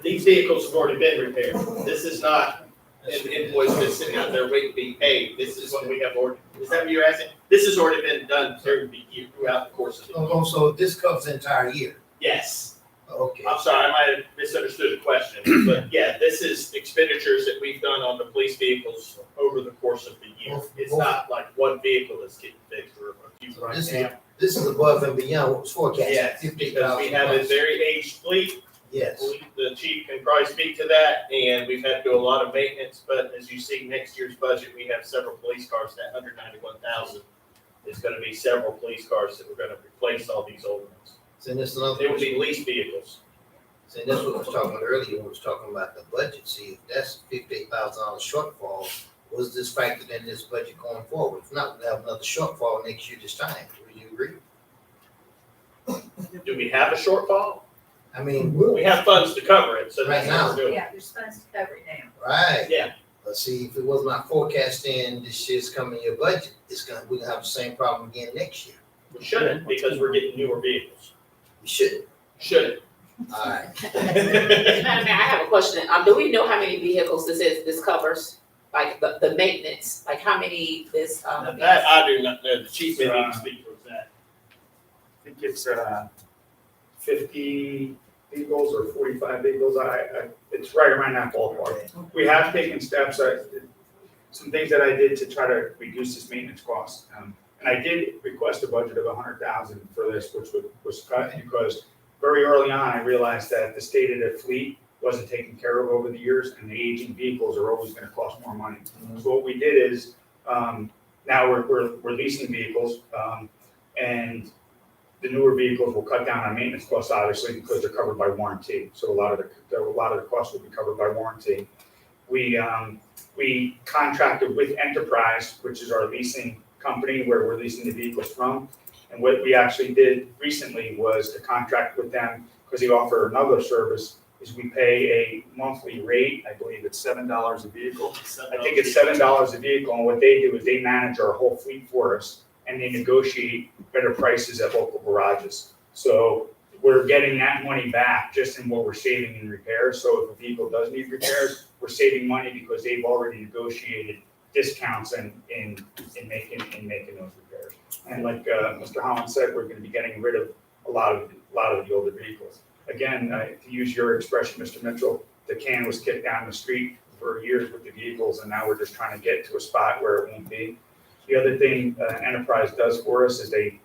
These vehicles have already been repaired. This is not and the invoice that's sitting out there waiting to be paid. This is what we have already, is that what you're asking? This has already been done through the year, throughout the course of the year. Oh, so this covers the entire year? Yes. Okay. I'm sorry, I might have misunderstood the question, but yeah, this is expenditures that we've done on the police vehicles over the course of the year. It's not like one vehicle that's getting fixed or a few right now. This is above and beyond what was forecasted. Yes, because we have a very aged fleet. Yes. The chief can probably speak to that, and we've had to do a lot of maintenance, but as you see, next year's budget, we have several police cars. That 191,000 is gonna be several police cars that we're gonna replace all these old ones. So this another. They will be leased vehicles. See, that's what I was talking about earlier, when we was talking about the budget. See, if that's $58,000 shortfall, was this factored in this budget going forward? If not, we'll have another shortfall next year this time. Would you agree? Do we have a shortfall? I mean, We have funds to cover it, so that's Right what now. we're doing. Yeah, there's funds to cover it now. right. Yeah, But see, if it was not forecasting this year's coming year budget, we're gonna have the same problem again next year. we shouldn't, because we're getting newer vehicles. We shouldn't. Shouldn't. All right. Madam Mayor, I have a question. Do we know how many vehicles this covers? Like the maintenance, like how many this, Now that I do not know, the chief may need to speak for that. I think it's 50 vehicles or 45 vehicles. It's right around that ballpark. We have taken steps, some things that I did to try to reduce this maintenance cost. And I did request a budget of 100,000 for this, which was cut because very early on, I realized that the state of the fleet wasn't taken care of over the years, and the aging vehicles are always gonna cost more money. So what we did is, now we're leasing vehicles, and the newer vehicles will cut down on maintenance costs, obviously, because they're covered by warranty. So a lot of the costs will be covered by warranty. We contracted with Enterprise, which is our leasing company where we're leasing the vehicles from. And what we actually did recently was to contract with them, because they offer another service, is we pay a monthly rate. I believe it's $7 a vehicle. I think it's $7 a vehicle, and what they do is they manage our whole fleet for us, and they negotiate better prices at local garages. So we're getting that money back just in what we're saving in repairs. So if a vehicle does need repairs, we're saving money because they've already negotiated discounts in making those repairs. And like Mr. Holland said, we're gonna be getting rid of a lot of the older vehicles. Again, to use your expression, Mr. Mitchell, the can was kicked down the street for years with the vehicles, and now we're just trying to get to a spot where it won't be. The other thing Enterprise does for us is they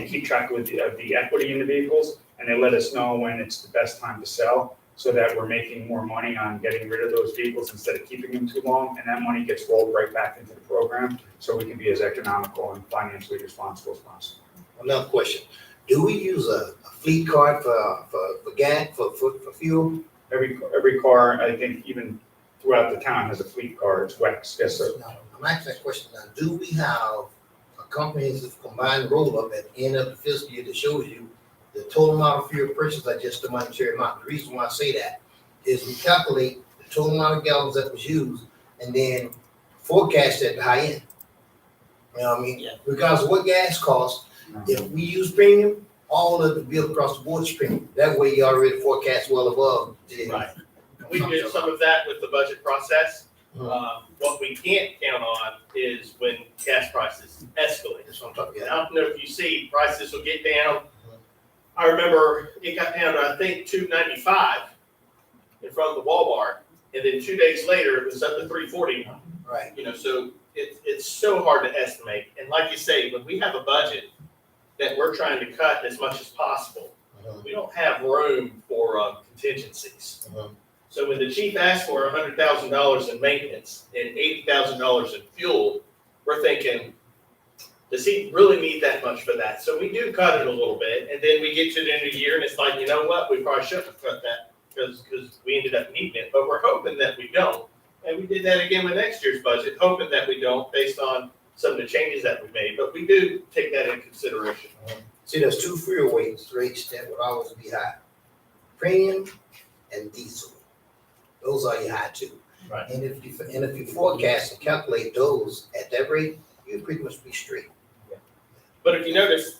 keep track of the equity in the vehicles, and they let us know when it's the best time to sell, so that we're making more money on getting rid of those vehicles instead of keeping them too long, and that money gets rolled right back into the program, so we can be as economical and financially responsible as possible. Another question. Do we use a fleet card for gas, for fuel? Every car, I think even throughout the town has a fleet card, it's WEX, yes, sir. Now, I'm asking that question now. Do we have a comprehensive combined roll-up at the end of the fiscal year that shows you the total amount of fuel purchased are just the monetary amount? The reason why I say that is we calculate the total amount of gallons that was used and then forecast at the high end. You know what I mean? Yeah. Regardless of what gas costs, if we use premium, all of the bill across the board is premium. That way you already forecast well above. Right. We did some of that with the budget process. What we can't count on is when gas prices escalate. That's what I'm talking I about. don't know if you see, prices will get down. I remember it got down to, I think, $2.95 in front of the Walmart, and then 2 days later, it was up to $3.40. Right. You know, so it's so hard to estimate. And like you say, when we have a budget that we're trying to cut as much as possible, we don't have room for contingencies. So when the chief asked for $100,000 in maintenance and $80,000 in fuel, we're thinking, does he really need that much for that? So we do cut it a little bit, and then we get to the end of the year, and it's like, you know what, we probably shouldn't have cut that because we ended up needing it, but we're hoping that we don't. And we did that again with next year's budget, hoping that we don't based on some of the changes that we made, but we do take that into consideration. See, there's two fuel rates that would always be high. Premium and diesel. Those are your high two. Right. And if you forecast and calculate those at that rate, you'll pretty much be straight. But if you notice,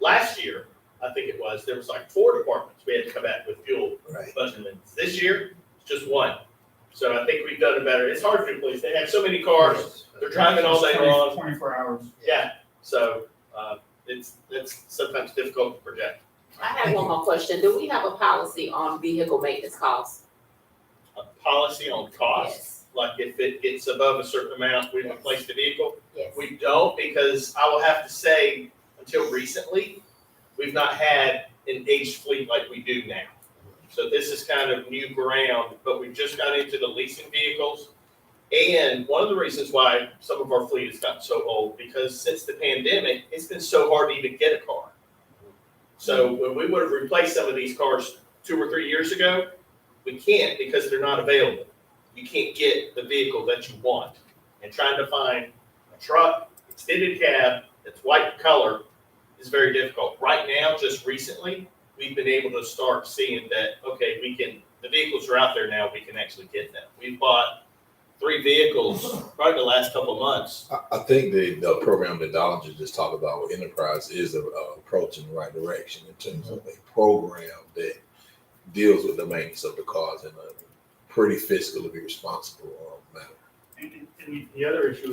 last year, I think it was, there was like 4 departments we had to come back with fuel Right. budget amendments. This year, just one. So I think we've done it better. It's hard for the police. They have so many cars. They're driving all day long. 24 hours. Yeah, so, it's sometimes difficult to project. I have one more question. Do we have a policy on vehicle maintenance costs? A policy on cost, like if it gets above a certain amount, we replace the vehicle? Yes. We don't, because I will have to say, until recently, we've not had an aged fleet like we do now. So this is kind of new ground, but we just got into the leasing vehicles. And one of the reasons why some of our fleet has gotten so old, because since the pandemic, it's been so hard to even get a car. So when we would have replaced some of these cars 2 or 3 years ago, we can't because they're not available. You can't get the vehicle that you want. And trying to find a truck, extended cab, that's white color is very difficult. Right now, just recently, we've been able to start seeing that, okay, the vehicles are out there now, we can actually get them. We've bought 3 vehicles probably the last couple of months. I think the program that Dollinger just talked about with Enterprise is a approach in the right direction in terms of a program that deals with the maintenance of the cars in a pretty fiscally responsible manner. And the other issue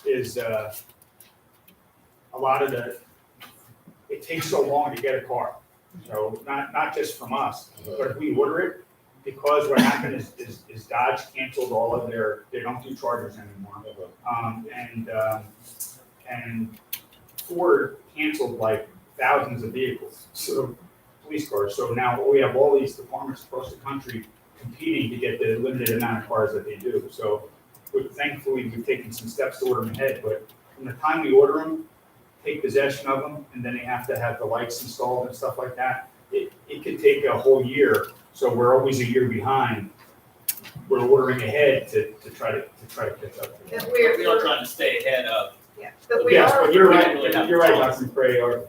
is a lot of it takes so long to get a car. So not just from us, but if we order it, because what happened is Dodge canceled all of they don't do Chargers anymore. And Ford canceled like thousands of vehicles, so police cars. So now we have all these departments across the country competing to get the limited amount of cars that they do. So thankfully, we've taken some steps to order them ahead, but from the time we order them, take possession of them, and then they have to have the lights installed and stuff like that, it could take a whole year. So we're always a year behind. We're ordering ahead to try to catch up. But We are trying to stay ahead of. Yeah, but we Yes, are. but you're right, Dr. McCray,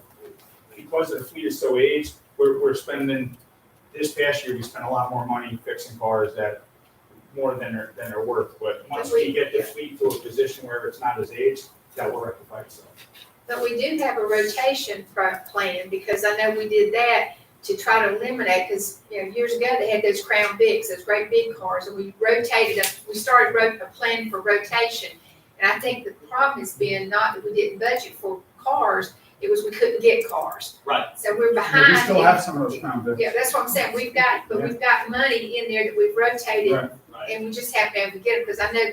because the fleet is so aged, we're spending, this past year, we spent a lot more money fixing cars that more than they're worth. But once we get the fleet to a position where it's not as aged, that will rectify itself. But we do have a rotation plan, because I know we did that to try to eliminate, because, years ago, they had those Crown Vics, those great big cars, and we rotated them. We started a plan for rotation. And I think the problem has been not that we didn't budget for cars, it was we couldn't get cars. Right. So we're behind. We still have some of those Crown Vics. Yeah, that's what I'm saying. We've got money in there that we've rotated, and we just haven't been able to get it, because I know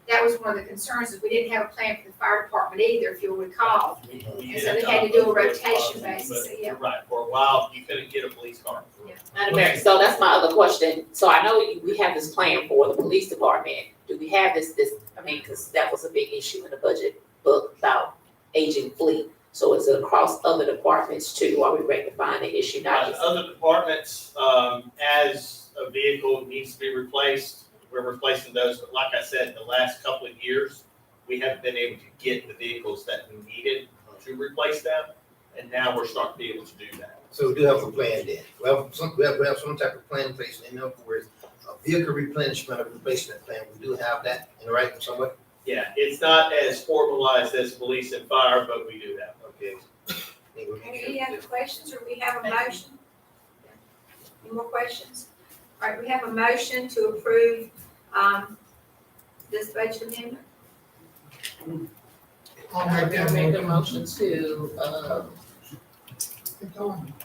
that was one of the concerns, is we didn't have a plan for the fire department either, if you'll recall. And so they had to do a rotation basis, so yeah. You're right, for a while, you couldn't get a police car. Madam Mayor, so that's my other question. So I know we have this plan for the police department. Do we have this, because that was a big issue in the budget book about aging fleet. So is it across other departments too? Are we rectifying the issue? Not just Other departments, as a vehicle needs to be replaced, we're replacing those. But like I said, the last couple of years, we haven't been able to get the vehicles that we needed to replace them. And now we're starting to be able to do that. So we do have a plan then. We have some type of plan in place, in other words, a vehicle replenishment or replacement plan. We do have that in writing somewhere. Yeah, it's not as formalized as police and fire, but we do have. Okay. Any other questions, or we have a motion? Any more questions? All right, we have a motion to approve, this budget amendment. I'll make a motion to,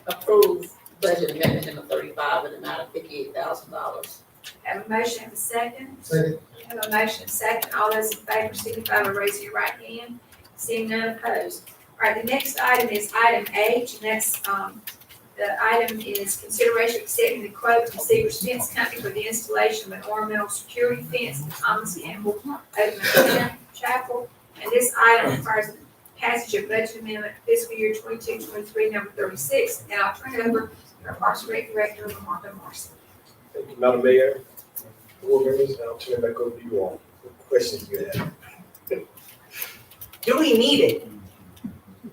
approve budget amendment number 35 in the amount of $58,000. Have a motion, have a second. Second. Have a motion, second. All those in favor, signify by raising your right hand. Seeing none opposed. All right, the next item is item H, and that's, the item is consideration of accepting the quote from Seegers Fence Company for the installation of an ornamental security fence at Thomas Campbell Open Chapel. And this item requires the passage of budget amendment fiscal year 22-23, number 36. And I'll turn it over to our Parks and Rec Director, Martha Marcy. Thank you, Madam Mayor, board members, and I'll turn it back over to you all. What questions you have? Do we need it?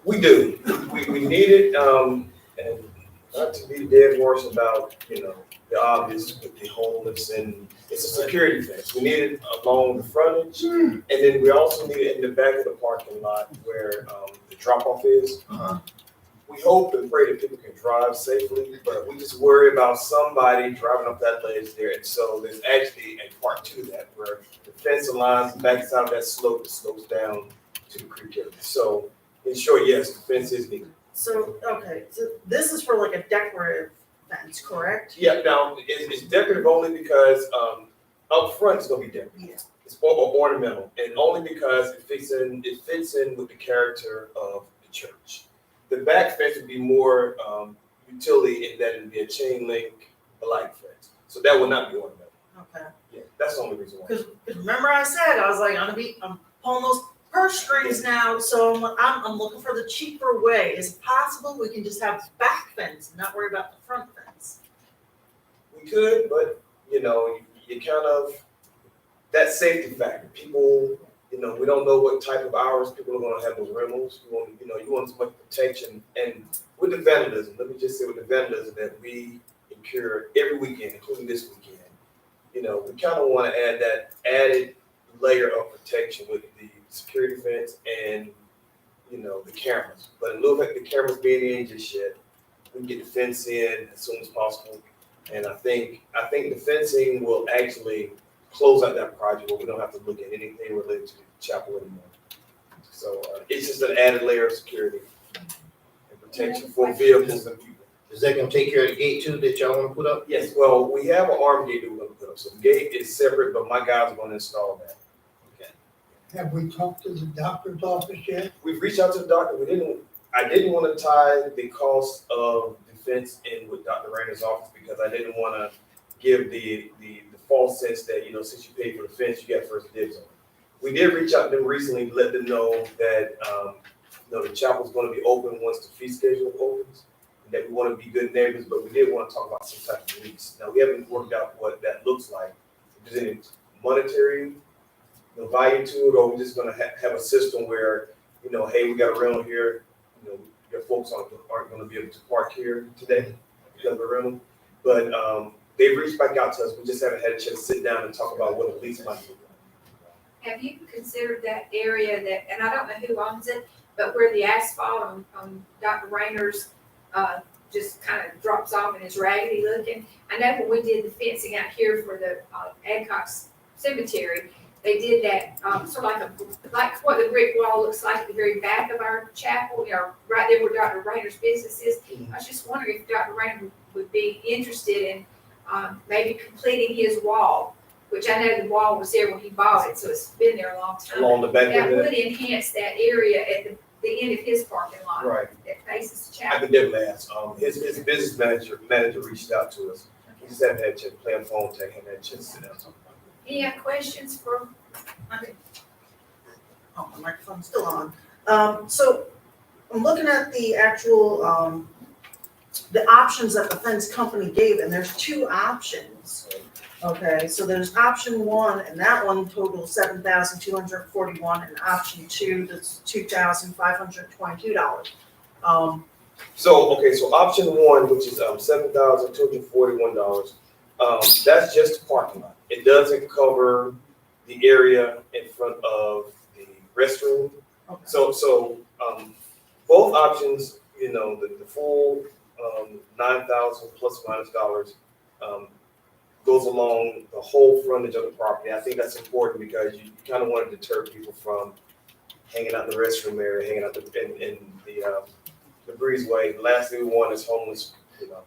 We do. We need it, and not to be the dead horse about, the obvious with the homeless, and it's a security fence. We need it along the frontage, and then we also need it in the back of the parking lot where the drop-off is. We hope and pray that people can drive safely, but we just worry about somebody driving up that ledge there. And so there's actually a part to that where the fence aligns the backside of that slope, it slopes down to the creek area. So in short, yes, the fence is needed. So, okay, so this is for like a decorative fence, correct? Yeah, now, it's decorative only because, up front it's gonna be decorative. Yeah. It's ornamental, and only because it fits in with the character of the church. The back fence would be more, utility in that it'd be a chain link, light fence. So that would not be ornamental. Okay. Yeah, that's the only reason why. Because remember I said, I was like, I'm pulling those purse strings now, so I'm looking for the cheaper way. Is it possible we can just have the back fence and not worry about the front fence? We could, but, you know, you kind of, that safety factor, people, you know, we don't know what type of hours people are gonna have those rentals. You want as much protection, and with the vandalism, let me just say with the vandalism that we incur every weekend, including this weekend, you know, we kind of want to add that added layer of protection with the security fence and, you know, the cameras. But in lieu of the cameras being in just yet, we can get the fence in as soon as possible. And I think the fencing will actually close out that project where we don't have to look at anything related to the chapel anymore. So it's just an added layer of security and protection for vehicles and people. Is that gonna take care of the gate too that y'all wanna put up? Yes, well, we have an arm gate that we're gonna put up. So the gate is separate, but my guys are gonna install that. Have we talked to the doctor's office yet? We've reached out to the doctor. I didn't want to tie the cost of the fence in with Dr. Rayner's office because I didn't want to give the false sense that, you know, since you paid for the fence, you got first dibs on it. We did reach out to them recently, let them know that, you know, the chapel's going to be open once the fee schedule opens, and that we want to be good neighbors, but we did want to talk about some type of lease. Now, we haven't worked out what that looks like. If there's any monetary, you know, value to it, or we're just going to have a system where, you know, hey, we got a rental here, you know, your folks aren't going to be able to park here today because of a rental. But they've reached back out to us. We just haven't had a chance to sit down and talk about what a lease might look like. Have you considered that area that, and I don't know who owns it, but where the asphalt on Dr. Rayner's just kind of drops off and is raggedy looking? I know when we did the fencing out here for the Adcox Cemetery, they did that sort of like what the brick wall looks like at the very back of our chapel, you know, right there where Dr. Rayner's business is. I was just wondering if Dr. Rayner would be interested in maybe completing his wall, which I know the wall was there when he bought it, so it's been there a long time. Along the back That of would it? enhance that area at the end of his parking lot. Right. That faces the I chapel. could definitely ask. His business manager reached out to us. We just haven't had a chance to play on phone tag, haven't had a chance to sit down and talk about it. Any other questions for? Okay. Oh, the microphone's still on. So I'm looking at the actual, the options that the fence company gave, and there's two options. Okay, so there's option one, and that one totals $7,241, and option two, that's $2,522. So option one, which is $7,241, that's just the parking lot. It doesn't cover the area in front of the restroom. Okay. So both options, you know, the full $9,000 plus or minus dollars goes along the whole frontage of the property. I think that's important because you kind of want to deter people from hanging out in the restroom area, hanging out in the breezeway. The last thing we want is homeless, you know,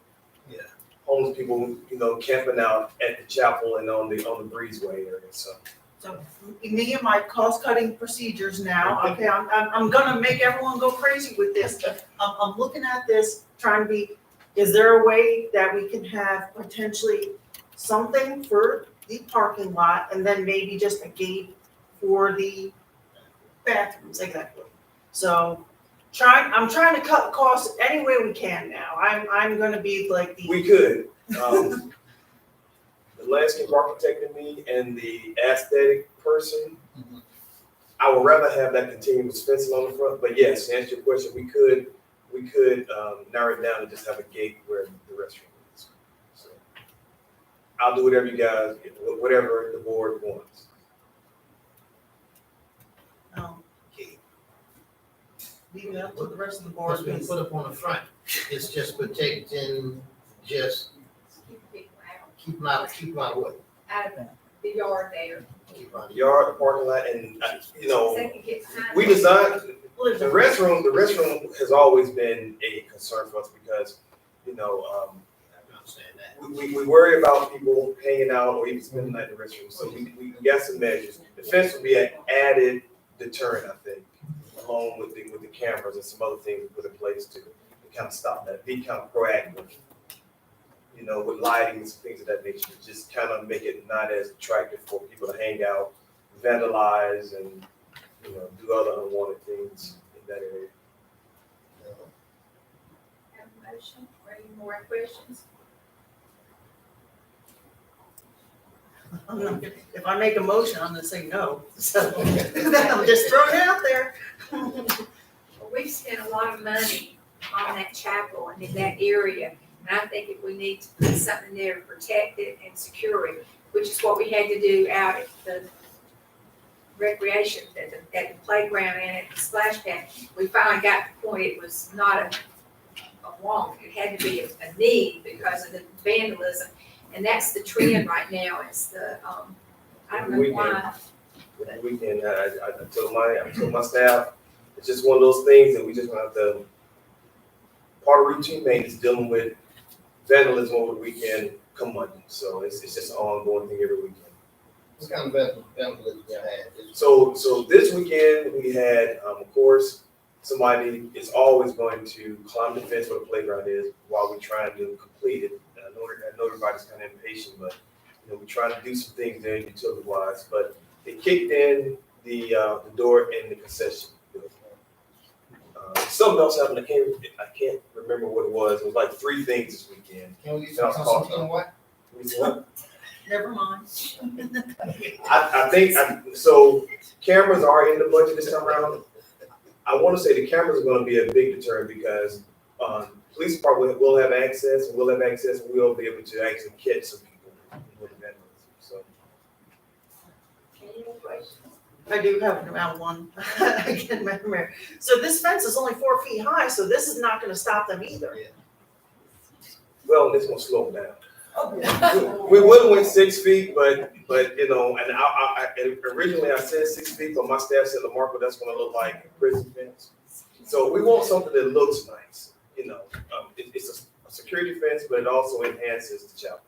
homeless people, you know, camping out at the chapel and on the breezeway area. So Me and my cost-cutting procedures now, okay, I'm gonna make everyone go crazy with this. I'm looking at this, trying to be, is there a way that we can have potentially something for the parking lot and then maybe just a gate for the bathrooms, exactly. So I'm trying to cut costs any way we can now. I'm gonna be like the. we could. The landscape architect in me and the aesthetic person, I would rather have that continuous fencing on the front. But yes, to answer your question, we could narrow it down and just have a gate where the restroom is. So I'll do whatever you guys, whatever the board wants. Leave it up to the rest of the board. What's been put up on the front? It's just protecting, just keep them out what? Out of the yard there. Keep 'em out. The yard, the parking lot, and, you know, They can get behind. we designed, the restroom has always been a concern for us because, you know, I understand that. we worry about people hanging out or even spending the night in the restroom, so we got some measures. The fence would be an added deterrent, I think, along with the cameras and some other things we put in place to kind of stop that, be kind of proactive. You know, with lighting and things of that nature, just kind of make it not as attractive for people to hang out, vandalize, and, you know, do other unwanted things in that area. Have a motion, or any more questions? If I make a motion, I'm gonna say no, so I'm just throwing it out there. Well, we've spent a lot of money on that chapel and in that area, and I think if we need to put something there to protect it and secure it, which is what we had to do out at the recreation, at the playground and at the splash pad, we finally got to the point it was not a want, it had to be a need because of the vandalism. And that's the trend right now, it's the, I don't know why. With the weekend, I told my staff, it's just one of those things that we just have to, part of routine maintenance dealing with vandalism over the weekend come Monday. So it's just an ongoing thing every weekend. What kind of vandalism you had? So this weekend we had, of course, somebody is always going to climb the fence where the playground is while we try to complete it. And I know everybody's kind of impatient, but you know, we try to do some things there utility wise. But they kicked in the door in the concession. Something else happened. I can't remember what it was. It was like 3 things this weekend. Can we get that I was some caught something up. what? What? Never mind. I think, so cameras are in the budget this time around. I want to say the cameras are going to be a big deterrent because police department will have access, and we'll be able to actually catch some people with vandalism. So. Any more questions? I do have around one. I can't remember. So this fence is only 4 feet high, so this is not gonna stop them either. Well, this will slow them down. Oh. We would have went 6 feet, but you know, and and originally I said 6 feet, but my staff said, LaMarco, that's gonna look like a prison fence. So we want something that looks nice, you know. It's a security fence, but it also enhances the chapel.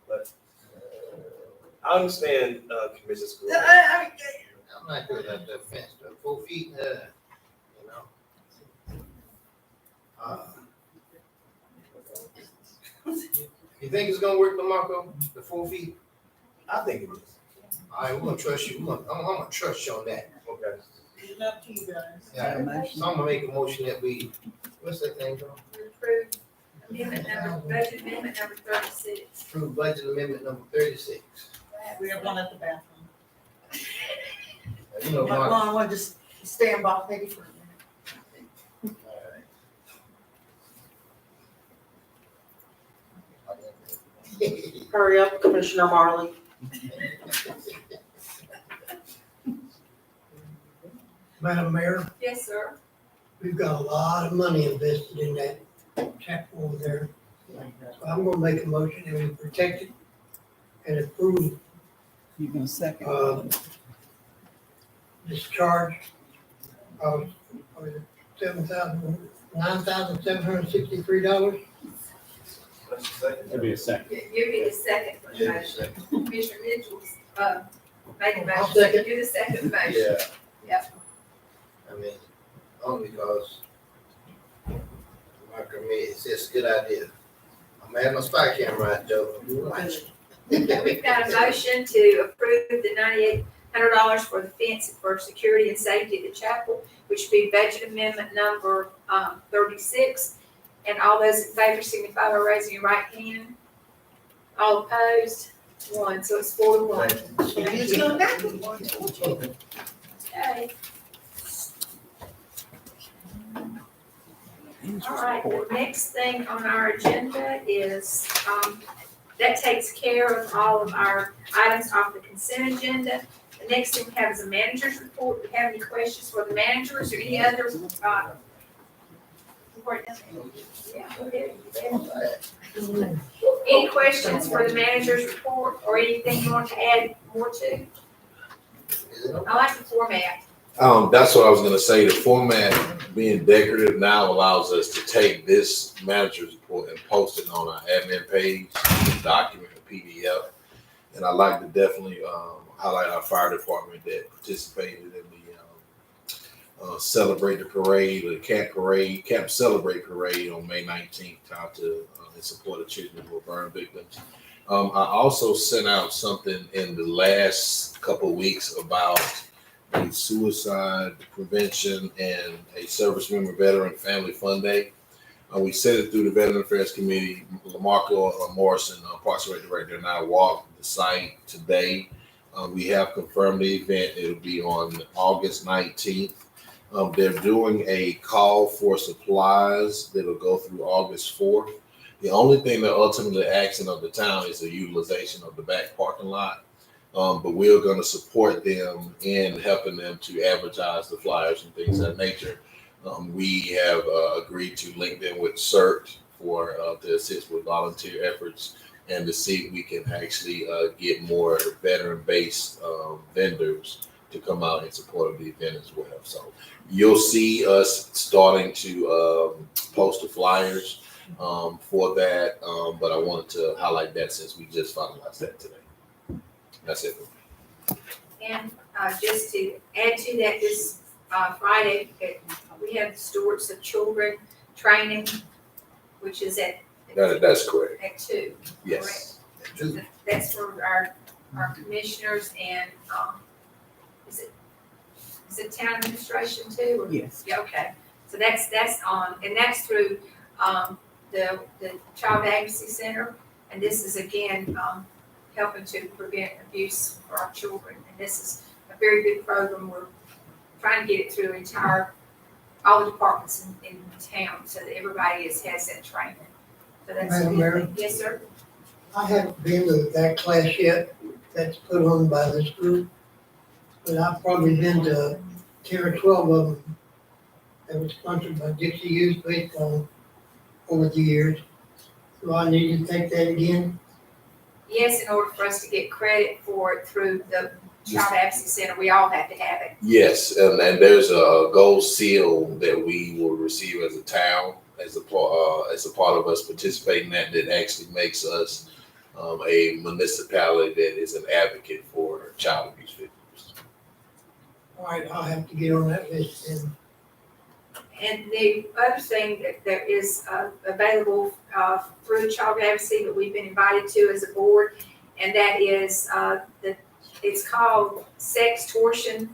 But I understand, Commissioner School. I I'm not good at that fence, but 4 feet, you know. You think it's gonna work, LaMarco, the 4 feet? I think it is. All right, we're gonna trust you. I'm gonna trust you on that. Okay. It's up to you guys. Yeah, so I'm gonna make a motion that we, what's that thing called? Approve budget amendment number 36. Approve budget amendment number 36. We have one at the bathroom. You know, Come Mark. on, I want to just stand by maybe for a minute. Hurry up, Commissioner Marley. Madam Mayor, Yes, sir. we've got a lot of money invested in that chapel over there. So I'm gonna make a motion that we protect it and approve, You gonna second? discharge of $9,763. That'd be a second. You be the second for the motion. Commissioner Mitchell's, made the I'll motion. second. You're the second motion. Yep. I mean, only because, like I mean, it's just a good idea. I'm gonna have my spy camera out, Joe. You watch. We've got a motion to approve the $9,800 for the fence for security and safety at the chapel, which would be budget amendment number 36. And all those in favor signify by raising your right hand. All opposed, 1. So it's 4-1. Thank you. Okay. All right, the next thing on our agenda is, that takes care of all of our items off the consent agenda. The next thing we have is a manager's report. Do you have any questions for the managers or any other, report down there? Yeah, go ahead. Any questions for the manager's report or anything you want to add more to? I like the format. That's what I was gonna say. The format being decorative now allows us to take this manager's report and post it on our admin page, document, a PDF. And I'd like to definitely highlight our fire department that participated in the Celebrate the Parade, or Camp Celebrate Parade on May 19th, out to in support of children who were burn victims. I also sent out something in the last couple of weeks about the suicide prevention and a service member veteran family fun day. We sent it through the Veteran Affairs Committee. Lamarco Morrison, Parks and Rec Director, and I walked the site today. We have confirmed the event. It'll be on August 19th. They're doing a call for supplies that'll go through August 4th. The only thing they're ultimately asking of the town is the utilization of the back parking lot. But we're going to support them in helping them to advertise the flyers and things of that nature. We have agreed to link them with CERT for to assist with volunteer efforts and to see if we can actually get more veteran-based vendors to come out in support of the event as well. So you'll see us starting to post the flyers for that, but I wanted to highlight that since we just finalized that today. That's it. And just to add to that, this Friday, we have the Stewards of Children training, which is at. That's correct. At 2. Yes. Correct? That's for our commissioners and, is it town administration too? Or- Yes. Yeah, okay. So that's on, and that's through, the Child Advocacy Center. And this is again, helping to prevent abuse for our children. And this is a very good program. We're trying to get it through all the departments in town so that everybody has that training. So that's a Madam good Mayor? thing. Yes, sir. I haven't been to that class yet, that's put on by this group, but I've probably been to 10 or 12 of them that was sponsored by Dixie Youth Baseball over the years. So I need to take that again. Yes, in order for us to get credit for it through the Child Advocacy Center, we all have to have it. Yes, and there's a gold seal that we will receive as a town, as a part of us participating in that actually makes us a municipality that is an advocate for child abuse victims. All right, I'll have to get on that list then. And the other thing that there is available through Child Advocacy that we've been invited to as a board, and that is it's called Sex Torsion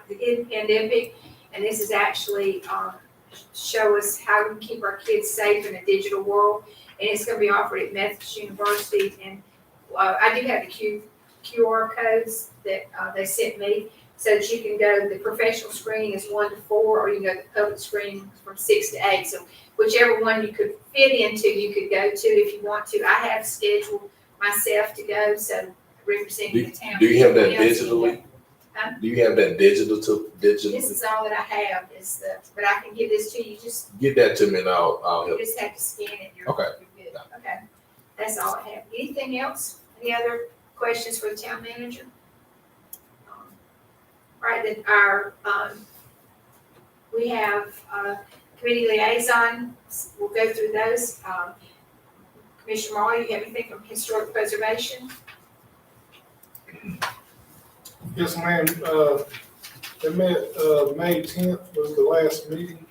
the Hidden Pandemic, and this is actually show us how we can keep our kids safe in a digital world, and it's going to be offered at Methodist University. And I do have the QR codes that they sent me, so that you can go. The professional screening is 1 to 4, or you can go to the public screening from 6 to 8. So whichever one you could fit into, you could go to if you want to. I have scheduled myself to go, so representing the town. Do you have that digitally? Huh? Do you have that digital? This is all that I have. But I can give this to you. Just Get that to me and I'll you help. just have to scan it. Okay. You're good. Okay. That's all I have. Anything else? Any other questions for the town manager? All right, then we have committee liaison. We'll go through those. Commissioner Marley, you have anything from historic preservation? Yes, ma'am. They met, May 10th was the last meeting.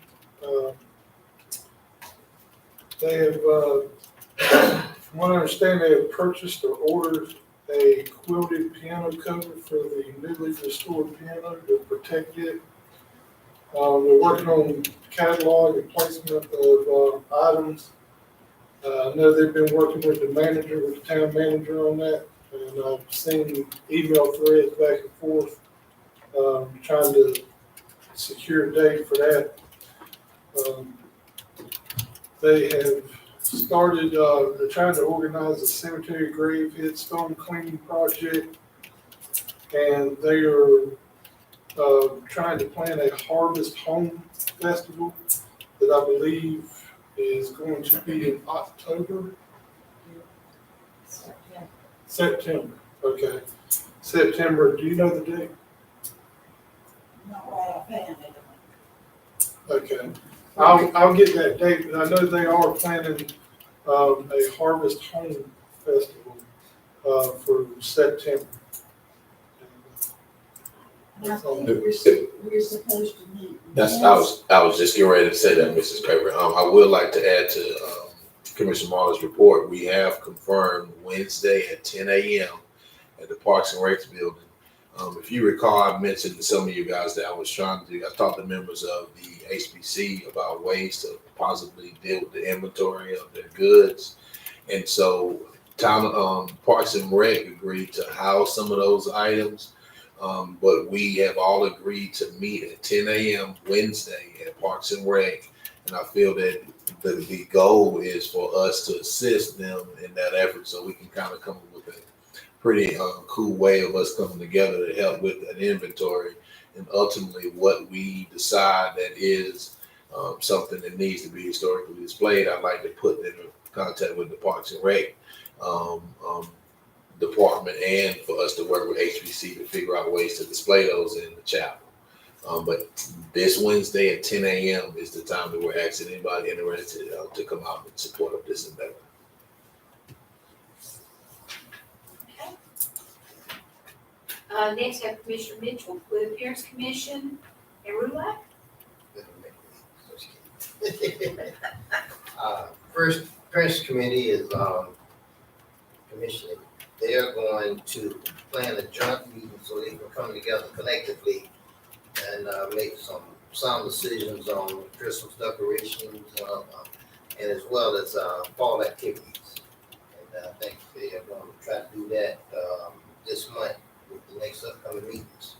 They have, from what I understand, they have purchased or ordered a quilted piano cover for the newly restored piano to protect it. They're working on catalog and placement of items. I know they've been working with the town manager on that, and I've seen email threads back and forth, trying to secure a date for that. They have started, they're trying to organize a cemetery grave headstone cleaning project, and they are trying to plan a harvest home festival that I believe is going to be in October. September, okay. September, do you know the date? Not right offhand. Okay, I'll get that date, but I know they are planning, a Harvest Home Festival, for September. And I think we're supposed to meet. I was just getting ready to say that, Mrs. Craver. I would like to add to, Commissioner Marler's report. We have confirmed Wednesday at 10 a.m. at the Parks and Recs building. If you recall, I mentioned to some of you guys that I was trying to do, I talked to members of the HBC about ways to possibly deal with the inventory of their goods. And so Parks and Rec agreed to house some of those items. But we have all agreed to meet at 10 a.m. Wednesday at Parks and Rec. And I feel that the goal is for us to assist them in that effort so we can kind of come up with a pretty cool way of us coming together to help with an inventory. And ultimately what we decide that is something that needs to be historically displayed, I'd like to put in contact with the Parks and Rec department and for us to work with HBC to figure out ways to display those in the chapel. But this Wednesday at 10 a.m. is the time that we're asking anybody interested to come out and support of this endeavor. Next, have Commissioner Mitchell with Appearance Commission and RULAC. First, Appearance Committee is, commissioning. They are going to plan a joint meeting so they can come together collectively and make some sound decisions on Christmas decorations and as well as fall activities. And I think they are going to try to do that this month with the next upcoming meetings.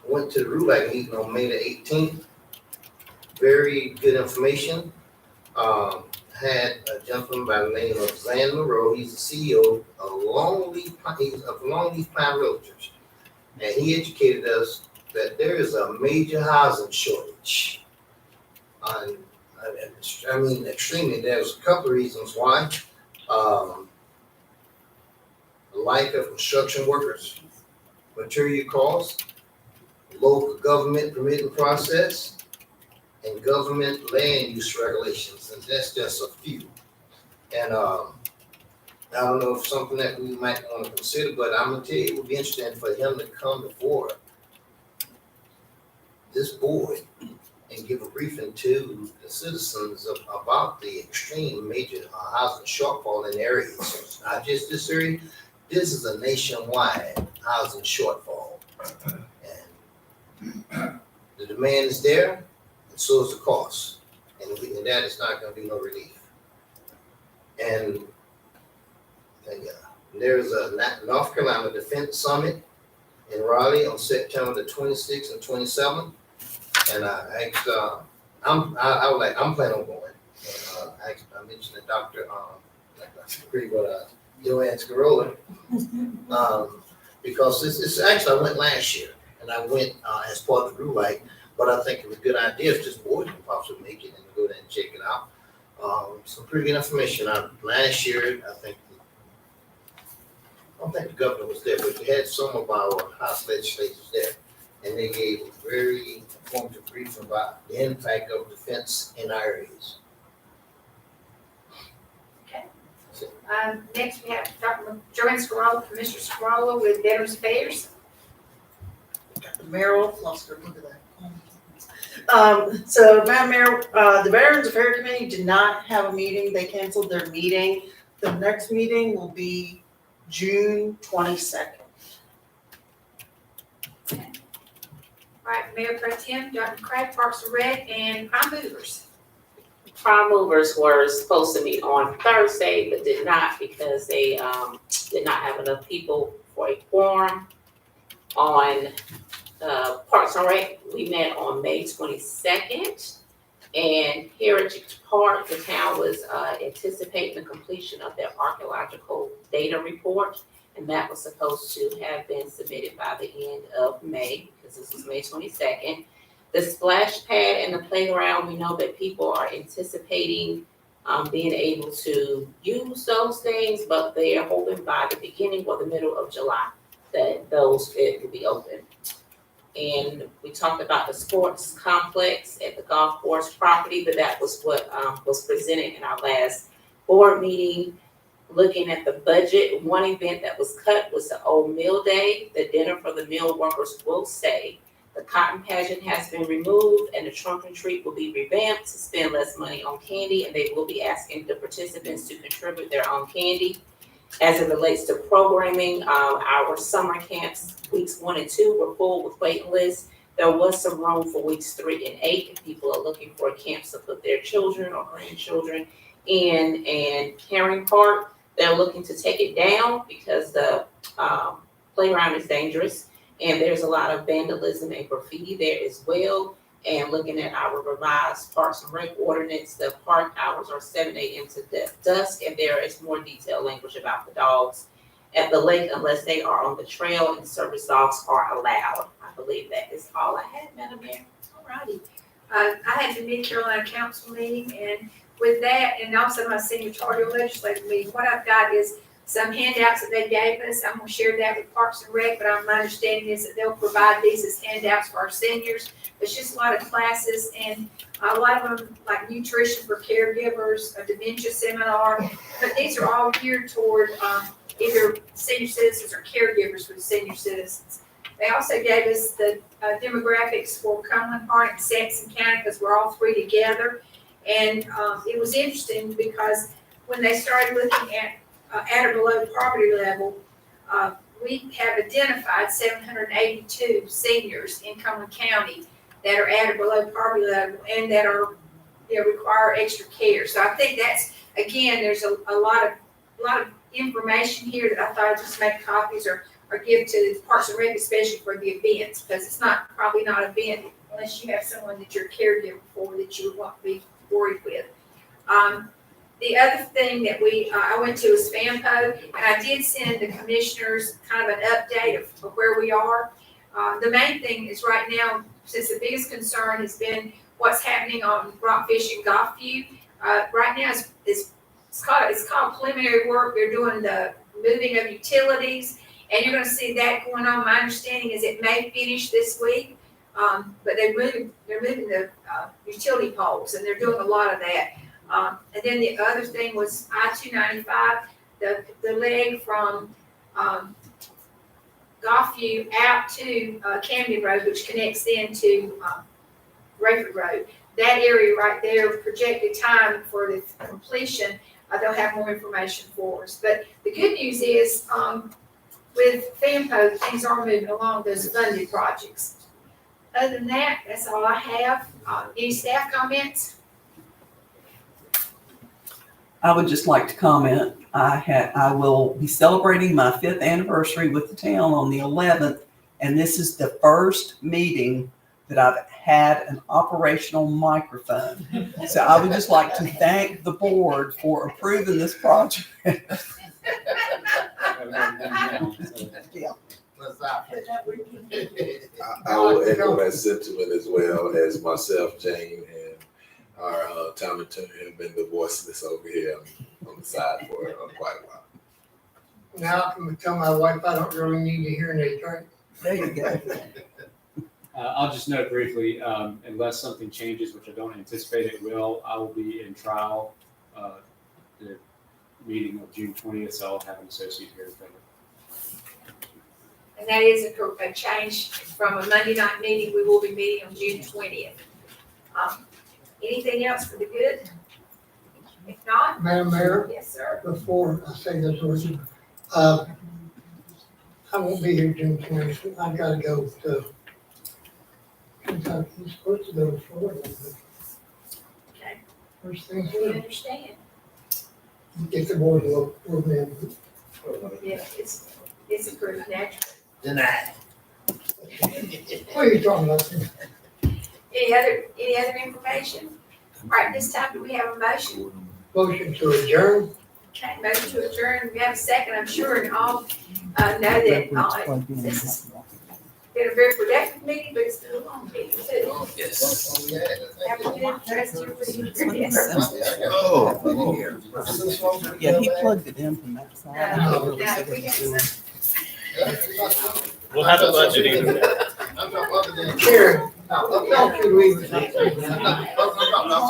Went to the RULAC meeting on May the 18th. Very good information. Had a gentleman by the name of Zan Monroe. He's the CEO of Longleaf Pine Realtors. And he educated us that there is a major housing shortage. I mean, extremely. There's a couple of reasons why. Lack of construction workers, material costs, local government permitting process, and government land use regulations, and that's just a few. And I don't know if something that we might want to consider, but I'm gonna tell you, it would be interesting for him to come before this board and give a briefing to the citizens about the extreme major housing shortfall in areas. Not just this area, this is a nationwide housing shortfall. And the demand is there, and so is the cost. And that is not gonna be no relief. And there's a North Carolina Defense Summit in Raleigh on September the 26th and 27th. And I asked, I'm planning on going. And I mentioned to Dr. Joanne Scarola, because this is actually I went last year, and I went as part of the RULAC, but I think it was a good idea if this board can possibly make it and go there and check it out. Some pretty good information. Last year, I don't think the governor was there, but we had some of our House legislators there, and they gave a very informative briefing about the impact of defense in our areas. Okay. Next, we have Dr. Joanne Scarola, Commissioner Scarola with Veterans Affairs. Merrill Fluster, look at that. So Madam Mayor, the Veterans Affairs Committee did not have a meeting. They canceled their meeting. The next meeting will be June 22nd. All right, Mayor Pro Tem, Dr. Craig, Parks and Rec, and Prime Movers. Prime Movers were supposed to meet on Thursday, but did not because they did not have enough people for a quorum. On Parks and Rec, we met on May 22nd. And Heritage Park, the town was anticipating the completion of their archaeological data report. And that was supposed to have been submitted by the end of May, because this was May 22nd. The splash pad and the playground, we know that people are anticipating being able to use those things, but they are hoping by the beginning or the middle of July that it will be open. And we talked about the sports complex at the golf course property, but that was what was presented in our last board meeting. Looking at the budget, one event that was cut was the Old Mill Day. The dinner for the mill workers will stay. The cotton pageant has been removed and the trunk and treat will be revamped to spend less money on candy, and they will be asking the participants to contribute their own candy. As it relates to programming, our summer camps, weeks 1 and 2 were full with waiting lists. There was some room for weeks 3 and 8 if people are looking for camps to put their children or grandchildren in. And Herring Park, they're looking to take it down because the playground is dangerous and there's a lot of vandalism and graffiti there as well. And looking at our revised Parks and Rec ordinance, the park hours are 7 a.m. to dusk, and there is more detailed language about the dogs at the lake unless they are on the trail, and service dogs are allowed. I believe that is all I had, Madam Mayor. Alrighty. I had the Mid-Carolina Council meeting, and with that, and also my senatorial legislative meeting, what I've got is some handouts that they gave us. I'm gonna share that with Parks and Rec, but my understanding is that they'll provide these as handouts for our seniors. It's just a lot of classes, and a lot of them, like nutrition for caregivers, a dementia seminar, but these are all geared toward either senior citizens or caregivers for senior citizens. They also gave us the demographics for Cumberland, Hart, and Sampson County, because we're all three together. And it was interesting because when they started looking at or below poverty level, we have identified 782 seniors in Cumberland County that are at or below poverty level and that are, require extra care. So I think that's, again, there's a lot of information here that I thought I'd just make copies or give to Parks and Rec, especially for the events, because it's probably not an event unless you have someone that you're a caregiver for that you would want to be worried with. The other thing that I went to was FAMPO, and I did send the commissioners kind of an update of where we are. The main thing is right now, since the biggest concern has been what's happening on Rockfish and Golfview, right now it's called preliminary work. They're doing the moving of utilities, and you're going to see that going on. My understanding is it may finish this week, but they're moving the utility poles, and they're doing a lot of that. And then the other thing was I-295, the leg from Golfview out to Camden Road, which connects into Rayford Road. That area right there, projected time for the completion, they'll have more information for us. But the good news is with FAMPO, things are moving along those funded projects. Other than that, that's all I have. Any staff comments? I would just like to comment, I will be celebrating my 5th anniversary with the town on the 11th, and this is the first meeting that I've had an operational microphone. So I would just like to thank the board for approving this project. Yeah. I will echo that sentiment as well as myself, Jane, and our town attorney have been the voiceless over here on the side for quite a while. Now I can tell my wife I don't really need a hearing aid, right? There you go. I'll just note briefly, unless something changes, which I don't anticipate it will, I will be in trial the meeting of June 20th, so I'll have an associate here to cover. And that is a change from a Monday night meeting. We will be meeting on June 20th. Anything else for the good? If not. Madam Mayor? Yes, sir. Before I say this, I won't be here June 20th. I've got to go to Kentucky. I'm supposed to go to Florida. Okay. First thing, We understand. get the board to work in. Yeah, it's approved naturally. Denied. What are you talking about? Any other information? All right, this time do we have a motion? Motion to adjourn. Okay, motion to adjourn. We have a second, I'm sure, and all know that this is Been a very productive meeting, but it's still a long meeting too. Yes. Have a good rest of your week. Yes. Yeah, he plugged it in from that side. I can't really see what he's doing. We'll have a budget either. Chair, I'll talk to you later.